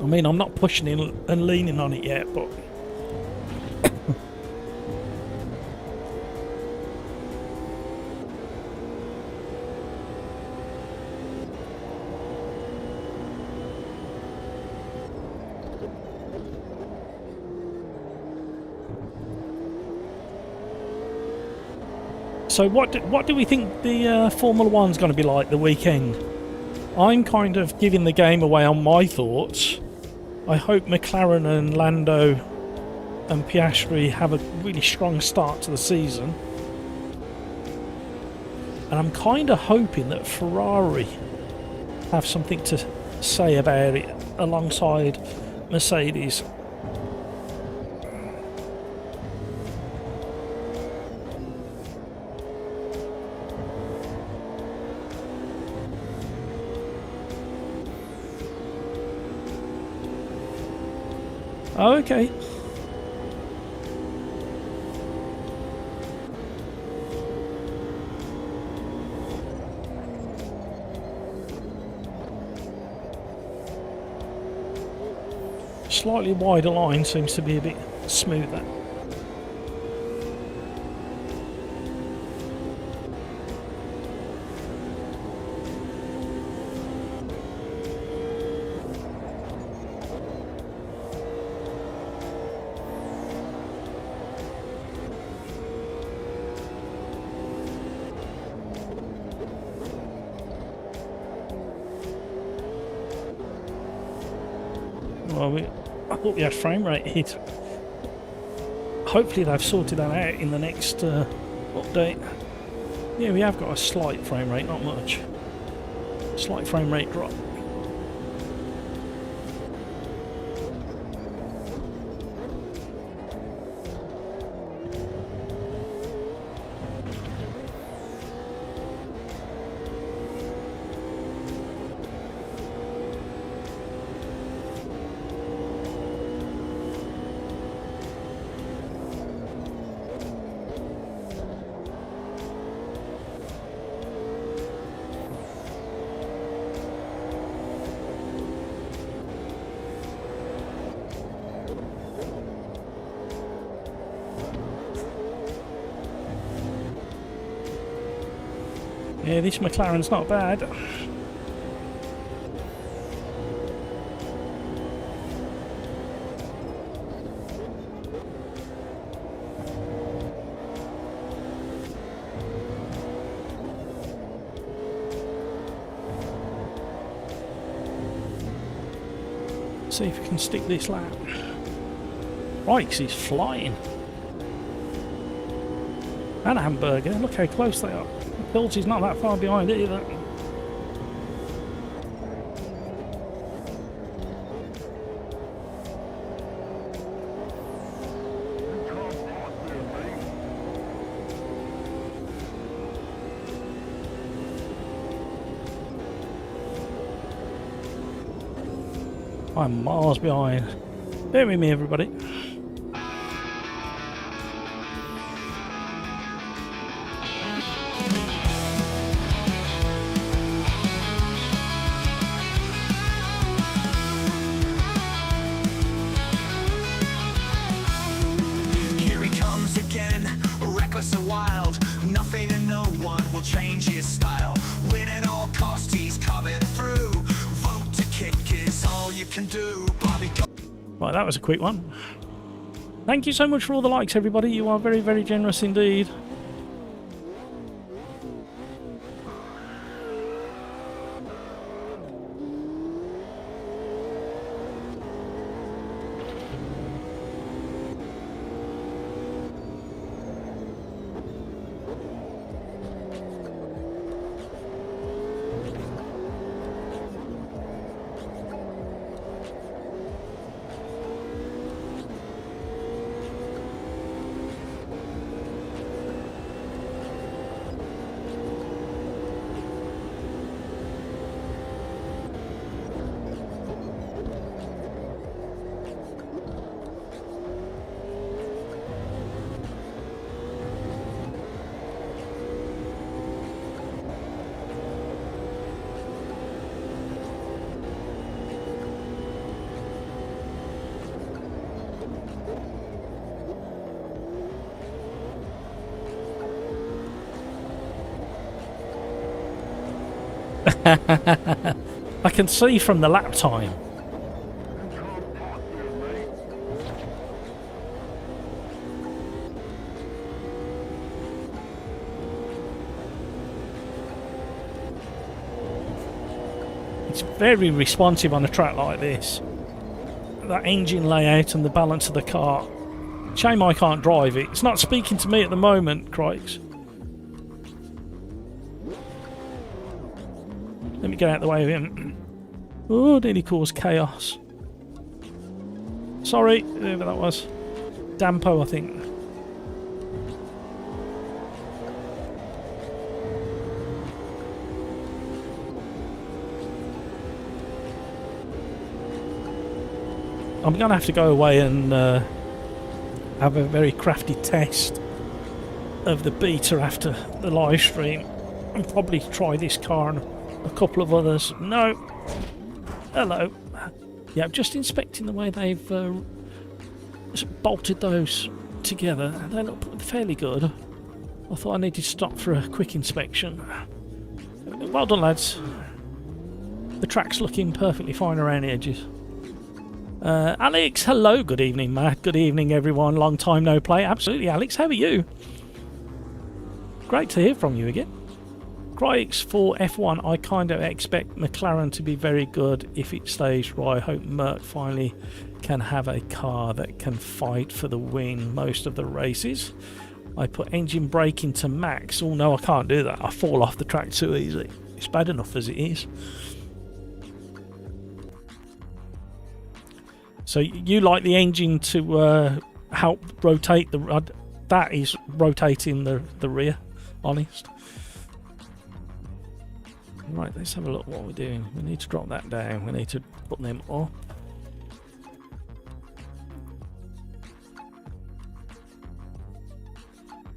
I mean, I'm not pushing in and leaning on it yet, but so what do we think the Formula One's going to be like the weekend? I'm kind of giving the game away on my thoughts. I hope McLaren and Lando and Piastri have a really strong start to the season. And I'm kind of hoping that Ferrari have something to say about it alongside Mercedes. Oh, okay. Slightly wider line seems to be a bit smoother. Well, I thought we had frame rate hit. Hopefully they've sorted that out in the next update. Yeah, we have got a slight frame rate, not much. Slight frame rate drop. Yeah, this McLaren's not bad. See if we can stick this lap. Right, 'cause he's flying. And a hamburger, look how close they are. Pilty's not that far behind either. I'm miles behind. Bear with me, everybody. Here he comes again, reckless and wild. Nothing and no one will change his style. Win at all costs, he's coming through. Vote to kick is all you can do. Bobby, Right, that was a quick one. Thank you so much for all the likes, everybody. You are very, very generous indeed. I can see from the lap time. You can't park there, mate. It's very responsive on a track like this. That engine layout and the balance of the car. Shame I can't drive it. It's not speaking to me at the moment, crikes. Let me get out of the way of him. Oh, nearly caused chaos. Sorry, whoever that was. Dampo, I think. I'm going to have to go away and have a very crafty test of the beta after the live stream and probably try this car and a couple of others. No. Hello. Yeah, I'm just inspecting the way they've bolted those together. They look fairly good. I thought I needed to stop for a quick inspection. Well done, lads. The track's looking perfectly fine around the edges. Alex, hello, good evening, Matt. Good evening, everyone. Long time no play. Absolutely, Alex. How are you? Great to hear from you again. Crikes, for F1, I kind of expect McLaren to be very good if it stays right. I hope Merc finally can have a car that can fight for the win most of the races. I put engine brake into max. Oh no, I can't do that. I fall off the track too easily. It's bad enough as it is. So you like the engine to help rotate the... that is rotating the rear, honest. Right, let's have a look what we're doing. We need to drop that down. We need to put them up.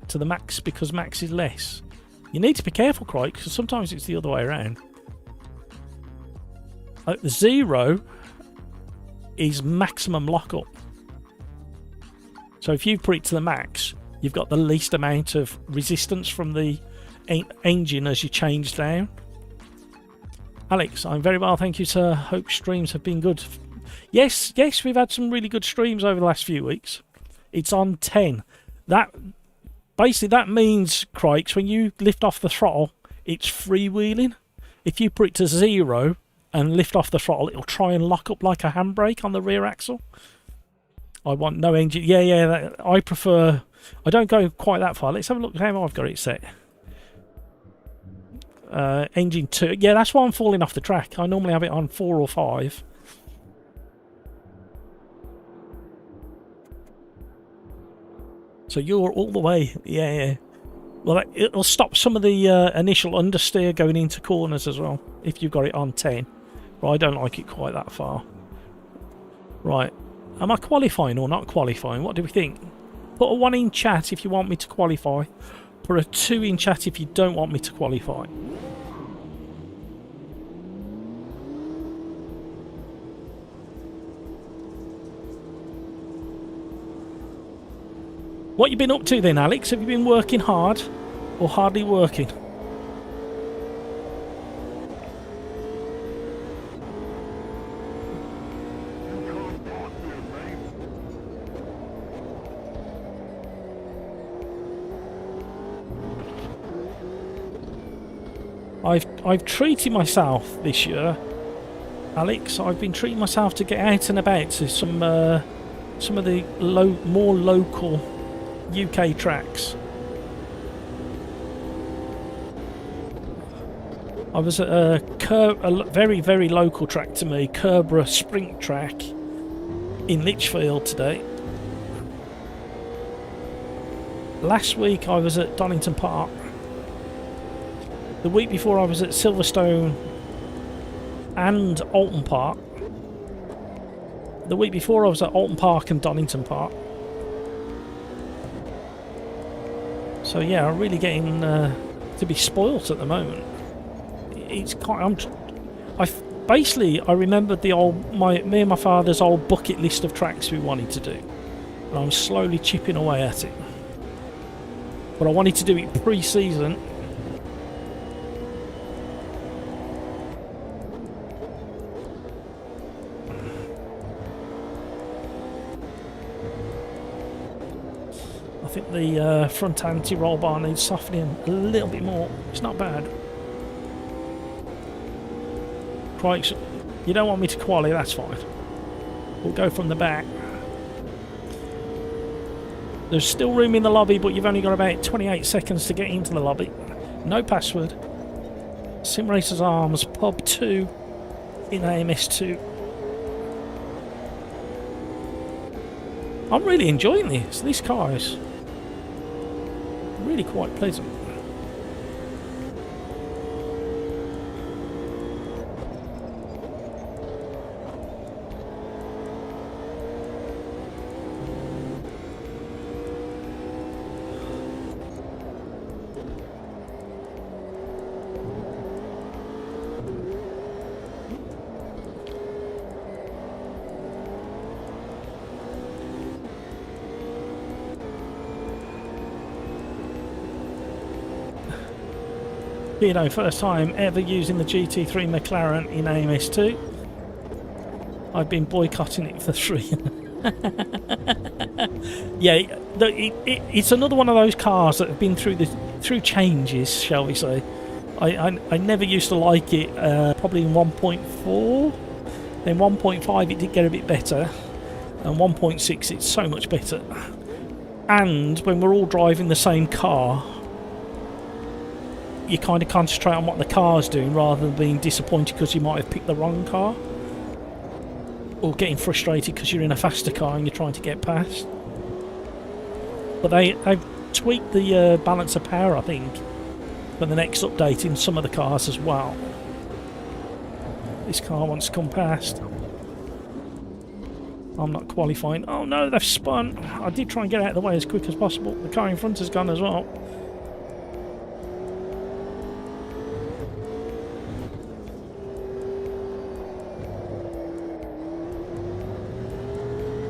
To the max, because max is less. You need to be careful, Crike, because sometimes it's the other way around. The 0... is maximum lockup. So if you put it to the max, you've got the least amount of resistance from the engine as you change down. Alex, I'm very well, thank you, sir. Hope streams have been good. Yes, we've had some really good streams over the last few weeks. It's on 10. That basically that means, Crikes, when you lift off the throttle, it's freewheeling. If you put it to 0 and lift off the throttle, it'll try and lock up like a handbrake on the rear axle. I want no engine. Yeah, I prefer... I don't go quite that far. Let's have a look how I've got it set. Engine 2. Yeah, that's why I'm falling off the track. I normally have it on 4 or 5. So you're all the way... Yeah. Well, it'll stop some of the initial understeer going into corners as well, if you've got it on 10. But I don't like it quite that far. Right. Am I qualifying or not qualifying? What do we think? Put a 1 in chat if you want me to qualify. Put a 2 in chat if you don't want me to qualify. What you been up to then, Alex? Have you been working hard or hardly working? I've treated myself this year, Alex. I've been treating myself to get out and about to some of the more local UK tracks. I was at a very, very local track to me, Kerborough Sprint Track in Lichfield today. Last week I was at Donington Park. The week before I was at Silverstone and Alton Park. The week before I was at Alton Park and Donington Park. So yeah, I'm really getting to be spoilt at the moment. It's quite. I remembered the me and my father's old bucket list of tracks we wanted to do, and I'm slowly chipping away at it. But I wanted to do it pre-season. I think the front anti-roll bar needs softening a little bit more. It's not bad. Crikes, you don't want me to quali, that's fine. We'll go from the back. There's still room in the lobby, but you've only got about 28 seconds to get into the lobby. No password. Sim Racers Arms, Pub 2 in AMS2. I'm really enjoying this. This car is really quite pleasant. You know, first time ever using the GT3 McLaren in AMS2. I've been boycotting it for 3. Yeah, it's another one of those cars that have been through changes, shall we say. I never used to like it, probably in 1.4. Then 1.5 it did get a bit better, and 1.6 it's so much better. And when we're all driving the same car, you kind of concentrate on what the car's doing rather than being disappointed because you might have picked the wrong car, or getting frustrated because you're in a faster car and you're trying to get past. But they've tweaked the balance of power, I think, for the next update in some of the cars as well. This car wants to come past. I'm not qualifying. Oh no, they've spun. I did try and get out of the way as quick as possible. The car in front has gone as well.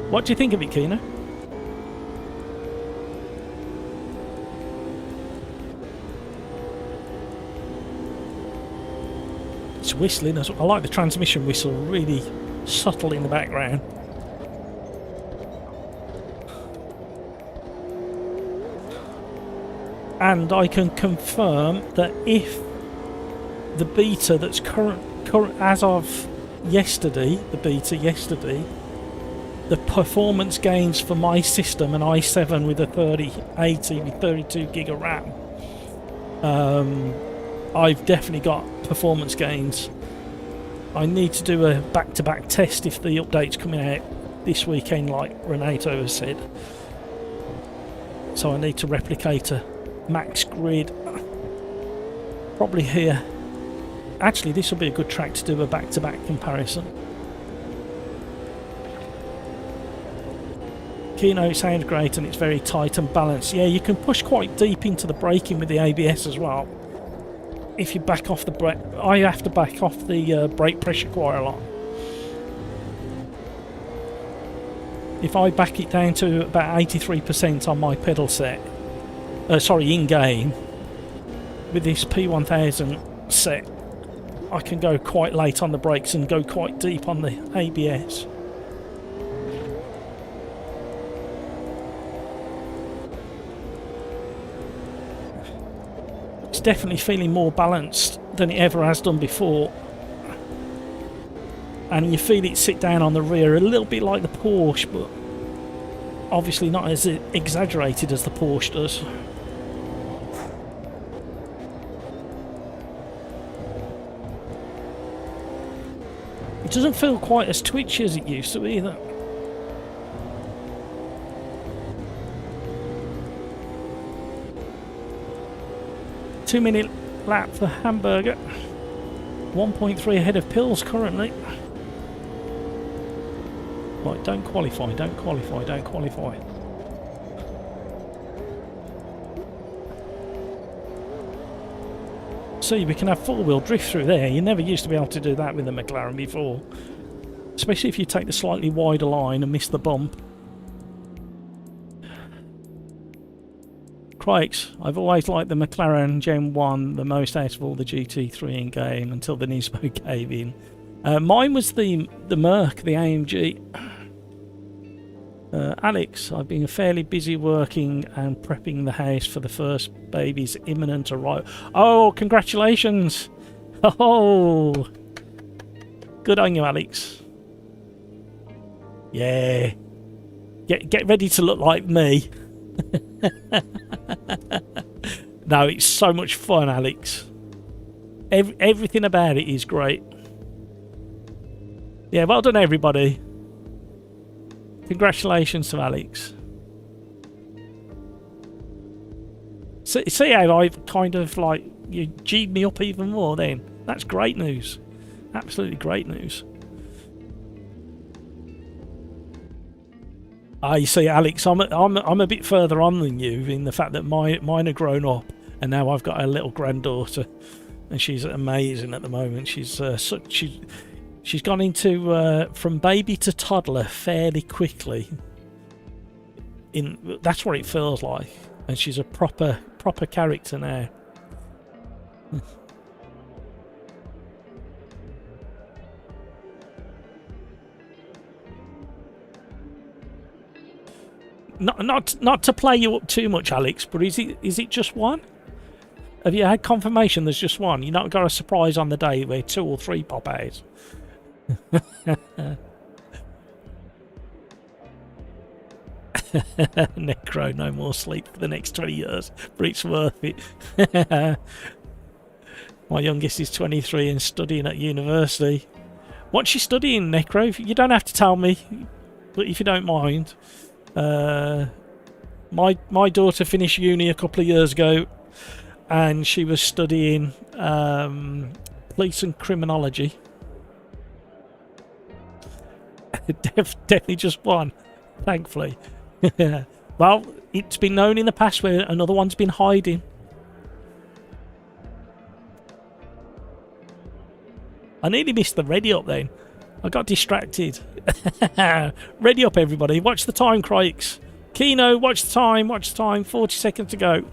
What do you think of it, Keno? It's whistling as well. I like the transmission whistle, really subtle in the background. And I can confirm that if the beta that's current as of yesterday, the performance gains for my system, an i7 with a 3080 with 32 gig of RAM, I've definitely got performance gains. I need to do a back-to-back test if the update's coming out this weekend, like Renato has said. So I need to replicate a max grid, probably here. Actually, this will be a good track to do a back-to-back comparison. Keno sounds great and it's very tight and balanced. Yeah, you can push quite deep into the braking with the ABS as well. If you back off the brake, I have to back off the brake pressure quite a lot. If I back it down to about 83% on my pedal set, sorry, in-game, with this P1000 set, I can go quite late on the brakes and go quite deep on the ABS. It's definitely feeling more balanced than it ever has done before. And you feel it sit down on the rear a little bit like the Porsche, but obviously not as exaggerated as the Porsche does. It doesn't feel quite as twitchy as it used to either. Two-minute lap for Hamburger. 1.3 ahead of Pills currently. Right, don't qualify, don't qualify, don't qualify. See, we can have four-wheel drift through there. You never used to be able to do that with the McLaren before. Especially if you take the slightly wider line and miss the bump. Crikes, I've always liked the McLaren Gen 1 the most out of all the GT3 in game until the Nismo gave in. Mine was the Merc, the AMG. Alex, I've been fairly busy working and prepping the house for the first baby's imminent arrival. Oh, congratulations! Oh, good on you, Alex. Yeah, get ready to look like me. No, it's so much fun, Alex. Everything about it is great. Yeah, well done, everybody. Congratulations to Alex. See how I've kind of like, you G'd me up even more then? That's great news. Absolutely great news. You see, Alex, I'm a bit further on than you in the fact that mine are grown up, and now I've got a little granddaughter, and she's amazing at the moment. She's gone into from baby to toddler fairly quickly. That's what it feels like, and she's a proper character now. Not to play you up too much, Alex, but is it just one? Have you had confirmation there's just one? You've not got a surprise on the day where 2 or 3 pop out? Necro, no more sleep for the next 20 years, but it's worth it. My youngest is 23 and studying at university. What's she studying, Necro? You don't have to tell me, but if you don't mind. My daughter finished uni a couple of years ago, and she was studying police and criminology. Definitely just one, thankfully. Well, it's been known in the past where another one's been hiding. I nearly missed the ready up then. I got distracted. Ready up, everybody. Watch the time, Crikes. Kino, watch the time. Watch the time. 40 seconds to go.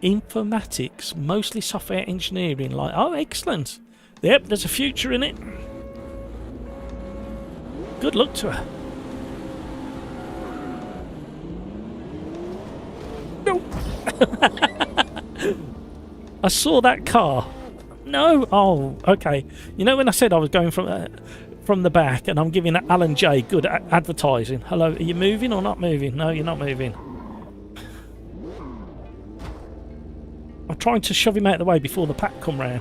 Informatics, mostly software engineering. Like, oh, excellent. Yep, there's a future in it. Good luck to her. No. I saw that car. No. Oh, okay. You know when I said I was going from the back, and I'm giving Alan J good advertising. Hello, are you moving or not moving? No, you're not moving. I'm trying to shove him out of the way before the pack come round.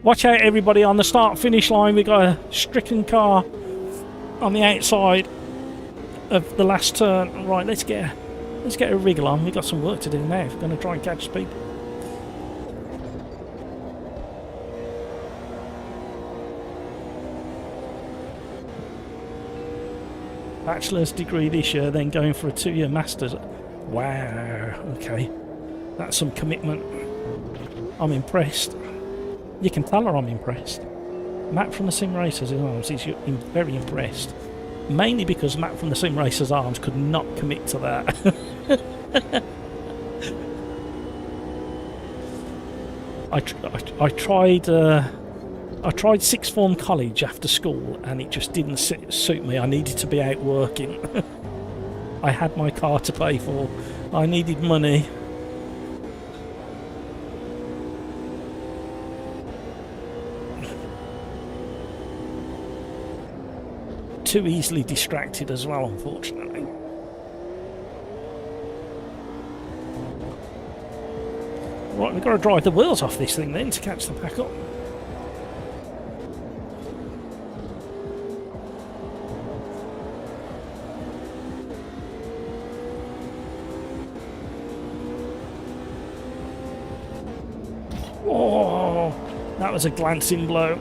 Watch out, everybody, on the start-finish line. We've got a stricken car on the outside of the last turn. Right, let's get a wriggle on. We've got some work to do now. We're going to try and catch speed. Bachelor's degree this year, then going for a 2-year master's. Wow, okay. That's some commitment. I'm impressed. You can tell her I'm impressed. Matt from the Sim Racers Arms is very impressed. Mainly because Matt from the Sim Racers Arms could not commit to that. I tried sixth form college after school, and it just didn't suit me. I needed to be out working. I had my car to pay for. I needed money. Too easily distracted as well, unfortunately. Right, we've got to drive the wheels off this thing then to catch the pack up. Oh, that was a glancing blow.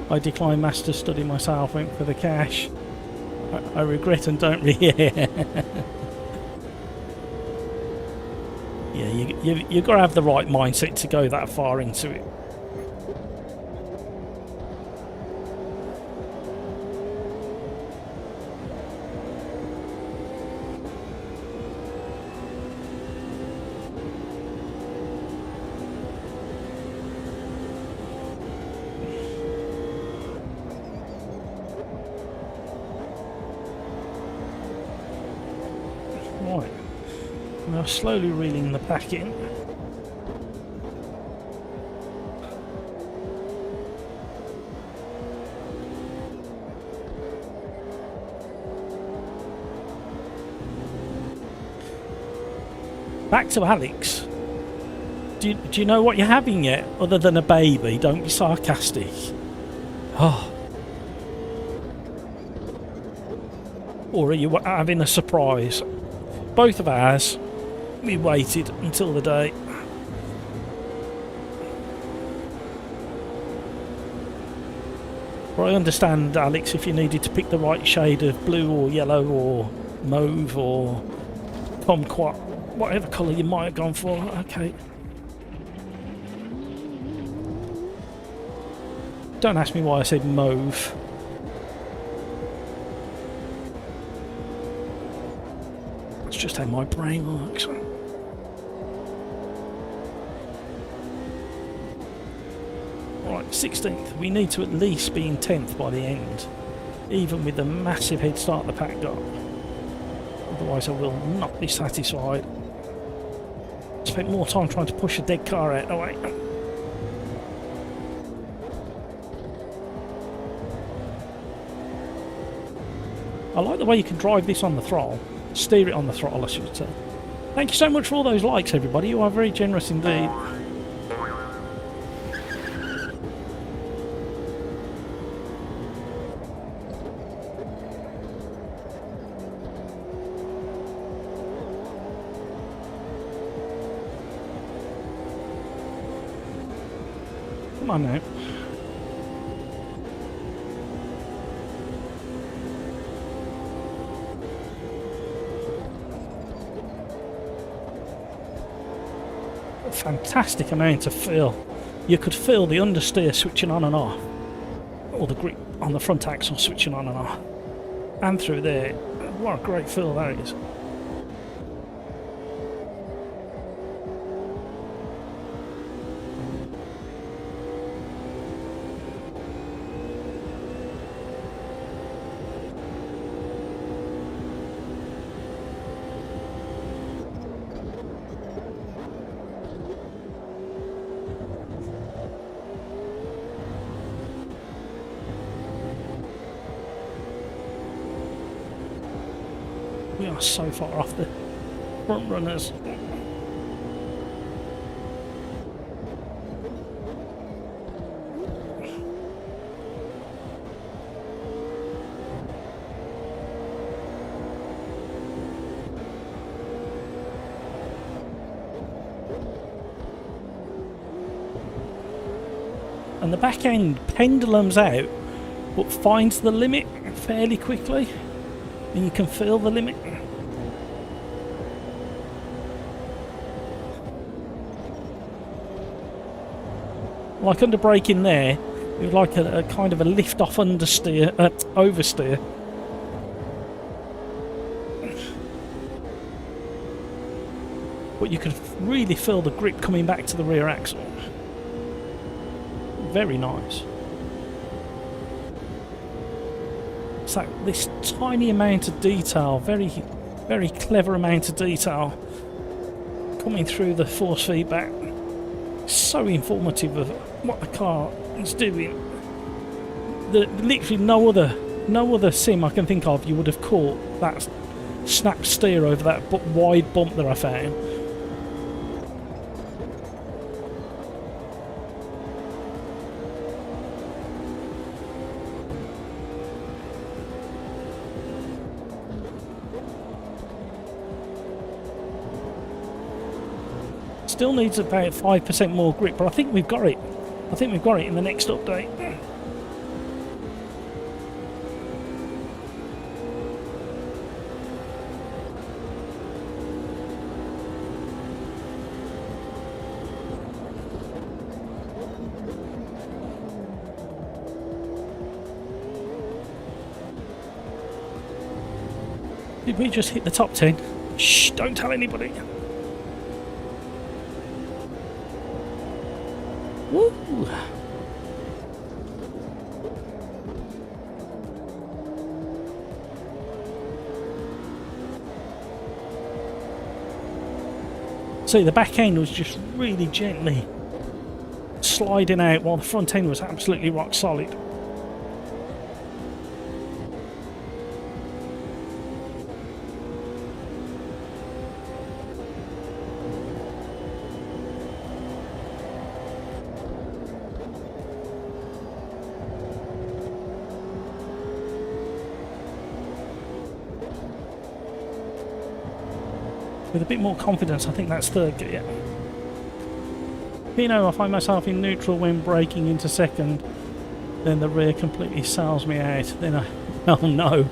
I declined master's study myself, went for the cash. I regret and don't Yeah, you've got to have the right mindset to go that far into it. Right, now slowly reeling the pack in. Back to Alex. Do you know what you're having yet, other than a baby? Don't be sarcastic. Oh. Or are you having a surprise? Both of ours, we waited until the day. But I understand, Alex, if you needed to pick the right shade of blue or yellow or mauve or kumquat, whatever colour you might have gone for. Okay. Don't ask me why I said mauve. It's just how my brain works. Right, 16th. We need to at least be in 10th by the end, even with the massive head start the pack got. Otherwise I will not be satisfied. Spent more time trying to push a dead car out. Oh wait. I like the way you can drive this on the throttle. Steer it on the throttle, I should say. Thank you so much for all those likes, everybody. You are very generous indeed. Come on now. Fantastic amount of feel. You could feel the understeer switching on and off, or the grip on the front axle switching on and off, and through there. What a great feel that is. We are so far off the front runners. And the back end pendulums out, but finds the limit fairly quickly. And you can feel the limit. Like under braking there, it was like a kind of a lift off understeer, oversteer. But you could really feel the grip coming back to the rear axle. Very nice. So this tiny amount of detail, very, very clever amount of detail coming through the force feedback. So informative of what the car is doing. Literally no other sim I can think of you would have caught that snap steer over that wide bump that I found. Still needs about 5% more grip, but I think we've got it. I think we've got it in the next update. Did we just hit the top 10? Shh, don't tell anybody. Woo! See, the back end was just really gently sliding out while the front end was absolutely rock solid. With a bit more confidence, I think that's third gear. You know, I find myself in neutral when braking into second, then the rear completely sells me out. Then I, oh no.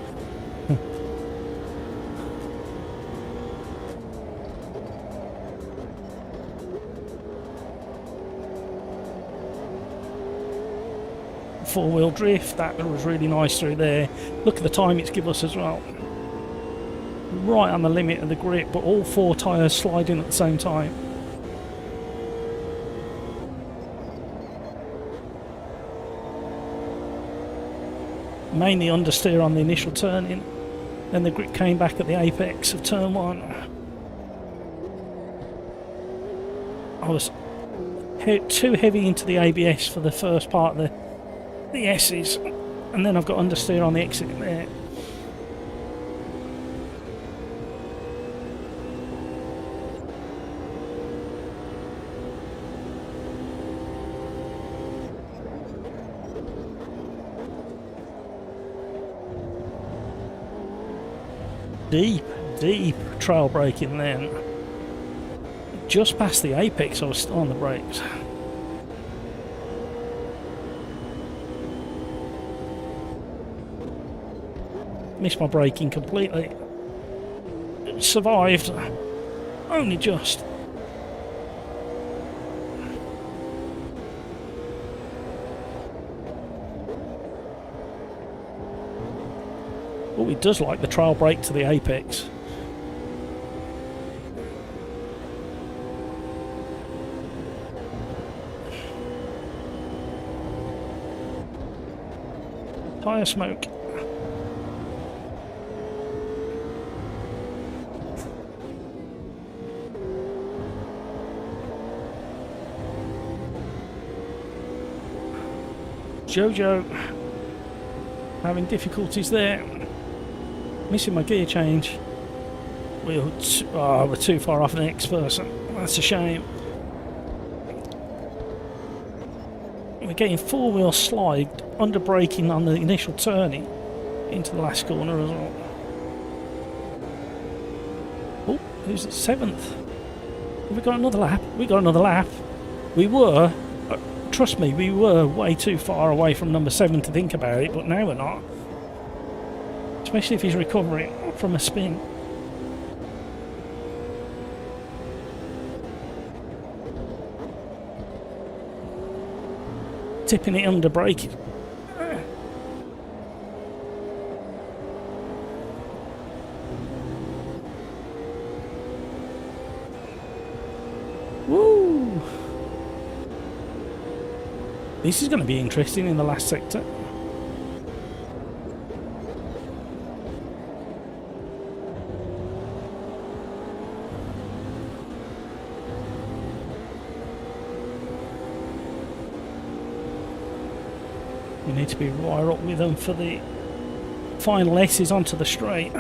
Four-wheel drift, that was really nice through there. Look at the time it's given us as well. Right on the limit of the grip, but all four tyres sliding at the same time. Mainly understeer on the initial turning, then the grip came back at the apex of turn one. I was too heavy into the ABS for the first part of the S's, and then I've got understeer on the exit there. Deep trail braking then. Just past the apex I was still on the brakes. Missed my braking completely. Survived. Only just. Oh, it does like the trail brake to the apex. Tyre smoke. Jojo having difficulties there. Missing my gear change. We're too far off the next person. That's a shame. We're getting four-wheel slide under braking on the initial turning into the last corner as well. Oh, who's at seventh? Have we got another lap? We got another lap. We were, trust me, we were way too far away from number 7 to think about it, but now we're not. Especially if he's recovering from a spin. Tipping it under braking. Woo! This is going to be interesting in the last sector. We need to be right up with them for the final S's onto the straight.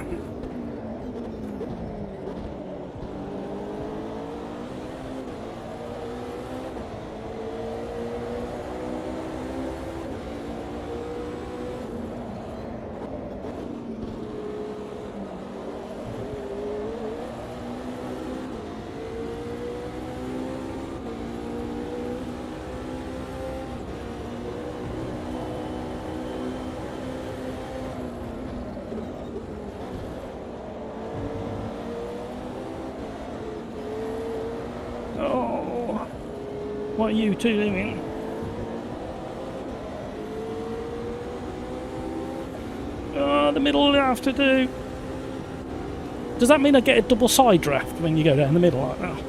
What are you two doing? Oh, the middle will have to do. Does that mean I get a double side draft when you go down the middle like that?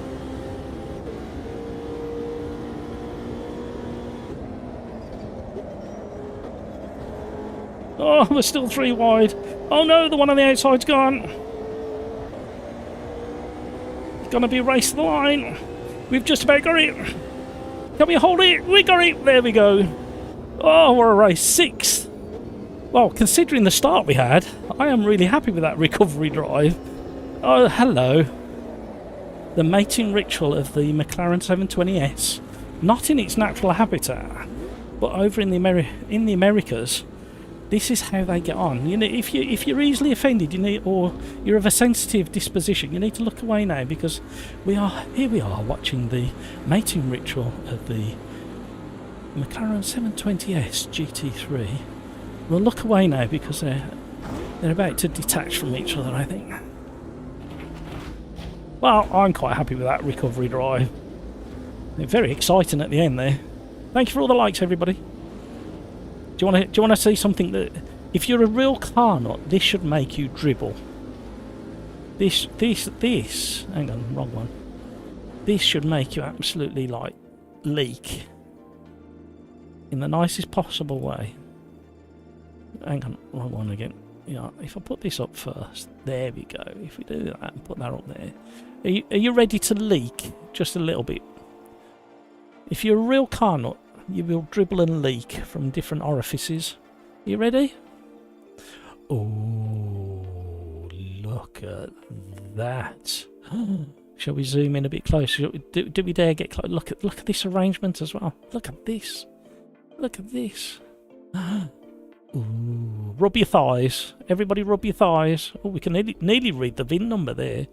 Oh, we're still 3 wide. Oh no, the one on the outside's gone. It's gonna be a race to the line. We've just about got it. Can we hold it? We got it. There we go. Oh, we're a race 6th. Well, considering the start we had, I am really happy with that recovery drive. Oh, hello. The mating ritual of the McLaren 720S. Not in its natural habitat, but over in the Americas. This is how they get on. You know, if you're easily offended, or you're of a sensitive disposition, you need to look away now, because we are watching the mating ritual of the McLaren 720S GT3. We'll look away now because they're about to detach from each other, I think. Well, I'm quite happy with that recovery drive. They're very exciting at the end there. Thank you for all the likes, everybody. Do you want to see something that, if you're a real car nut, this should make you dribble. This. Hang on, wrong one. This should make you absolutely like leak in the nicest possible way. Hang on, wrong one again. Yeah, if I put this up first, there we go. If we do that and put that up there, are you ready to leak just a little bit? If you're a real car nut, you will dribble and leak from different orifices. You ready? Oh, look at that. Shall we zoom in a bit closer? Do we dare get close? Look at this arrangement as well. Look at this. Look at this. Ooh, rub your thighs. Everybody rub your thighs. Oh, we can nearly read the VIN number there.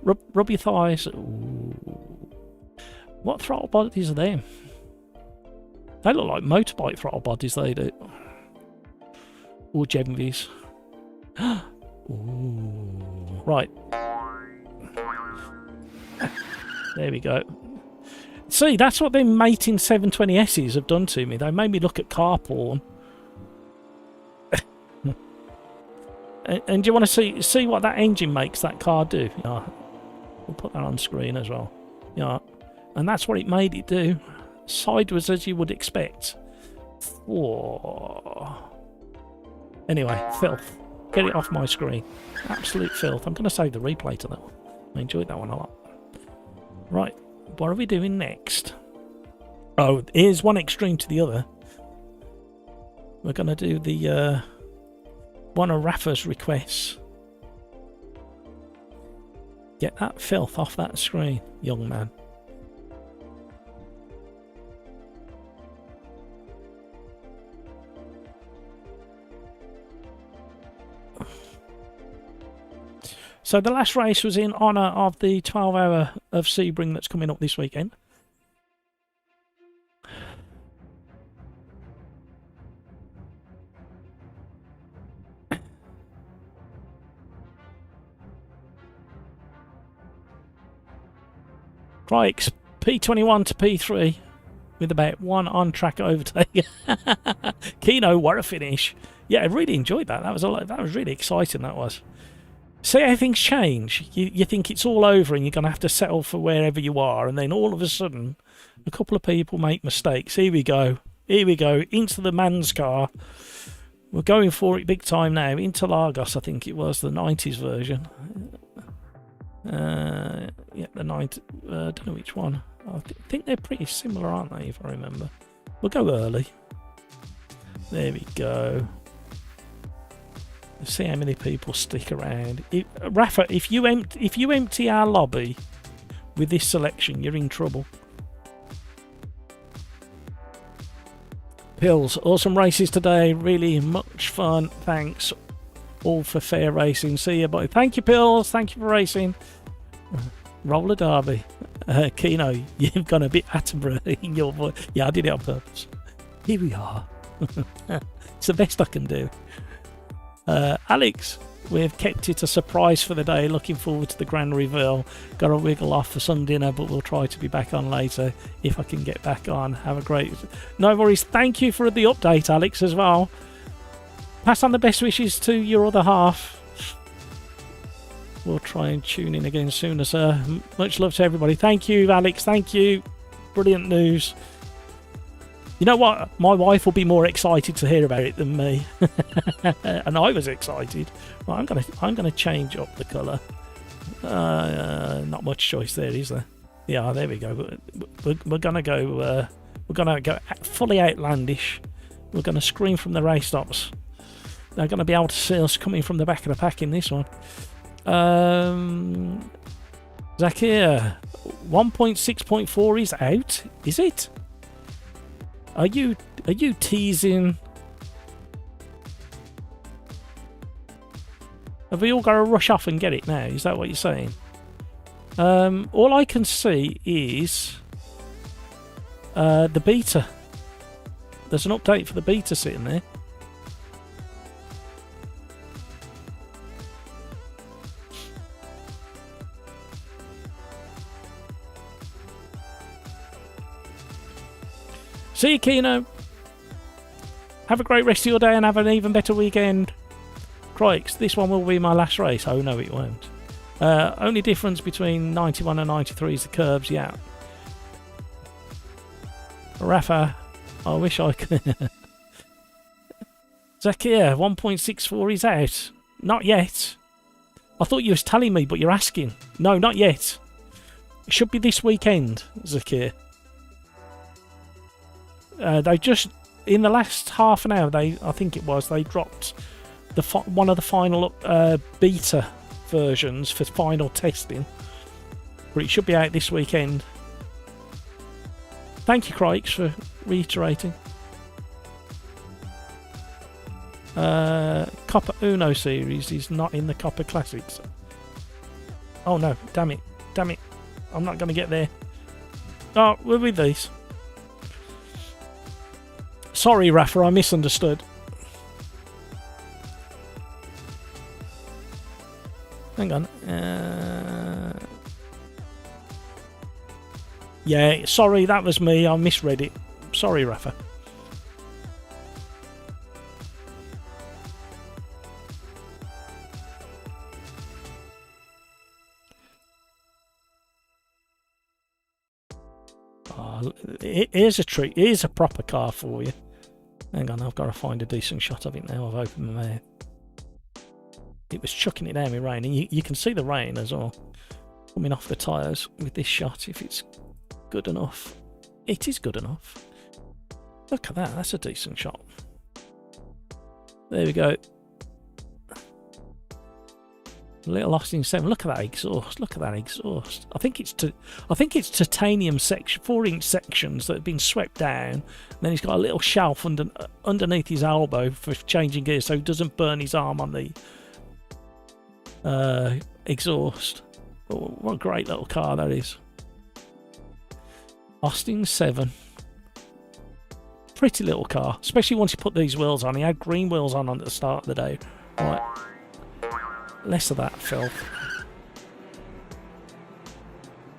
rub your thighs. Ooh. What throttle bodies are they? They look like motorbike throttle bodies, they do. Or Genvis. Ooh. Right. There we go. See, that's what them mating 720Ss have done to me. They made me look at car porn. And do you want to see what that engine makes that car do? Yeah. We'll put that on screen as well. Yeah. And that's what it made it do. Sideways as you would expect. Whoa. Anyway, filth. Get it off my screen. Absolute filth. I'm going to save the replay to that one. I enjoyed that one a lot. Right. What are we doing next? Oh, here's one extreme to the other. We're going to do the one of Rafa's requests. Get that filth off that screen, young man. So the last race was in honour of the 12-hour of Sebring that's coming up this weekend. Right, P21 to P3 with about one on-track overtake. Kino, what a finish. Yeah, I really enjoyed that. That was really exciting, that was. See how things change. You think it's all over and you're going to have to settle for wherever you are, and then all of a sudden a couple of people make mistakes. Here we go. Here we go. Into the man's car. We're going for it big time now. Interlagos, I think it was, the 90s version. Yeah, the 90s. I don't know which one. I think they're pretty similar, aren't they, if I remember. We'll go early. There we go. See how many people stick around. Rafa, if you empty our lobby with this selection, you're in trouble. Pills, awesome races today. Really much fun. Thanks all for fair racing. See you, bye. Thank you, Pills. Thank you for racing. Roller derby. Kino, you've gone a bit Attenborough in your voice. Yeah, I did it on purpose. Here we are. It's the best I can do. Alex, we've kept it a surprise for the day. Looking forward to the grand reveal. Got to wiggle off for some dinner, but we'll try to be back on later if I can get back on. Have a great... No worries. Thank you for the update, Alex, as well. Pass on the best wishes to your other half. we'll try and tune in again soon. Sir. Much love to everybody. Thank you, Alex. Thank you. Brilliant news. You know what? My wife will be more excited to hear about it than me, and I was excited. Right, I'm gonna change up the colour. Not much choice there, is there? Yeah, there we go. We're gonna go. We're gonna go fully outlandish. We're gonna scream from the race stops. They're gonna be able to see us coming from the back of the pack in this one. Zakir, 1.6.4 is out. Is it? Are you teasing? Have we all got to rush off and get it now? Is that what you're saying? All I can see is the beta. There's an update for the beta sitting there. See you, Keno. Have a great rest of your day and have an even better weekend. Crikes, this one will be my last race. Oh no, it won't. Only difference between 91 and 93 is the curbs, yeah. Rafa, I wish I could. Zakir, 1.64 is out. Not yet. I thought you was telling me, but you're asking. No, not yet. It should be this weekend, Zakir. They just, in the last half an hour, I think it was, they dropped one of the final beta versions for final testing. But it should be out this weekend. Thank you, Crikes, for reiterating. Copper Uno series is not in the Copper Classics. Oh no, damn it. Damn it. I'm not going to get there. Oh, we're with these. Sorry, Rafa, I misunderstood. Hang on. Yeah, sorry, that was me. I misread it. Sorry, Rafa. Here's a treat. Here's a proper car for you. Hang on, I've got to find a decent shot of it now. I've opened my mouth. It was chucking it down with rain, and you can see the rain as well coming off the tyres with this shot. If it's good enough, it is good enough. Look at that. That's a decent shot. There we go. Little Austin 7. Look at that exhaust. Look at that exhaust. I think it's titanium section, 4-inch sections that have been swept down. And then he's got a little shelf underneath his elbow for changing gears, so he doesn't burn his arm on the exhaust. Oh, what a great little car that is. Austin 7. Pretty little car, especially once you put these wheels on. He had green wheels on at the start of the day. Right. Less of that filth.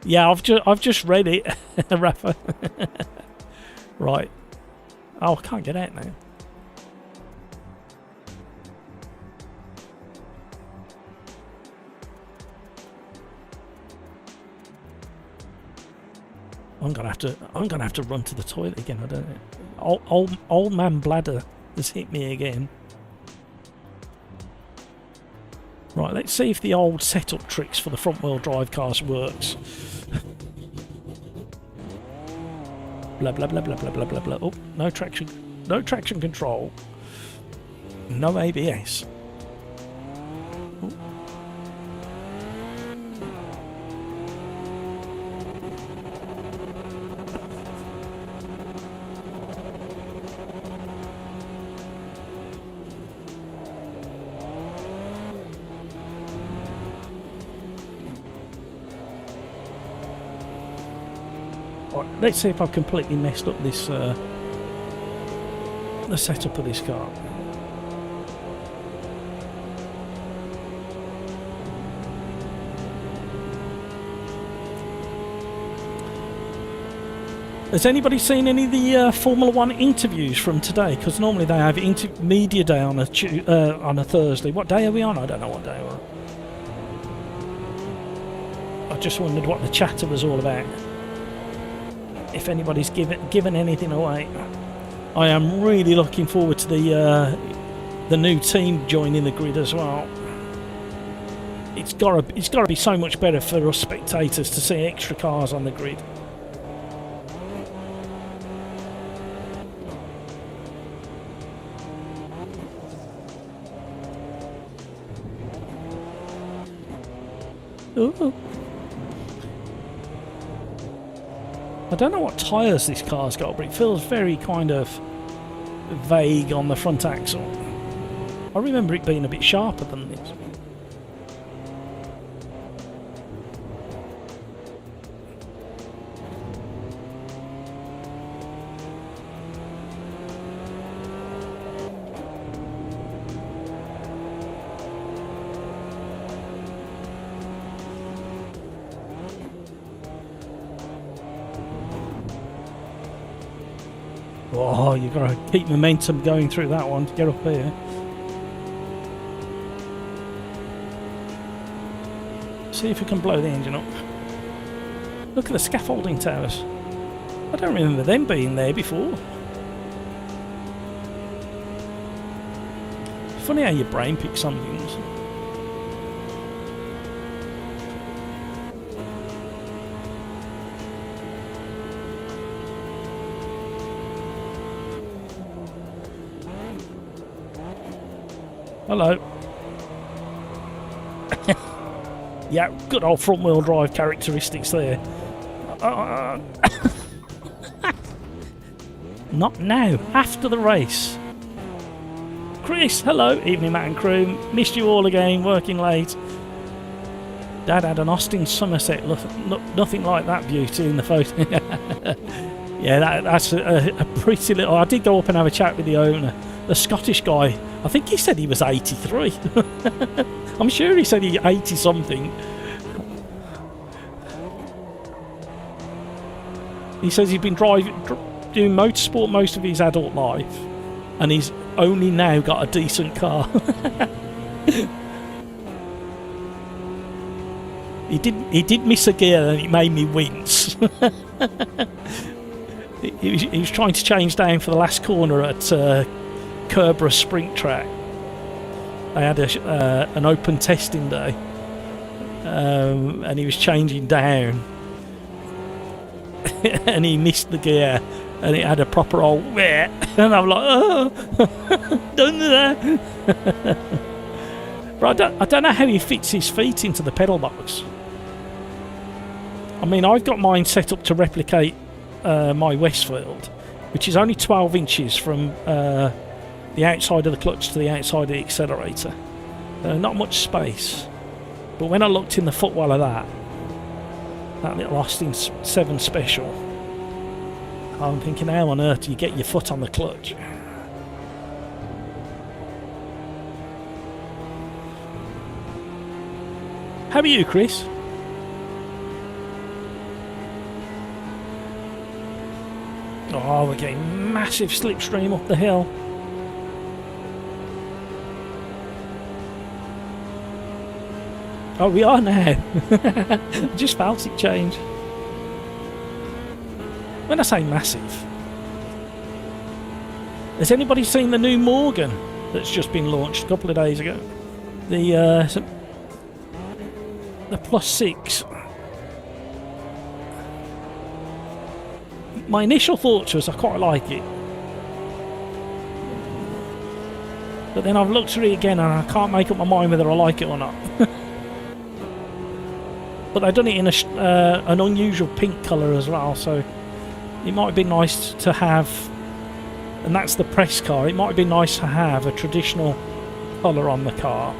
Yeah, I've just read it, Rafa. Right. Oh, I can't get out now. I'm gonna have to run to the toilet again. I don't know. Old man bladder has hit me again. Right, let's see if the old setup tricks for the front wheel drive cars works. Blah blah blah blah blah blah blah blah. Oh, no traction control. No ABS. Oh. Let's see if I've completely messed up this the setup of this car. Has anybody seen any of the Formula 1 interviews from today? Because normally they have media day on a Thursday. What day are we on? I don't know what day we're on. I just wondered what the chatter was all about. If anybody's given anything away. I am really looking forward to the new team joining the grid as well. It's gotta be so much better for us spectators to see extra cars on the grid. Ooh. I don't know what tyres this car's got, but it feels very kind of vague on the front axle. I remember it being a bit sharper than this. Oh, you've got to keep momentum going through that one to get up here. See if we can blow the engine up. Look at the scaffolding towers. I don't remember them being there before. Funny how your brain picks some things. Hello. Yeah, good old front-wheel drive characteristics there. Not now, after the race. Chris, hello, evening Matt and crew. Missed you all again, working late. Dad had an Austin Somerset, nothing like that beauty in the photo. Yeah, that's a pretty little... I did go up and have a chat with the owner. The Scottish guy, I think he said he was 83. I'm sure he said he 80 something. He says he's been doing motorsport most of his adult life, and he's only now got a decent car. He did miss a gear and it made me wince. He was trying to change down for the last corner at Kerbera Sprint Track. They had an open testing day, and he was changing down, and he missed the gear, and it had a proper old wet, and I'm like, oh, don't do that. But I don't know how he fits his feet into the pedal box. I mean, I've got mine set up to replicate my Westfield, which is only 12 inches from the outside of the clutch to the outside of the accelerator. Not much space. But when I looked in the footwell of that little Austin 7 Special, I'm thinking, how on earth do you get your foot on the clutch? How are you, Chris? Oh, we're getting massive slipstream up the hill. Oh, we are now. I just felt it change. When I say massive, has anybody seen the new Morgan that's just been launched a couple of days ago? The Plus 6. My initial thoughts was I quite like it, but then I've looked through it again and I can't make up my mind whether I like it or not. But they've done it in an unusual pink colour as well, so it might be nice to have, and that's the press car, it might be nice to have a traditional colour on the car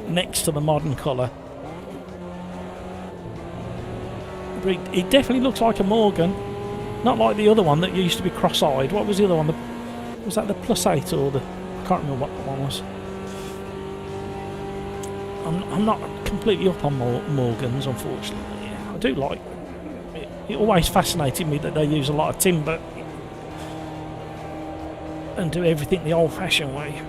next to the modern colour. But it definitely looks like a Morgan, not like the other one that used to be cross-eyed. What was the other one? Was that the Plus 8 or the... I can't remember what that one was. I'm not completely up on Morgans, unfortunately. I do like... It always fascinated me that they use a lot of timber and do everything the old-fashioned way.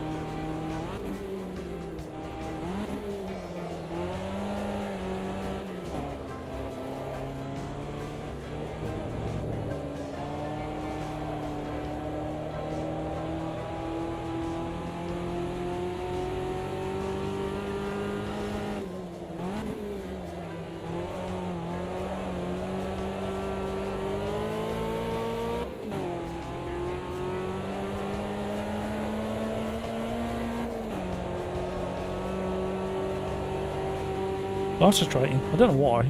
Concentrating. I don't know why.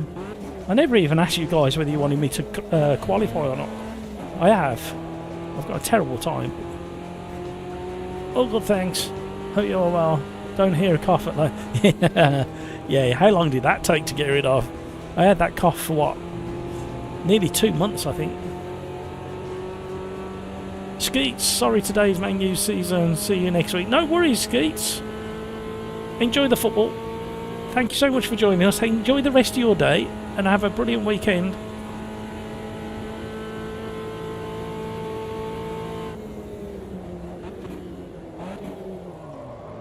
I never even asked you guys whether you wanted me to qualify or not. I have. I've got a terrible time. Oh, good, thanks. Hope you're well. Don't hear a cough at that. Yeah, how long did that take to get rid of? I had that cough for what? Nearly 2 months, I think. Skeets, sorry today's Man U season. See you next week. No worries, Skeets. Enjoy the football. Thank you so much for joining us. Enjoy the rest of your day and have a brilliant weekend.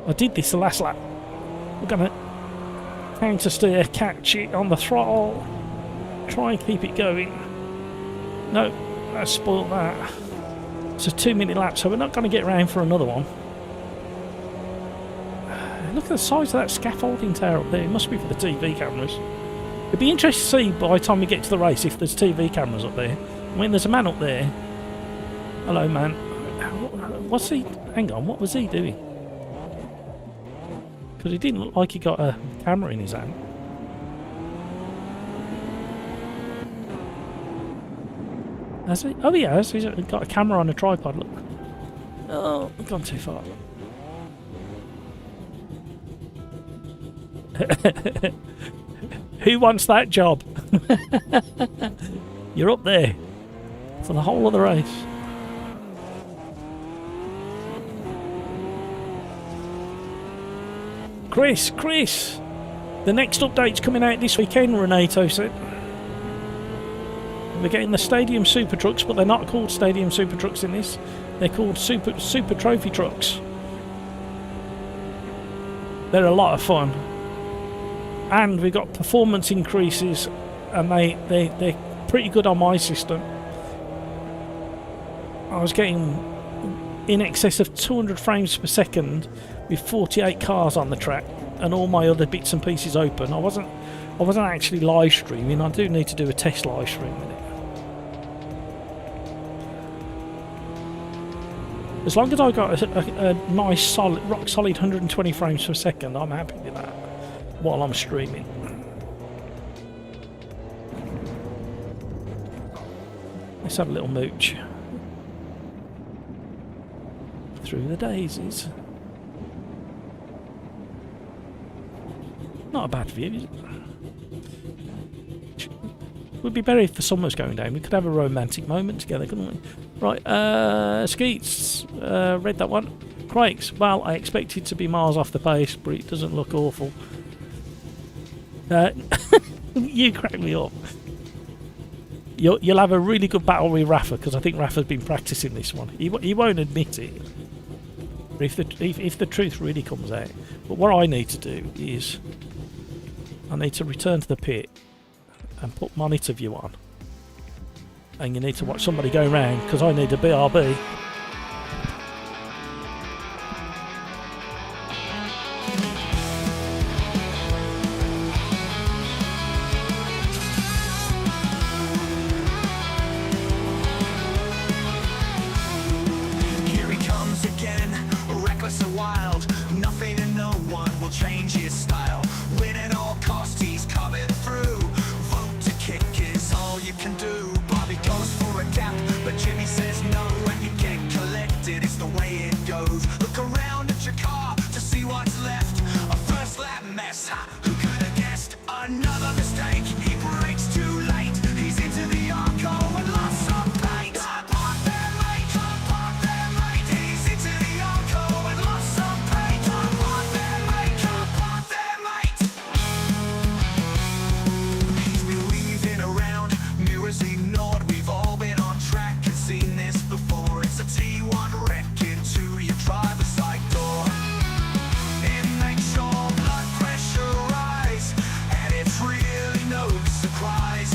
I did this the last lap. We're going to counter steer, catch it on the throttle, try and keep it going. No, I spoiled that. It's a 2-minute lap, so we're not going to get around for another one. Look at the size of that scaffolding tower up there. It must be for the TV cameras. It'd be interesting to see by the time we get to the race if there's TV cameras up there. I mean, there's a man up there. Hello, man. What's he... Hang on, what was he doing? Because he didn't look like he got a camera in his hand. Has he? Oh, he has. He's got a camera on a tripod, look. Oh, I've gone too far. Who wants that job? You're up there for the whole of the race. Chris, the next update's coming out this weekend, Renato said. We're getting the Stadium Super Trucks, but they're not called Stadium Super Trucks in this. They're called Super Trophy Trucks. They're a lot of fun. And we've got performance increases, and they're pretty good on my system. I was getting in excess of 200 frames per second with 48 cars on the track and all my other bits and pieces open. I wasn't actually live streaming. I do need to do a test live stream with it. As long as I got a nice solid, rock solid 120 frames per second, I'm happy with that while I'm streaming. Let's have a little mooch through the daisies. Not a bad view, is it? Would be better if the sun was going down. We could have a romantic moment together, couldn't we? Right, Skeets, read that one. Craigs, well, I expected to be miles off the pace, but it doesn't look awful. You crack me up. You'll have a really good battle with Rafa, because I think Rafa's been practicing this one. He won't admit it. But if the truth really comes out. But what I need to do is I need to return to the pit and put monitor view on. And you need to watch somebody go round, because I need a BRB. Here he comes again, reckless and wild. Nothing and no one will change his style. Win at all costs, he's coming through. Vote to kick is all you can do. Bobby goes for a gap, but Jimmy says no. When you get collected, it's the way it goes. Look around at your car to see what's left. A first lap mess, ha, who could have guessed? Another mistake, he brakes too late. He's into the arco and lost some paint. Park there, mate, park there, mate. He's into the arco and lost some paint. Park there, mate, park there, mate. He's been weaving around, mirrors ignored. We've all been on track and seen this before. It's a T1 wreck into your driver's side door. It makes your blood pressure rise, and it's really no surprise.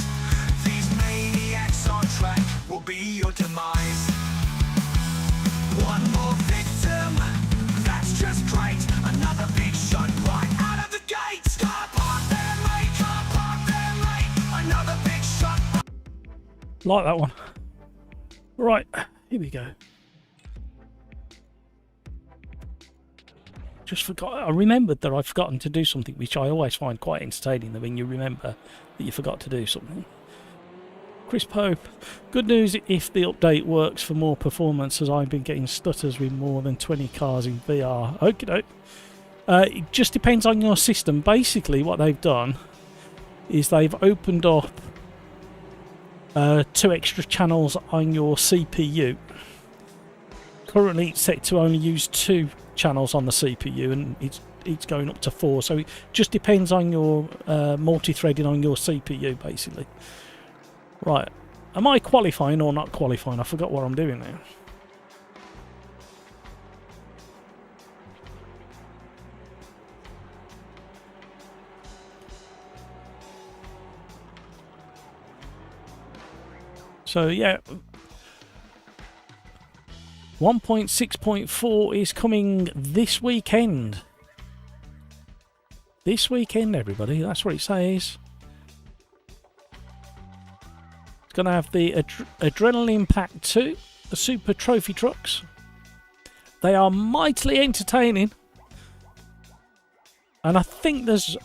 These maniacs on track will be your demise. One more victim, that's just great. Another big shot right out of the gate. Car park there, mate, car park there, mate. Another big shot. Like that one. Right, here we go. Just forgot. I remembered that I'd forgotten to do something, which I always find quite entertaining. That when you remember that you forgot to do something. Chris Pope, good news if the update works for more performance, as I've been getting stutters with more than 20 cars in VR. Okie doke. It just depends on your system. Basically, what they've done is they've opened up 2 extra channels on your CPU. Currently, it's set to only use 2 channels on the CPU, and it's going up to 4. So it just depends on your multi-threading on your CPU, basically. Right, am I qualifying or not qualifying? I forgot what I'm doing now. So yeah, 1.6.4 is coming this weekend. This weekend, everybody, that's what it says. It's going to have the Adrenaline Pack 2, the Super Trophy trucks. They are mightily entertaining. And I think there's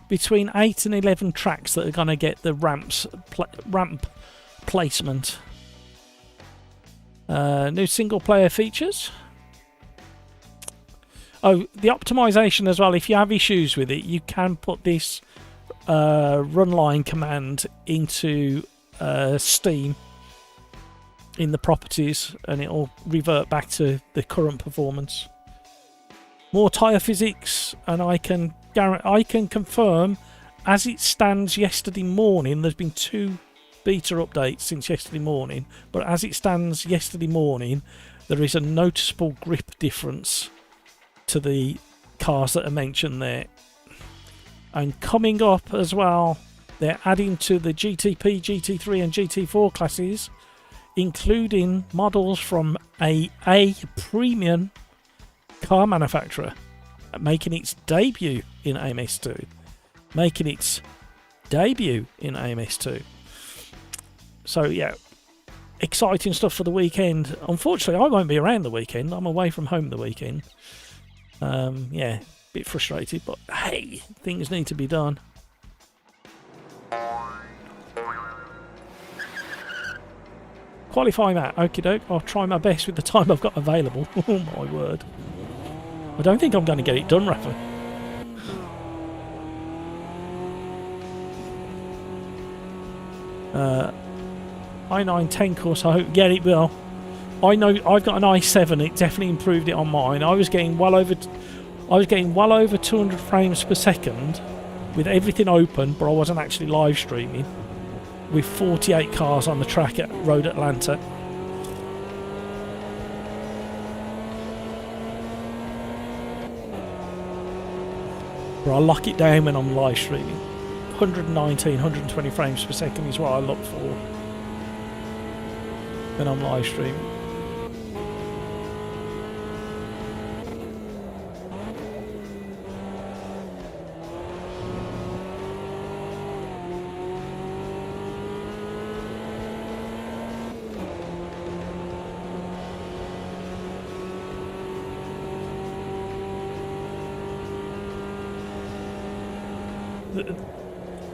between 8 and 11 tracks that are going to get the ramp placement. New single player features. Oh, the optimization as well. If you have issues with it, you can put this runline command into Steam in the properties, and it'll revert back to the current performance. More tyre physics, and I can confirm, as it stands yesterday morning, there's been 2 beta updates since yesterday morning, but as it stands yesterday morning, there is a noticeable grip difference to the cars that are mentioned there. And coming up as well, they're adding to the GTP, GT3 and GT4 classes, including models from a premium car manufacturer, making its debut in AMS2. So yeah, exciting stuff for the weekend. Unfortunately, I won't be around the weekend. I'm away from home the weekend. Yeah, bit frustrated, but hey, things need to be done. Qualify that, okie doke. I'll try my best with the time I've got available. Oh my word. I don't think I'm going to get it done, Rafa. i9-10 course, I hope. Yeah, it will. I know I've got an i7. It definitely improved it on mine. I was getting well over 200 frames per second with everything open, but I wasn't actually live streaming. With 48 cars on the track at Road Atlanta. But I lock it down when I'm live streaming. 119, 120 frames per second is what I look for when I'm live streaming.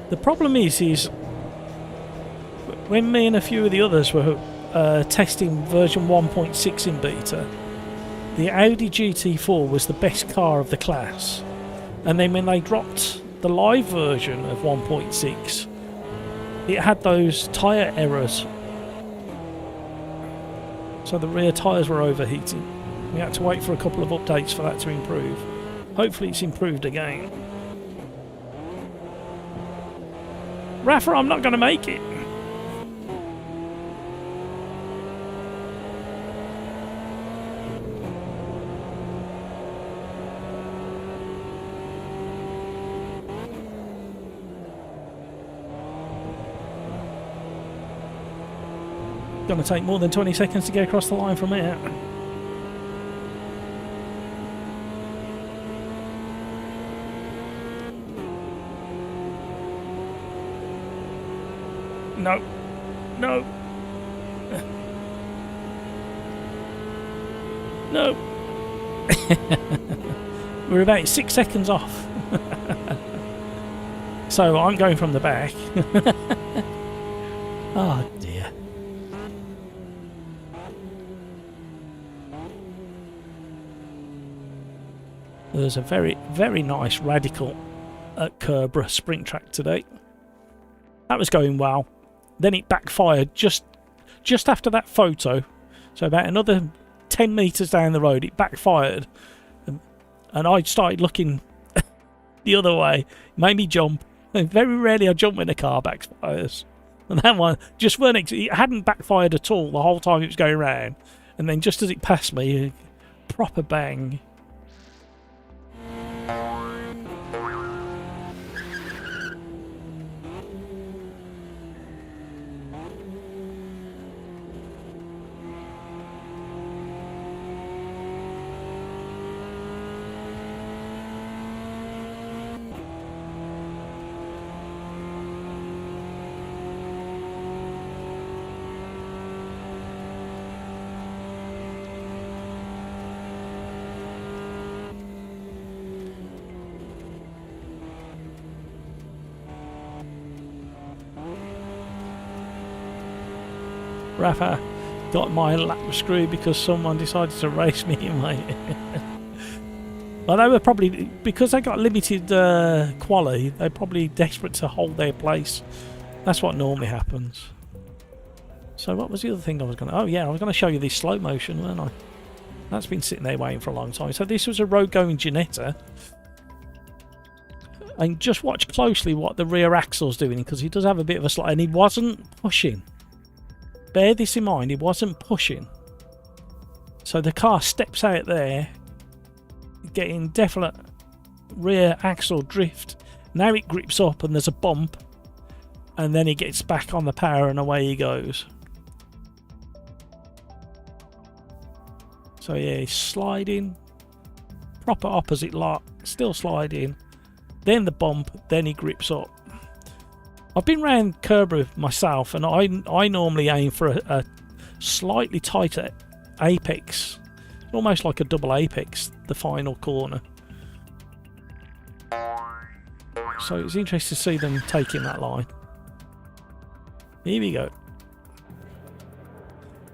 The problem is when me and a few of the others were testing version 1.6 in beta, the Audi GT4 was the best car of the class, and then when they dropped the live version of 1.6, it had those tyre errors, so the rear tyres were overheating. We had to wait for a couple of updates for that to improve. Hopefully it's improved again. Rafa, I'm not going to make it. Going to take more than 20 seconds to get across the line from here. No. No. No. We're about 6 seconds off. So I'm going from the back. Oh dear. There's a very, very nice radical at Kerbra sprint track today. That was going well. Then it backfired just after that photo. So about another 10 metres down the road, it backfired. And I started looking the other way. It made me jump. And very rarely I jump when a car backfires. And that one just weren't. It hadn't backfired at all the whole time it was going round. And then just as it passed me, a proper bang. Rafa got my lap screwed because someone decided to race me in my... Well, they were probably... Because they got limited quali, they're probably desperate to hold their place. That's what normally happens. So what was the other thing I was going to... Oh yeah, I was going to show you this slow motion, weren't I? That's been sitting there waiting for a long time. So this was a road-going Ginetta. And just watch closely what the rear axle's doing, because he does have a bit of a slide, and he wasn't pushing. Bear this in mind, he wasn't pushing. So the car steps out there, getting definite rear axle drift. Now it grips up and there's a bump, and then he gets back on the power and away he goes. So yeah, he's sliding, proper opposite lock, still sliding, then the bump, then he grips up. I've been round Kerbra myself, and I normally aim for a slightly tighter apex, almost like a double apex, the final corner. So it's interesting to see them taking that line. Here we go.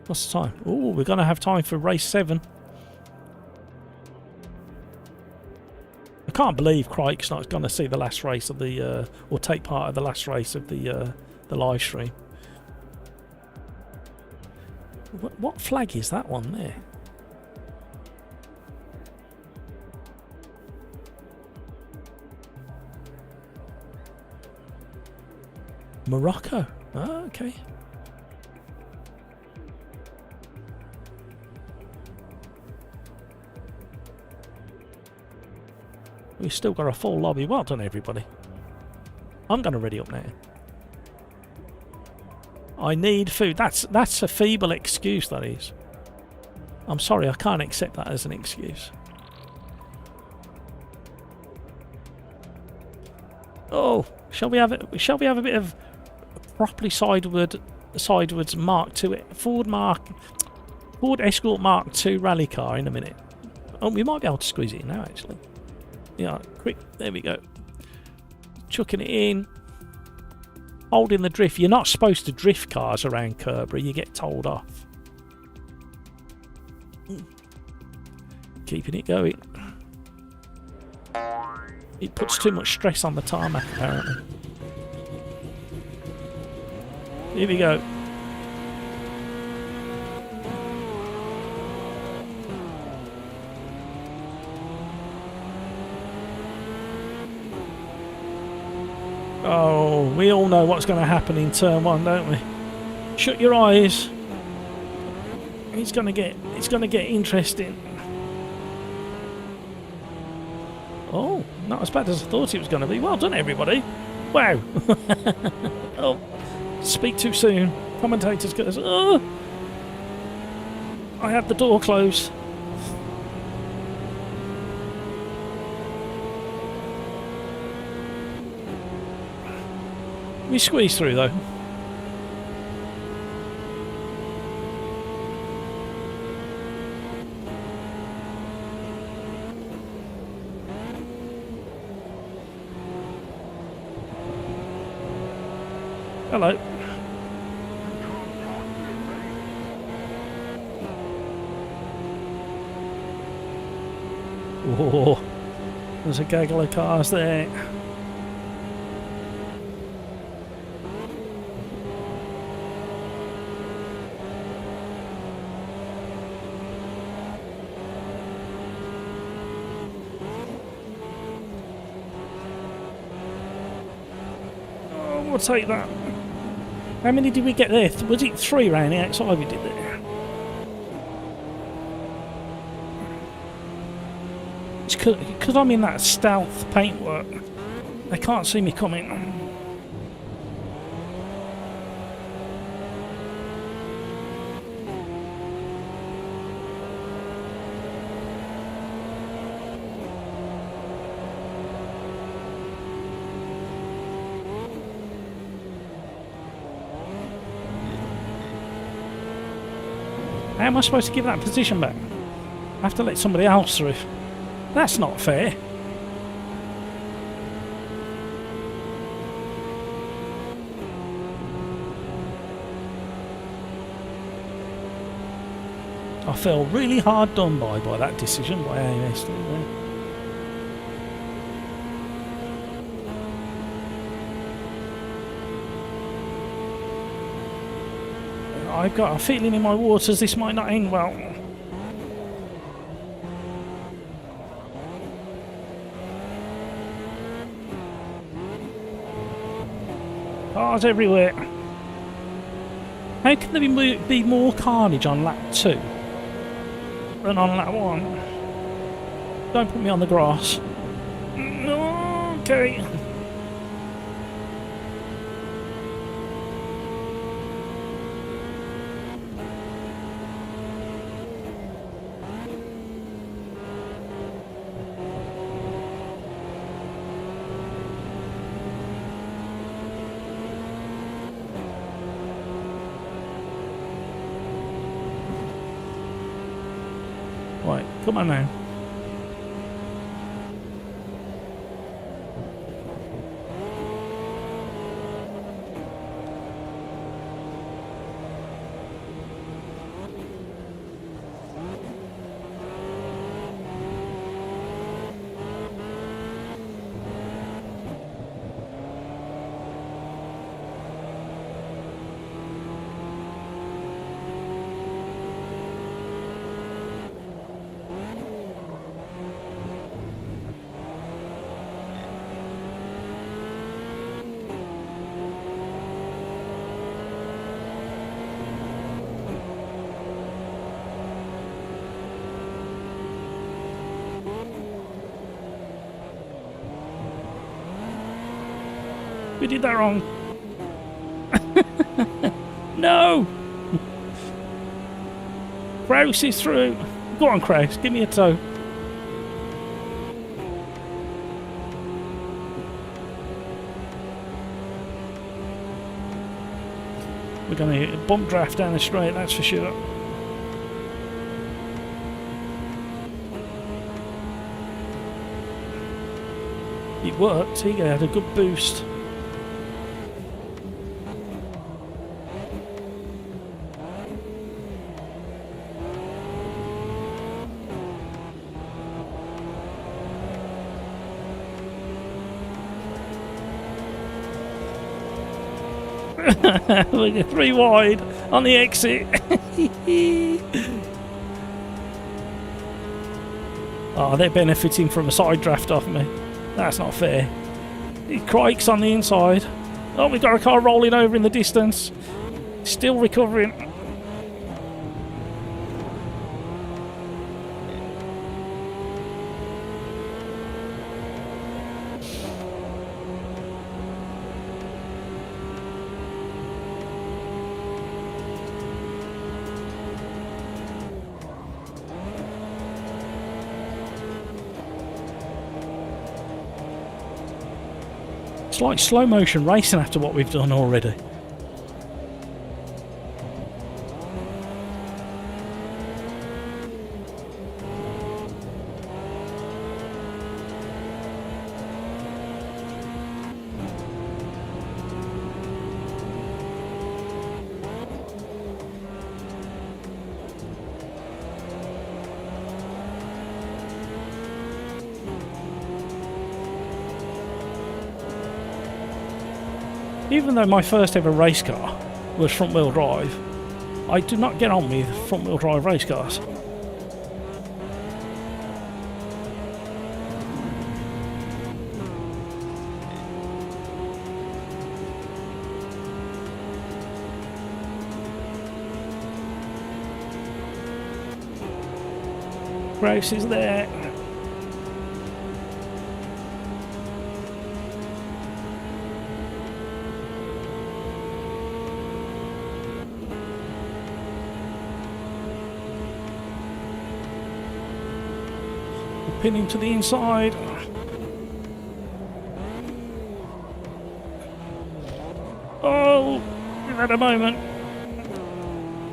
What's the time? Oh, we're going to have time for race 7. I can't believe Crike's not going to see the last race of the, or take part of the last race of the live stream. What flag is that one there? Morocco. Oh, okay. We've still got a full lobby. Well done, everybody. I'm going to ready up now. I need food. That's a feeble excuse, that is. I'm sorry, I can't accept that as an excuse. Oh, shall we have a bit of properly sidewards Mark II Ford Escort Mark II rally car in a minute? Oh, we might be able to squeeze it in now, actually. Yeah, quick. There we go. Chucking it in. Holding the drift. You're not supposed to drift cars around Kerbra. You get told off. Keeping it going. It puts too much stress on the tarmac, apparently. Here we go. Oh, we all know what's going to happen in turn 1, don't we? Shut your eyes. It's going to get interesting. Oh, not as bad as I thought it was going to be. Well done, everybody. Wow. Oh, speak too soon. Commentators goes, oh, I had the door closed. We squeeze through though. Hello. Oh, there's a gaggle of cars there. Oh, we'll take that. How many did we get there? Was it 3 round the outside we did there? It's because I'm in that stealth paintwork. They can't see me coming. How am I supposed to give that position back? I have to let somebody else through. That's not fair. I feel really hard done by that decision by AMS2. I've got a feeling in my waters this might not end well. Cars everywhere. How can there be more carnage on lap 2 than on lap 1? Don't put me on the grass. Okay. Right, come on now. We did that wrong. No! Kraus is through. Go on, Kraus, give me a toe. We're going to bump draft down the straight, that's for sure. It worked, he had a good boost. Look at 3 wide on the exit. Oh, they're benefiting from a side draft off me. That's not fair. It crikes on the inside. Oh, we've got a car rolling over in the distance. Still recovering. It's like slow motion racing after what we've done already. Even though my first ever race car was front wheel drive, I do not get on with front wheel drive race cars. Grace is there. Pin him to the inside. Oh, we've had a moment.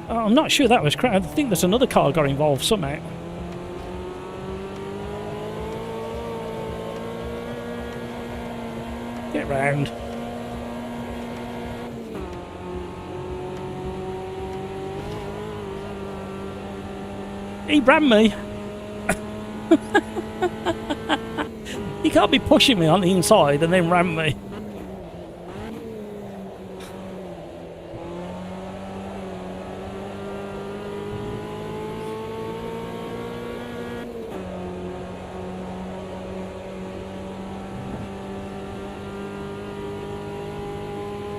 Oh, I'm not sure that was correct. I think there's another car got involved somehow. Get round. He rammed me. You can't be pushing me on the inside and then ram me.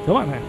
Come on now.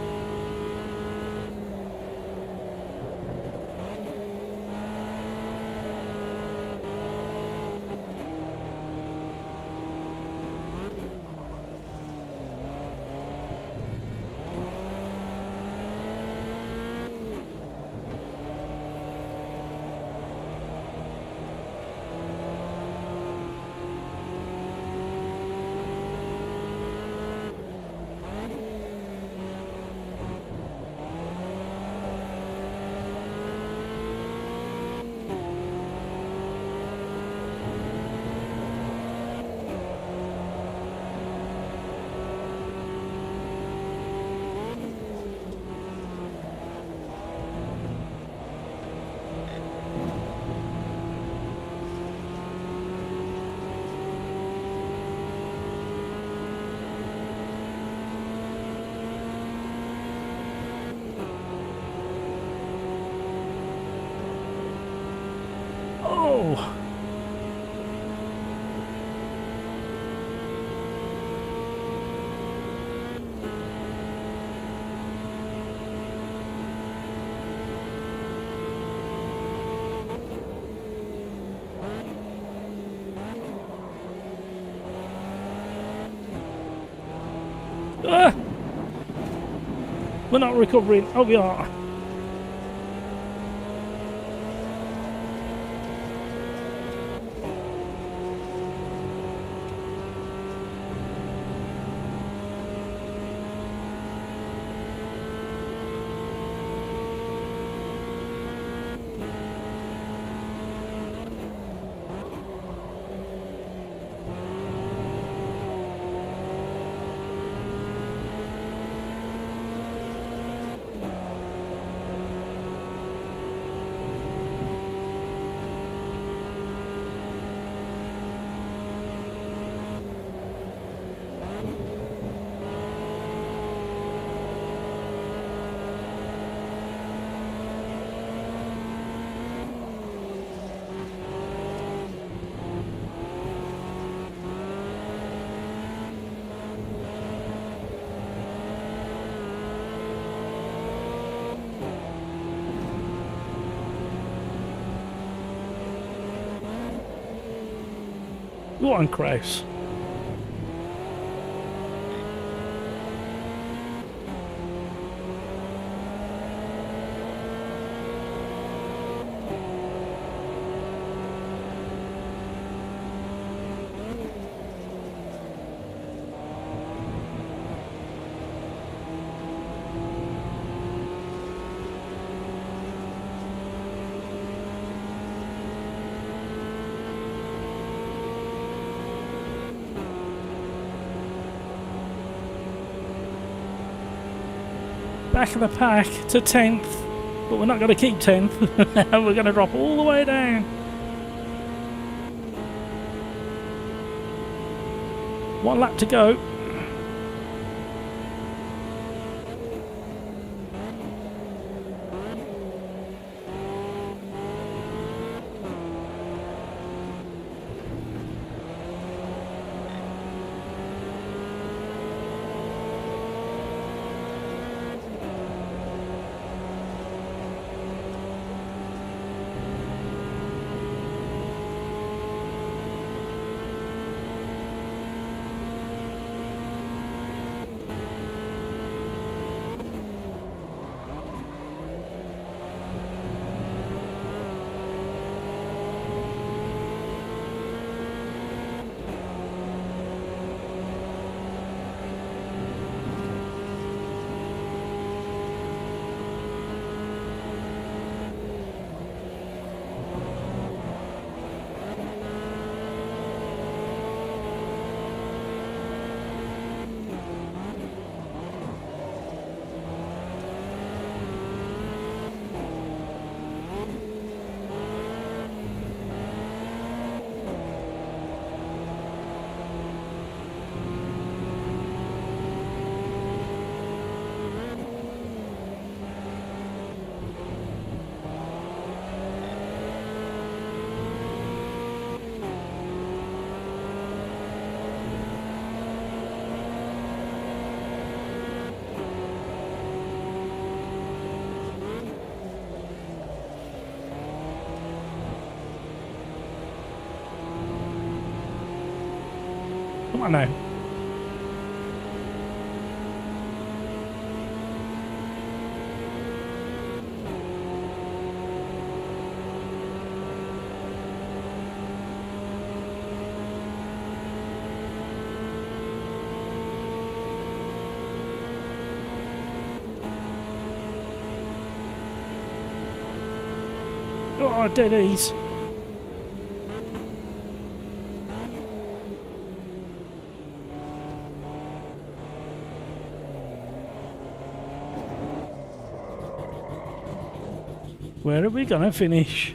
Oh! Ah! We're not recovering. Oh, we are. Go on, Kraus. Back of the pack to 10th, but we're not going to keep 10th. We're going to drop all the way down. One lap to go. Come on now. Oh, dead ease. Where are we gonna finish?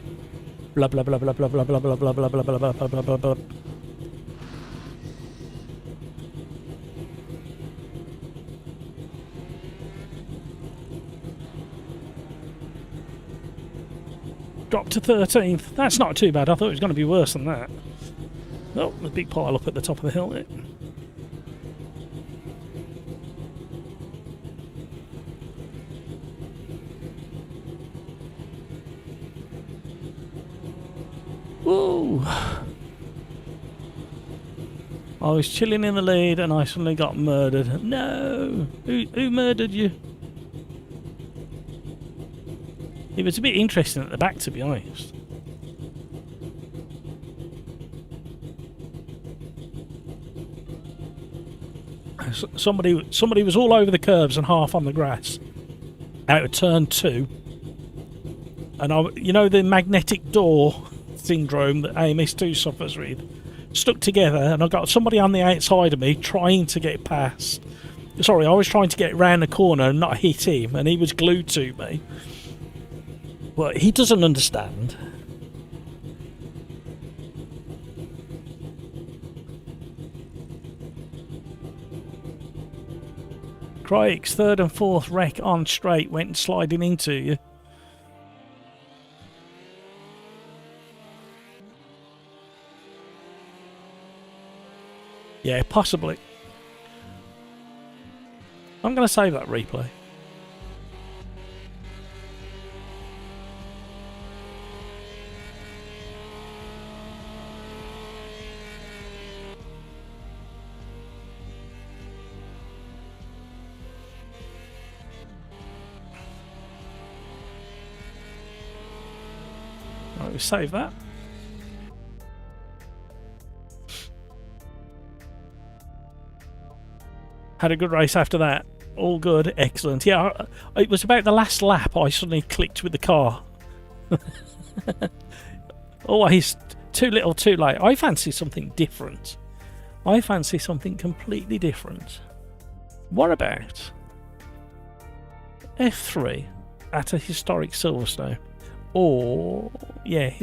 Blah blah blah blah blah blah blah blah blah blah blah blah blah blah blah blah. Drop to 13th. That's not too bad. I thought it was going to be worse than that. Oh, the big pile up at the top of the hill there. Woo! I was chilling in the lead and I suddenly got murdered. No! Who murdered you? It was a bit interesting at the back, to be honest. Somebody was all over the curbs and half on the grass. Out of turn 2. And you know the magnetic door syndrome that AMS2 suffers with? Stuck together, and I got somebody on the outside of me trying to get past. Sorry, I was trying to get round the corner and not hit him, and he was glued to me. Well, he doesn't understand. Crike's third and fourth wreck on straight went sliding into you. Yeah, possibly. I'm going to save that replay. Right, we save that. Had a good race after that. All good, excellent. Yeah, it was about the last lap I suddenly clicked with the car. Always too little, too late. I fancy something different. I fancy something completely different. What about F3 at a historic Silverstone? Or yeah.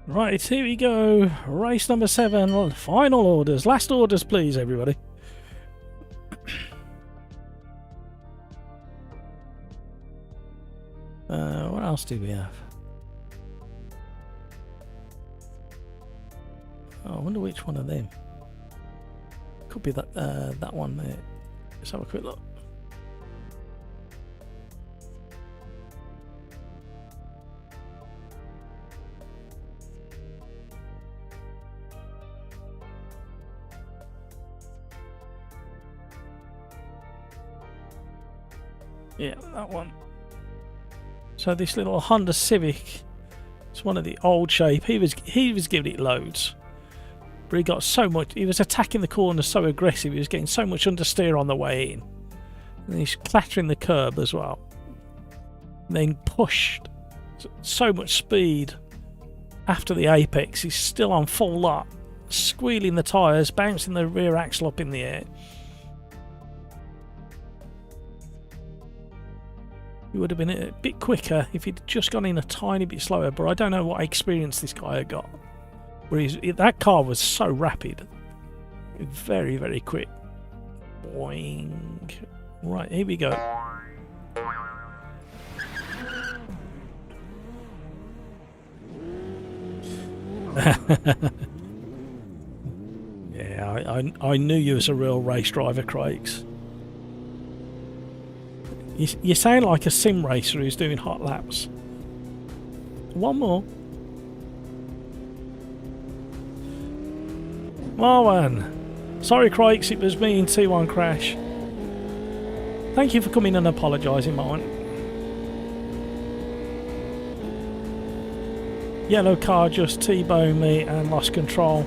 Right, here we go. Race number 7. Final orders. Last orders, please, everybody. What else do we have? Oh, I wonder which one of them. Could be that that one there. Let's have a quick look. Yeah, that one. So this little Honda Civic, it's one of the old shape. He was giving it loads, but he got so much. He was attacking the corner so aggressive. He was getting so much understeer on the way in, and he's clattering the curb as well. then pushed so much speed after the apex. He's still on full lot, squealing the tyres, bouncing the rear axle up in the air. He would have been a bit quicker if he'd just gone in a tiny bit slower, but I don't know what experience this guy had got. That car was so rapid. Very, very quick. Boing. Right, here we go. Yeah, I knew you was a real race driver, Craigs. You sound like a sim racer who's doing hot laps. One more. Marwan. Sorry, Craigs, it was me in T1 crash. Thank you for coming and apologising, Marwan. Yellow car just T-boned me and lost control.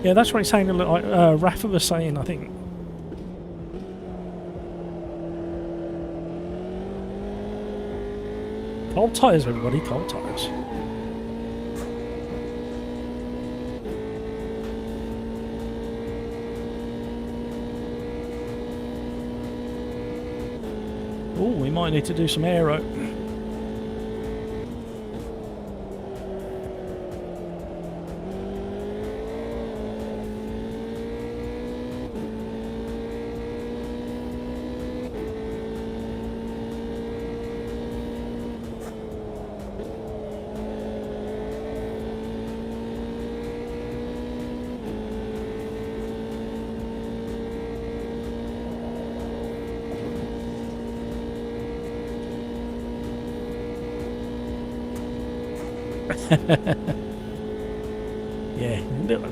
Yeah, that's what it sounded like Rafa was saying, I think. Cold tyres, everybody, cold tyres. Oh, we might need to do some aero. Yeah,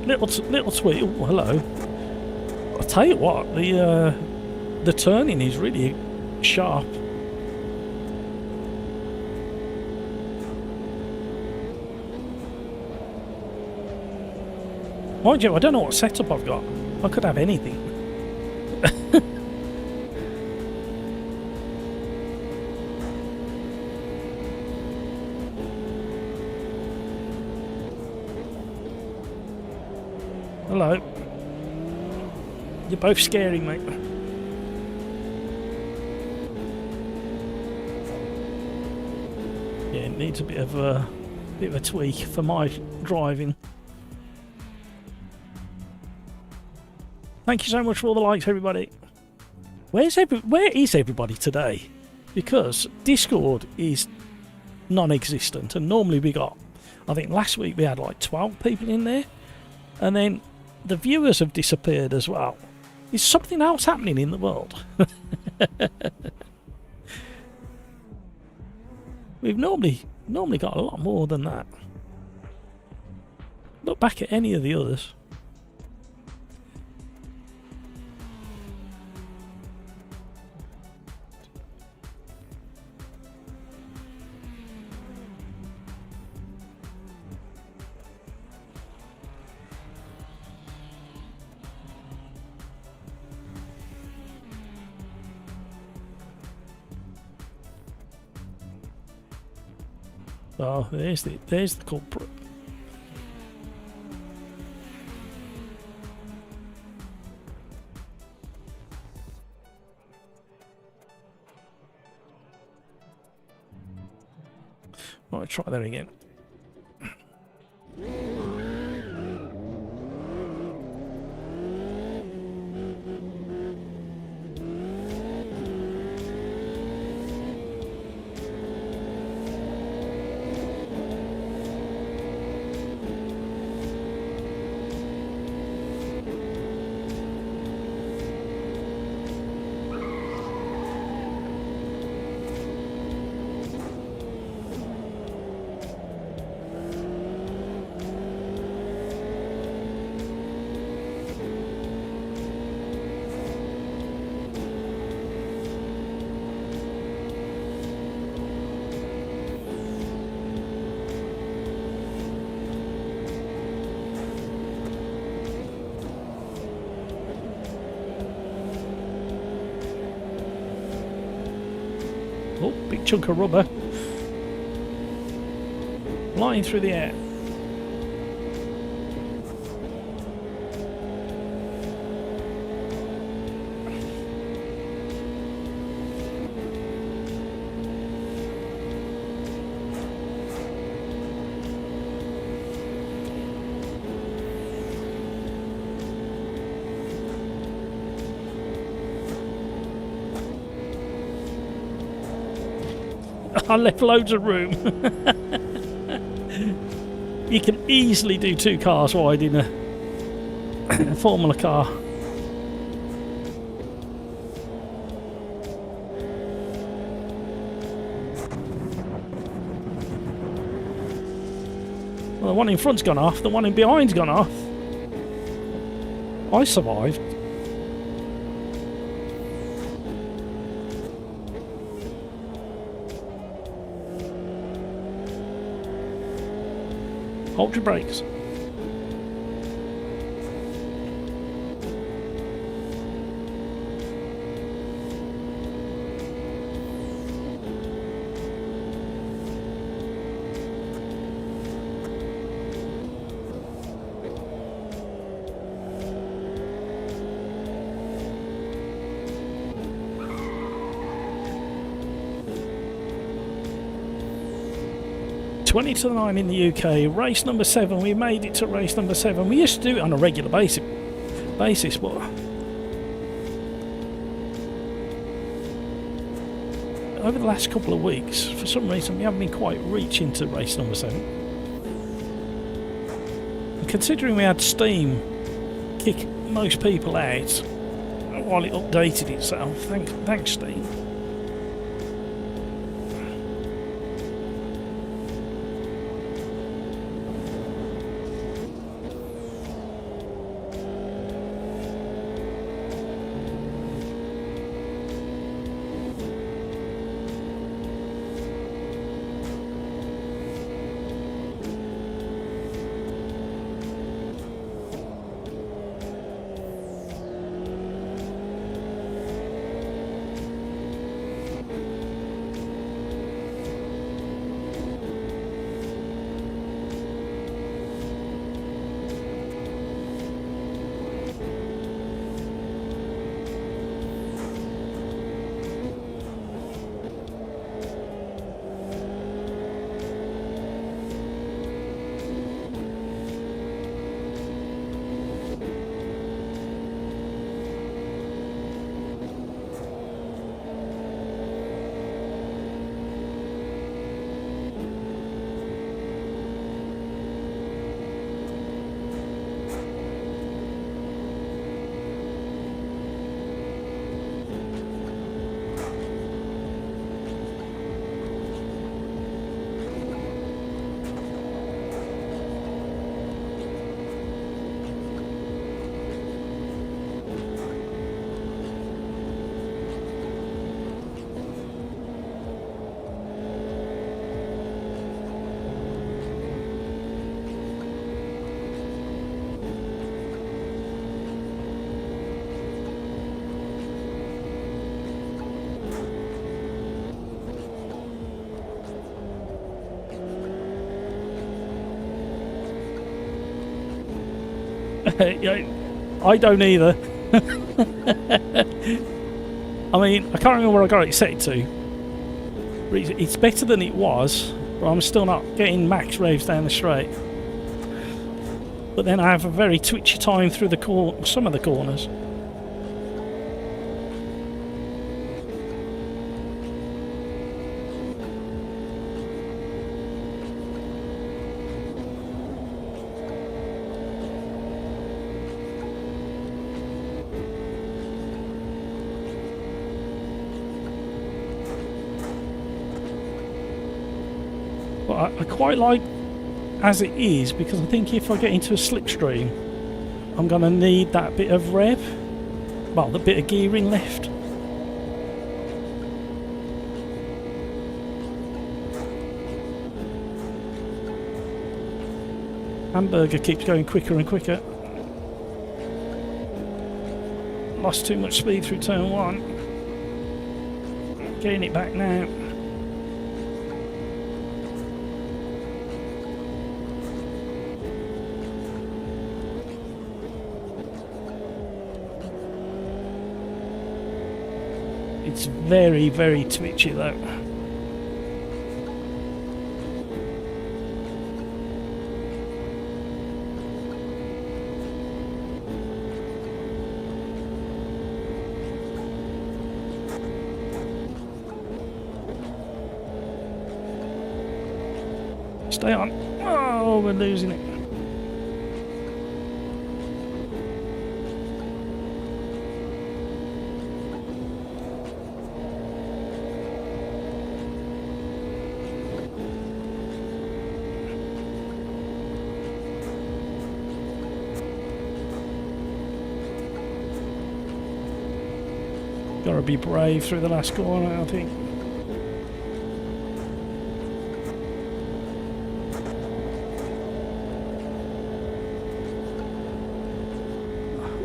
little tweet. Oh, hello. I'll tell you what, the turning is really sharp. Mind you, I don't know what setup I've got. I could have anything. Hello. You're both scaring me. Yeah, it needs a bit of a tweak for my driving. Thank you so much for all the likes, everybody. Where is everybody today? Because Discord is non-existent, and normally we got, I think last week we had like 12 people in there, and then the viewers have disappeared as well. Is something else happening in the world? We've normally got a lot more than that. Look back at any of the others. Oh, there's the culprit. Right, try that again. Oh, big chunk of rubber. Flying through the air. I left loads of room. You can easily do 2 cars wide in a Formula car. Well, the one in front's gone off, the one in behind's gone off. I survived. Hold your brakes. Twenty to 9 in the UK. Race number 7. We made it to race number 7. We used to do it on a regular basis, but over the last couple of weeks, for some reason, we haven't been quite reaching to race number 7. And considering we had Steam kick most people out while it updated itself, thanks Steam. I don't either. I mean, I can't remember where I got it set to. But it's better than it was, but I'm still not getting max revs down the straight. But then I have a very twitchy time through the some of the corners. I quite like as it is, because I think if I get into a slipstream, I'm going to need that bit of rev, well, the bit of gearing left. Hamburger keeps going quicker and quicker. Lost too much speed through turn 1. Getting it back now. It's very, very twitchy though. Stay on. Oh, we're losing it. Gotta be brave through the last corner, I think.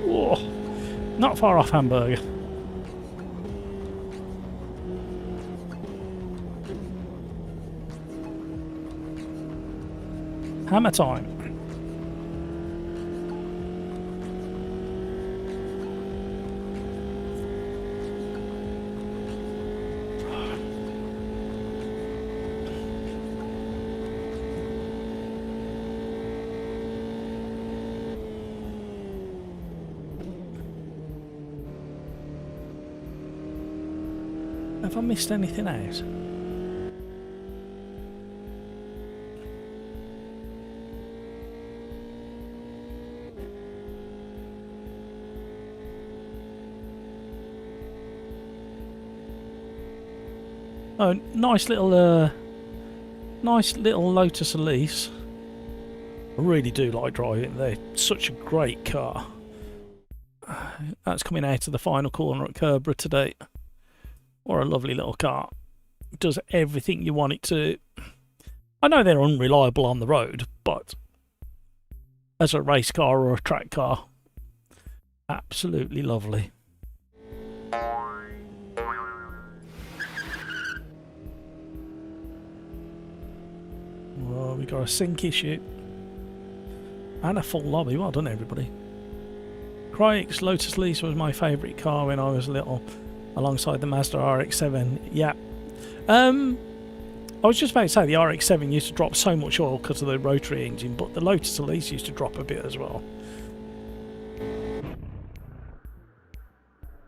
Whoa, not far off Hamburger. Hammer time. Have I missed anything out? Oh, nice little Lotus Elise. I really do like driving. They're such a great car. That's coming out of the final corner at Kerbera today. Or a lovely little car. It does everything you want it to. I know they're unreliable on the road, but as a race car or a track car, absolutely lovely. Well, we got a sync issue. And a full lobby. Well done, everybody. Craig's Lotus Elise was my favourite car when I was little. Alongside the Mazda RX-7, yeah. I was just about to say the RX-7 used to drop so much oil because of the rotary engine, but the Lotus Elise used to drop a bit as well.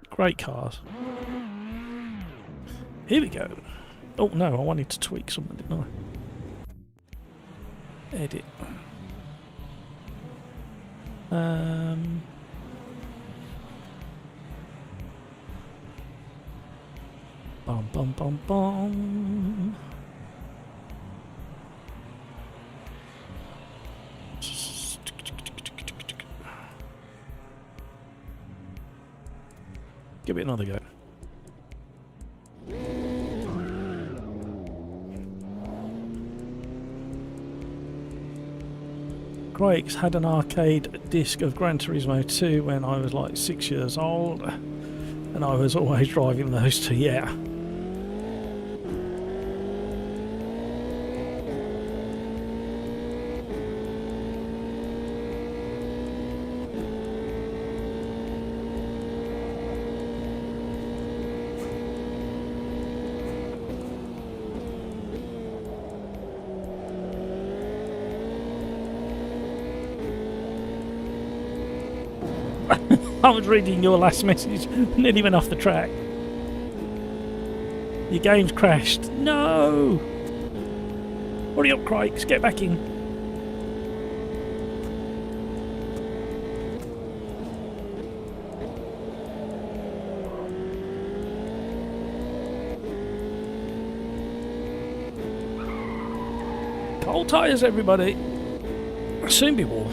Great cars. Here we go. Oh no, I wanted to tweak something, didn't I? Edit. Bum bum bum bum. Give it another go. Greg's had an arcade disc of Gran Turismo 2 when I was like 6 years old, and I was always driving those two, yeah. I was reading your last message, nearly went off the track. Your game's crashed. No! Hurry up, Crikes, get back in. Cold tyres, everybody. Soon be warm.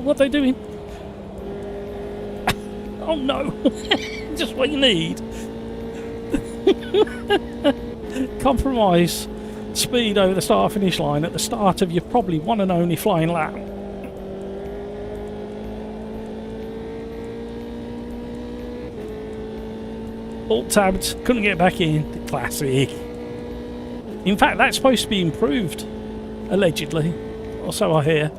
What are they doing? Oh no! Just what you need. Compromise. speed over the start finish line at the start of your probably one and only flying lap. Alt tabbed, couldn't get back in. The classic. In fact, that's supposed to be improved, allegedly, or so I hear.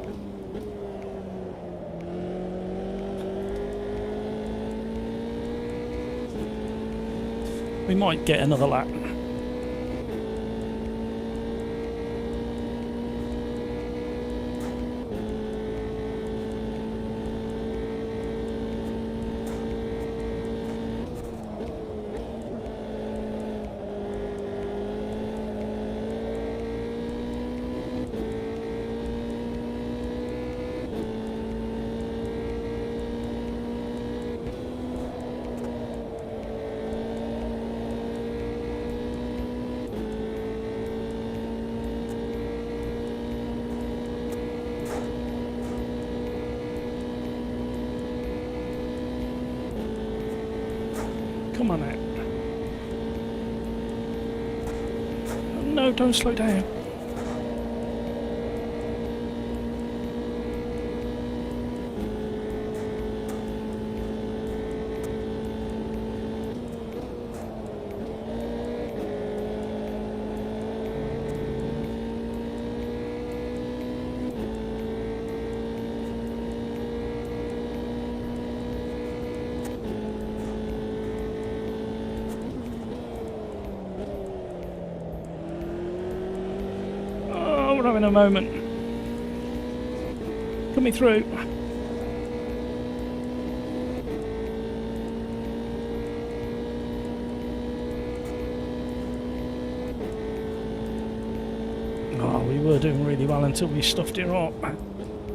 We might get another lap. Come on out. No, don't slow down. We're having a moment. Coming through. Oh, we were doing really well until we stuffed it up.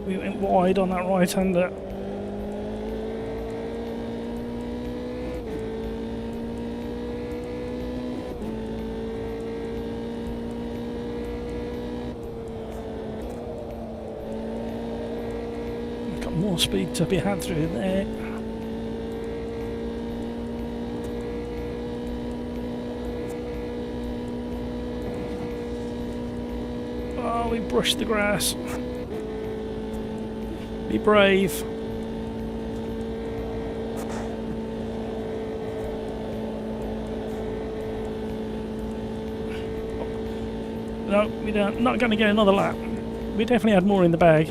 We went wide on that right-hander. More speed to be had through there. Oh, we brushed the grass. Be brave. No, we don't. Not going to get another lap. We definitely had more in the bag.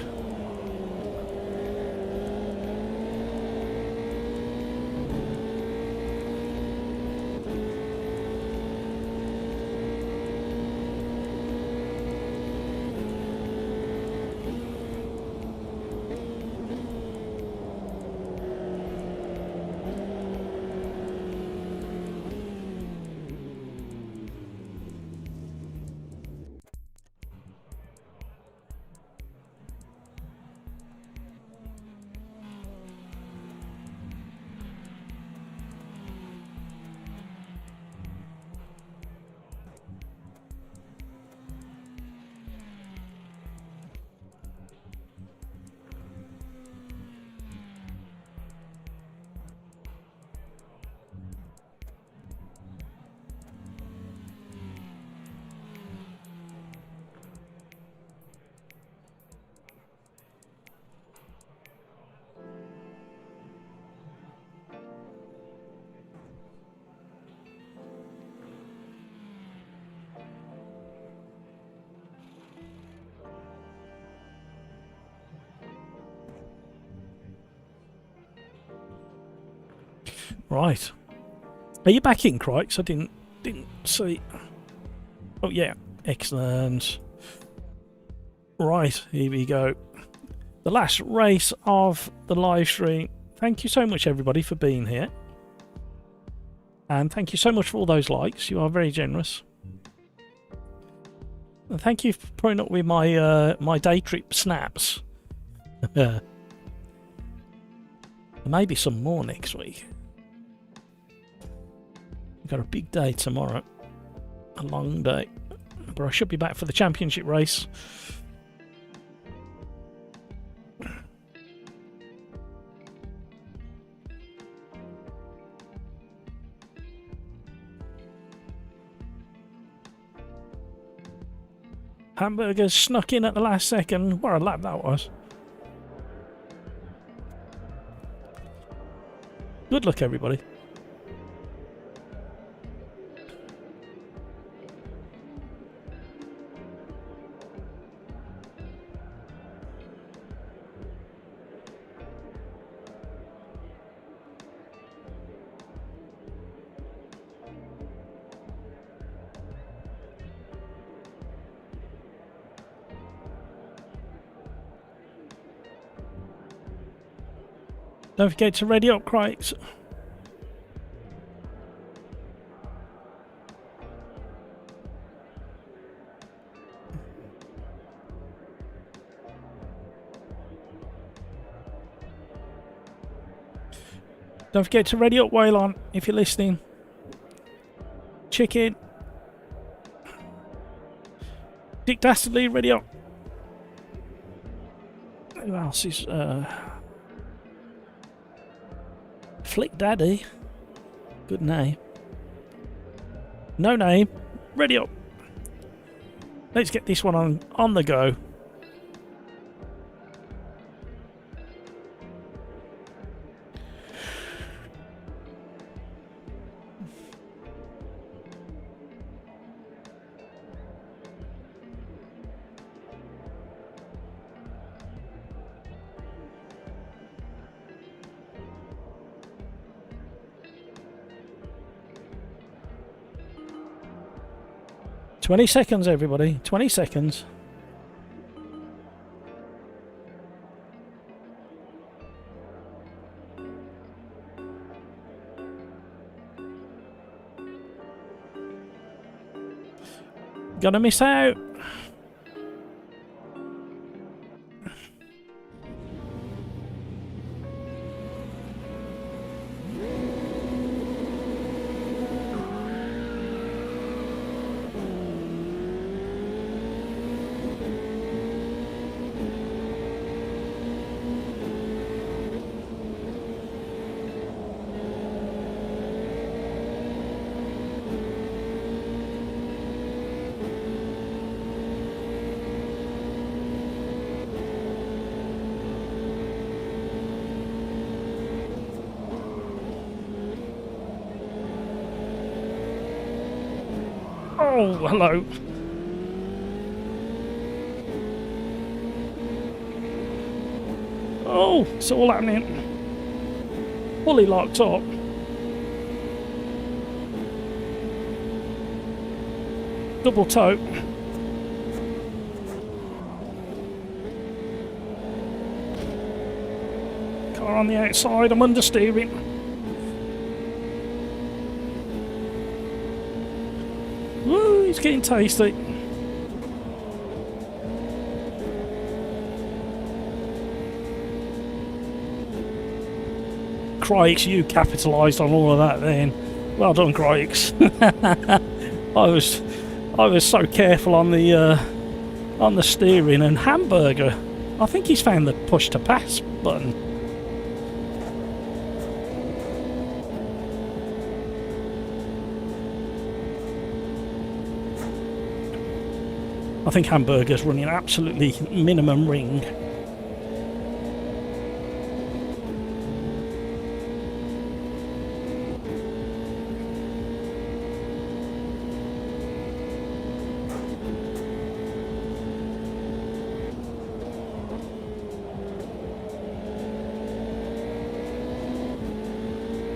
Right. Are you back in, Crikes? I didn't see. Oh yeah, excellent. Right, here we go. The last race of the live stream. Thank you so much, everybody, for being here. And thank you so much for all those likes. You are very generous. And thank you for putting up with my my day trip snaps. There may be some more next week. We've got a big day tomorrow. A long day. But I should be back for the championship race. Hamburgers snuck in at the last second. What a lap that was. Good luck, everybody. Don't forget to ready up, Crikes. Don't forget to ready up, Waylon, if you're listening. Chicken. Dick Dastardly, ready up. Who else is... Flick Daddy. Good name. No name. Ready up. Let's get this one on the go. $20 seconds, everybody. 20 seconds. Gonna miss out. Oh, hello. Oh, it's all happening. Fully locked up. Double toe. Car on the outside, I'm understeering. Woo, it's getting tasty. Crikes, you capitalised on all of that then. Well done, Crikes. I was so careful on the steering. And Hamburger, I think he's found the push to pass button. I think Hamburger's running absolutely minimum ring.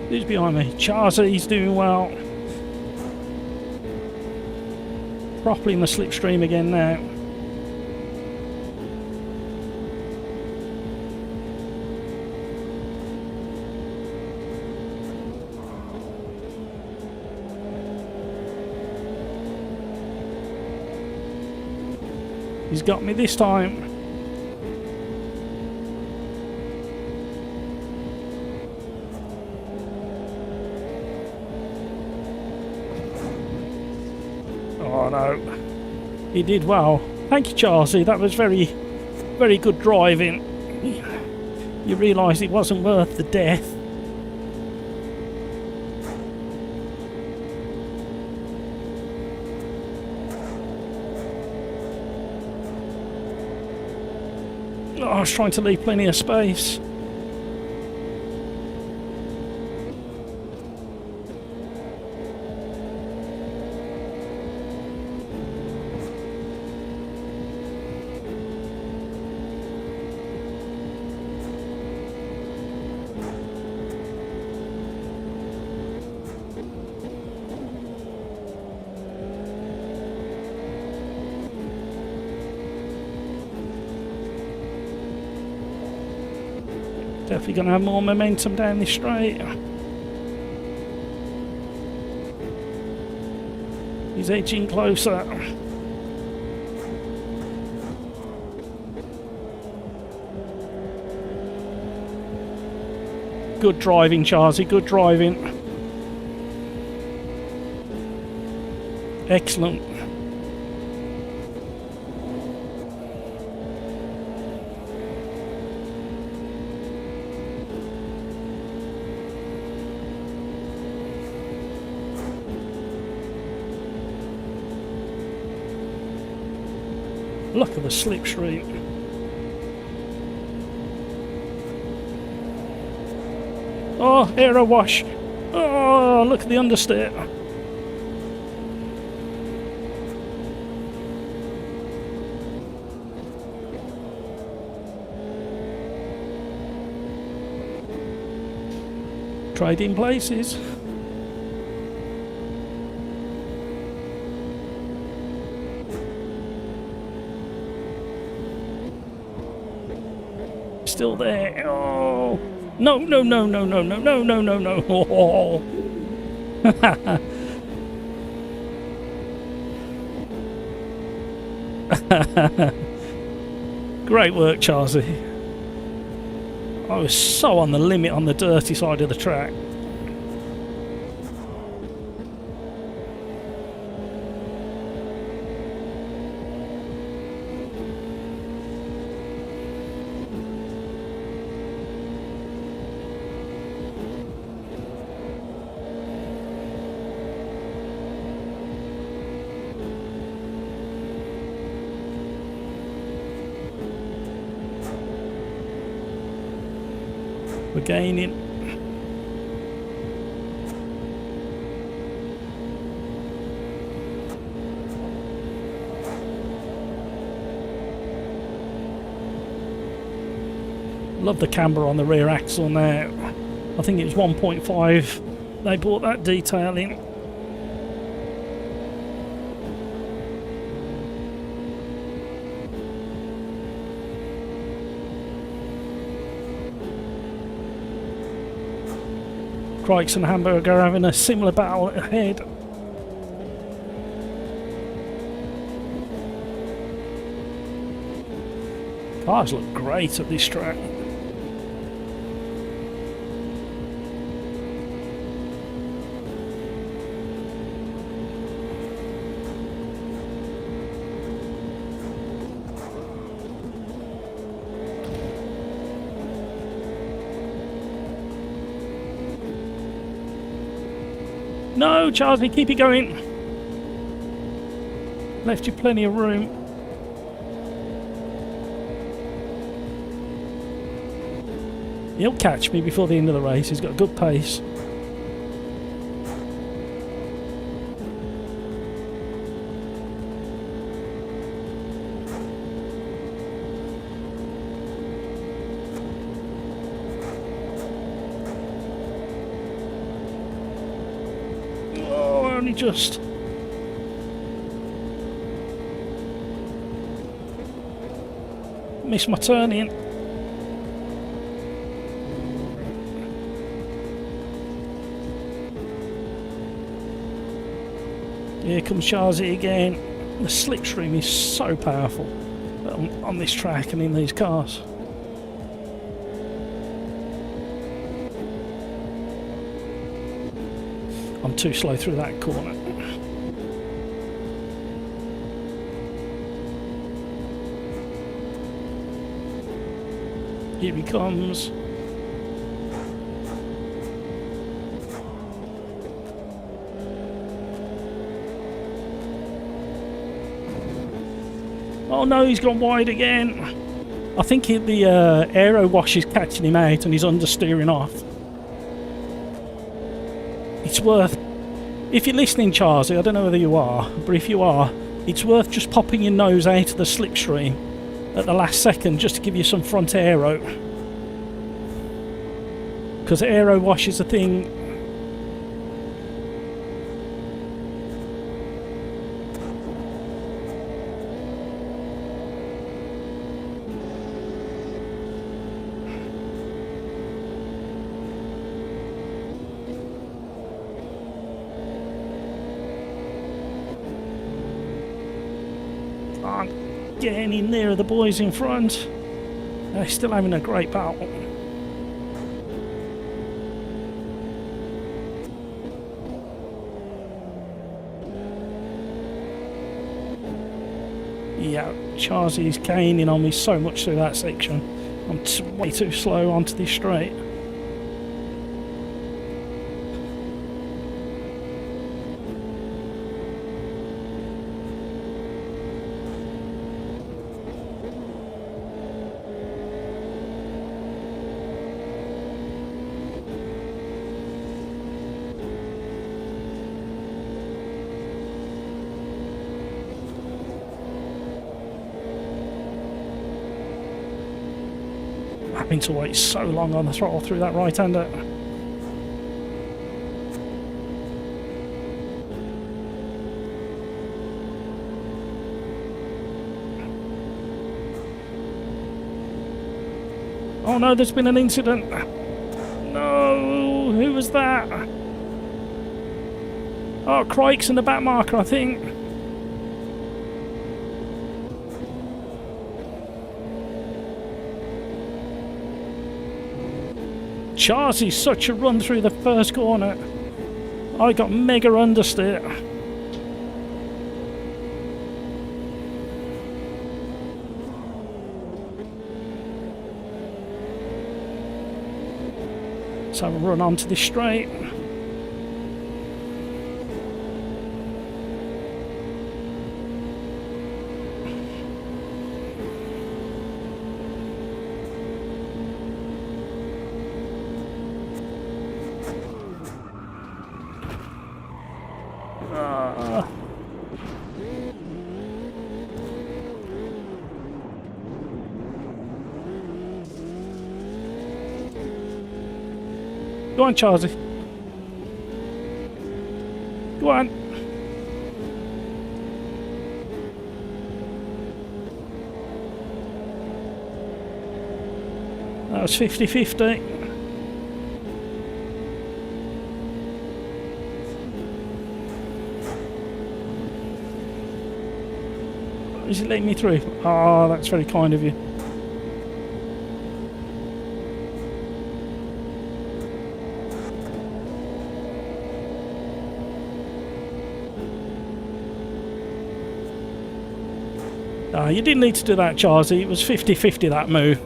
Who's behind me? Charzy's doing well. Properly in the slipstream again now. He's got me this time. Oh no, he did well. Thank you, Charzy. That was very, very good driving. You realise it wasn't worth the death. Oh, I was trying to leave plenty of space. Definitely going to have more momentum down this straight. He's edging closer. Good driving, Charzy, good driving. Excellent. Look at the slipstream. Oh, aero wash. Oh, look at the understeer. Trading places. Still there. Oh no, no, no, no, no, no, no, no, no, no. Oh. Great work, Charzy. I was so on the limit on the dirty side of the track. We're gaining. Love the camber on the rear axle now. I think it was 1.5. They brought that detail in. Crikes and Hamburger are having a similar battle ahead. Cars look great at this track. No, Charzy, keep it going. Left you plenty of room. He'll catch me before the end of the race. He's got a good pace. Only just. Missed my turn in. Here comes Charzy again. The slipstream is so powerful on this track and in these cars. I'm too slow through that corner. Here he comes. Oh no, he's gone wide again. I think the aero wash is catching him out and he's understeering off. It's worth, if you're listening, Charzy, I don't know whether you are, but if you are, it's worth just popping your nose out of the slipstream at the last second just to give you some front aero. Because aero wash is a thing. Getting in there are the boys in front. They're still having a great battle. Yeah, Charzy's caning on me so much through that section. I'm way too slow onto this straight. Having to wait so long on the throttle through that right-hander. Oh no, there's been an incident. No, who was that? Oh, Crike's in the back marker, I think. Charzy's such a run through the first corner. I got mega understeer. Let's have a run onto this straight. Go on, Charzy. Go on. That was 50-50. Is it letting me through? Oh, that's very kind of you. You didn't need to do that, Charzy. It was 50-50 that move.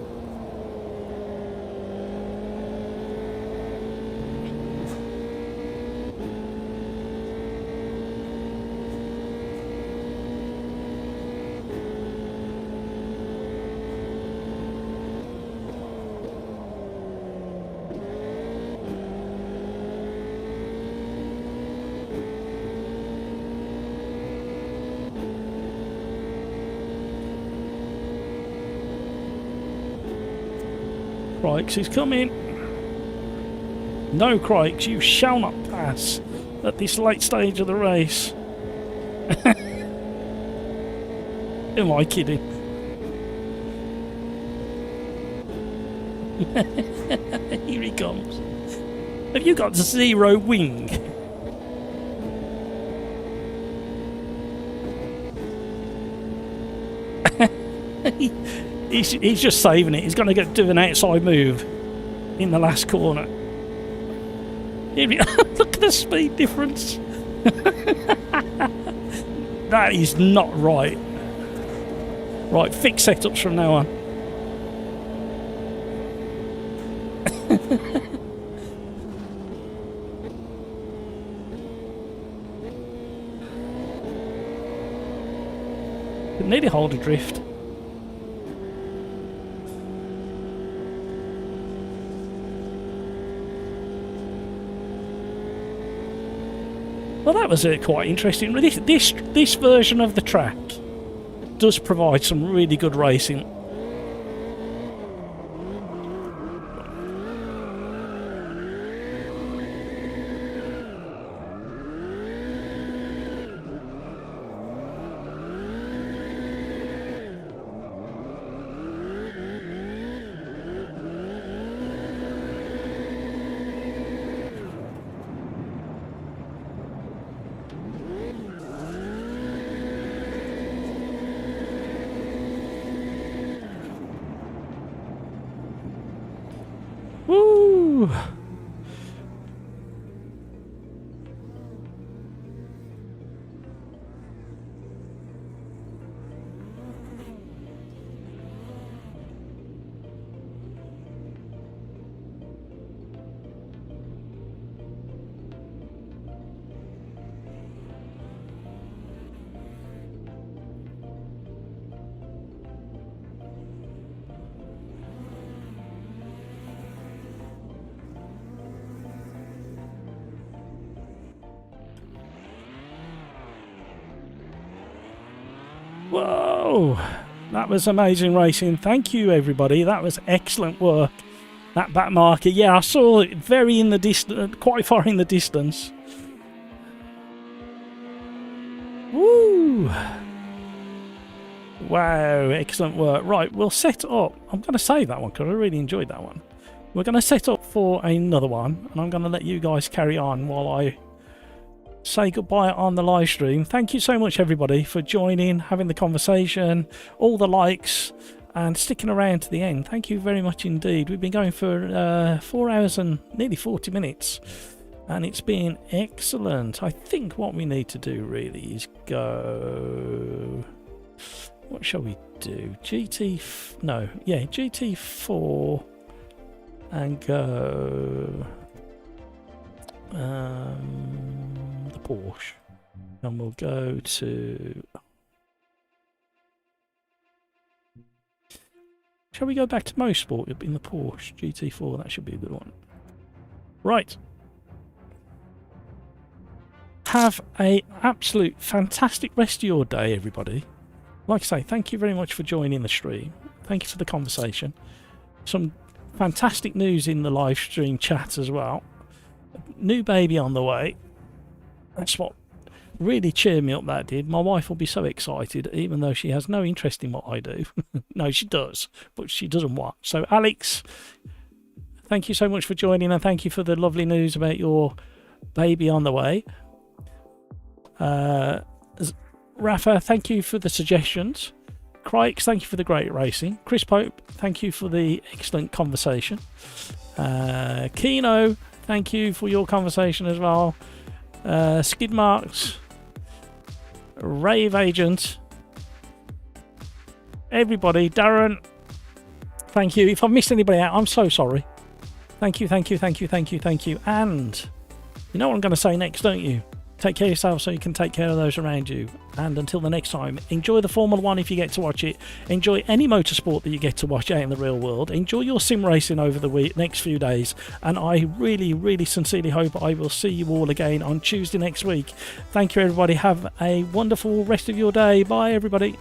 Crikes is coming. No, Crikes, you shall not pass at this late stage of the race. Am I kidding? Here he comes. Have you got zero wing? He's just saving it. He's going to do an outside move in the last corner. Look at the speed difference. That is not right. Right, fix setups from now on. Could nearly hold a drift. Well, that was quite interesting. This version of the track does provide some really good racing. Woo! Whoa, that was amazing racing. Thank you, everybody. That was excellent work. That back marker, yeah, I saw it very in the distance, quite far in the distance. Woo! Wow, excellent work. Right, we'll set up. I'm going to save that one because I really enjoyed that one. We're going to set up for another one, and I'm going to let you guys carry on while I say goodbye on the live stream. Thank you so much, everybody, for joining, having the conversation, all the likes, and sticking around to the end. Thank you very much indeed. We've been going for 4 hours and nearly 40 minutes, and it's been excellent. I think what we need to do really is go... What shall we do? GT4 and go... the Porsche, and we'll go to... Shall we go back to Motorsport in the Porsche GT4? That should be a good one. Right. Have a absolute fantastic rest of your day, everybody. Like I say, thank you very much for joining the stream. Thank you for the conversation. Some fantastic news in the live stream chat as well. New baby on the way. That's what really cheered me up, that did. My wife will be so excited, even though she has no interest in what I do. No, she does, but she doesn't watch. So Alex, thank you so much for joining, and thank you for the lovely news about your baby on the way. Rafa, thank you for the suggestions. Crikes, thank you for the great racing. Chris Pope, thank you for the excellent conversation. Keno, thank you for your conversation as well. Skid Marks, Rave Agent, everybody, Darren, thank you. If I've missed anybody out, I'm so sorry. Thank you, thank you, thank you, thank you, thank you. And you know what I'm going to say next, don't you? Take care of yourself so you can take care of those around you. And until the next time, enjoy the Formula 1 if you get to watch it. Enjoy any motorsport that you get to watch out in the real world. Enjoy your sim racing over the next few days. And I really, really sincerely hope I will see you all again on Tuesday next week. Thank you, everybody. Have a wonderful rest of your day. Bye, everybody.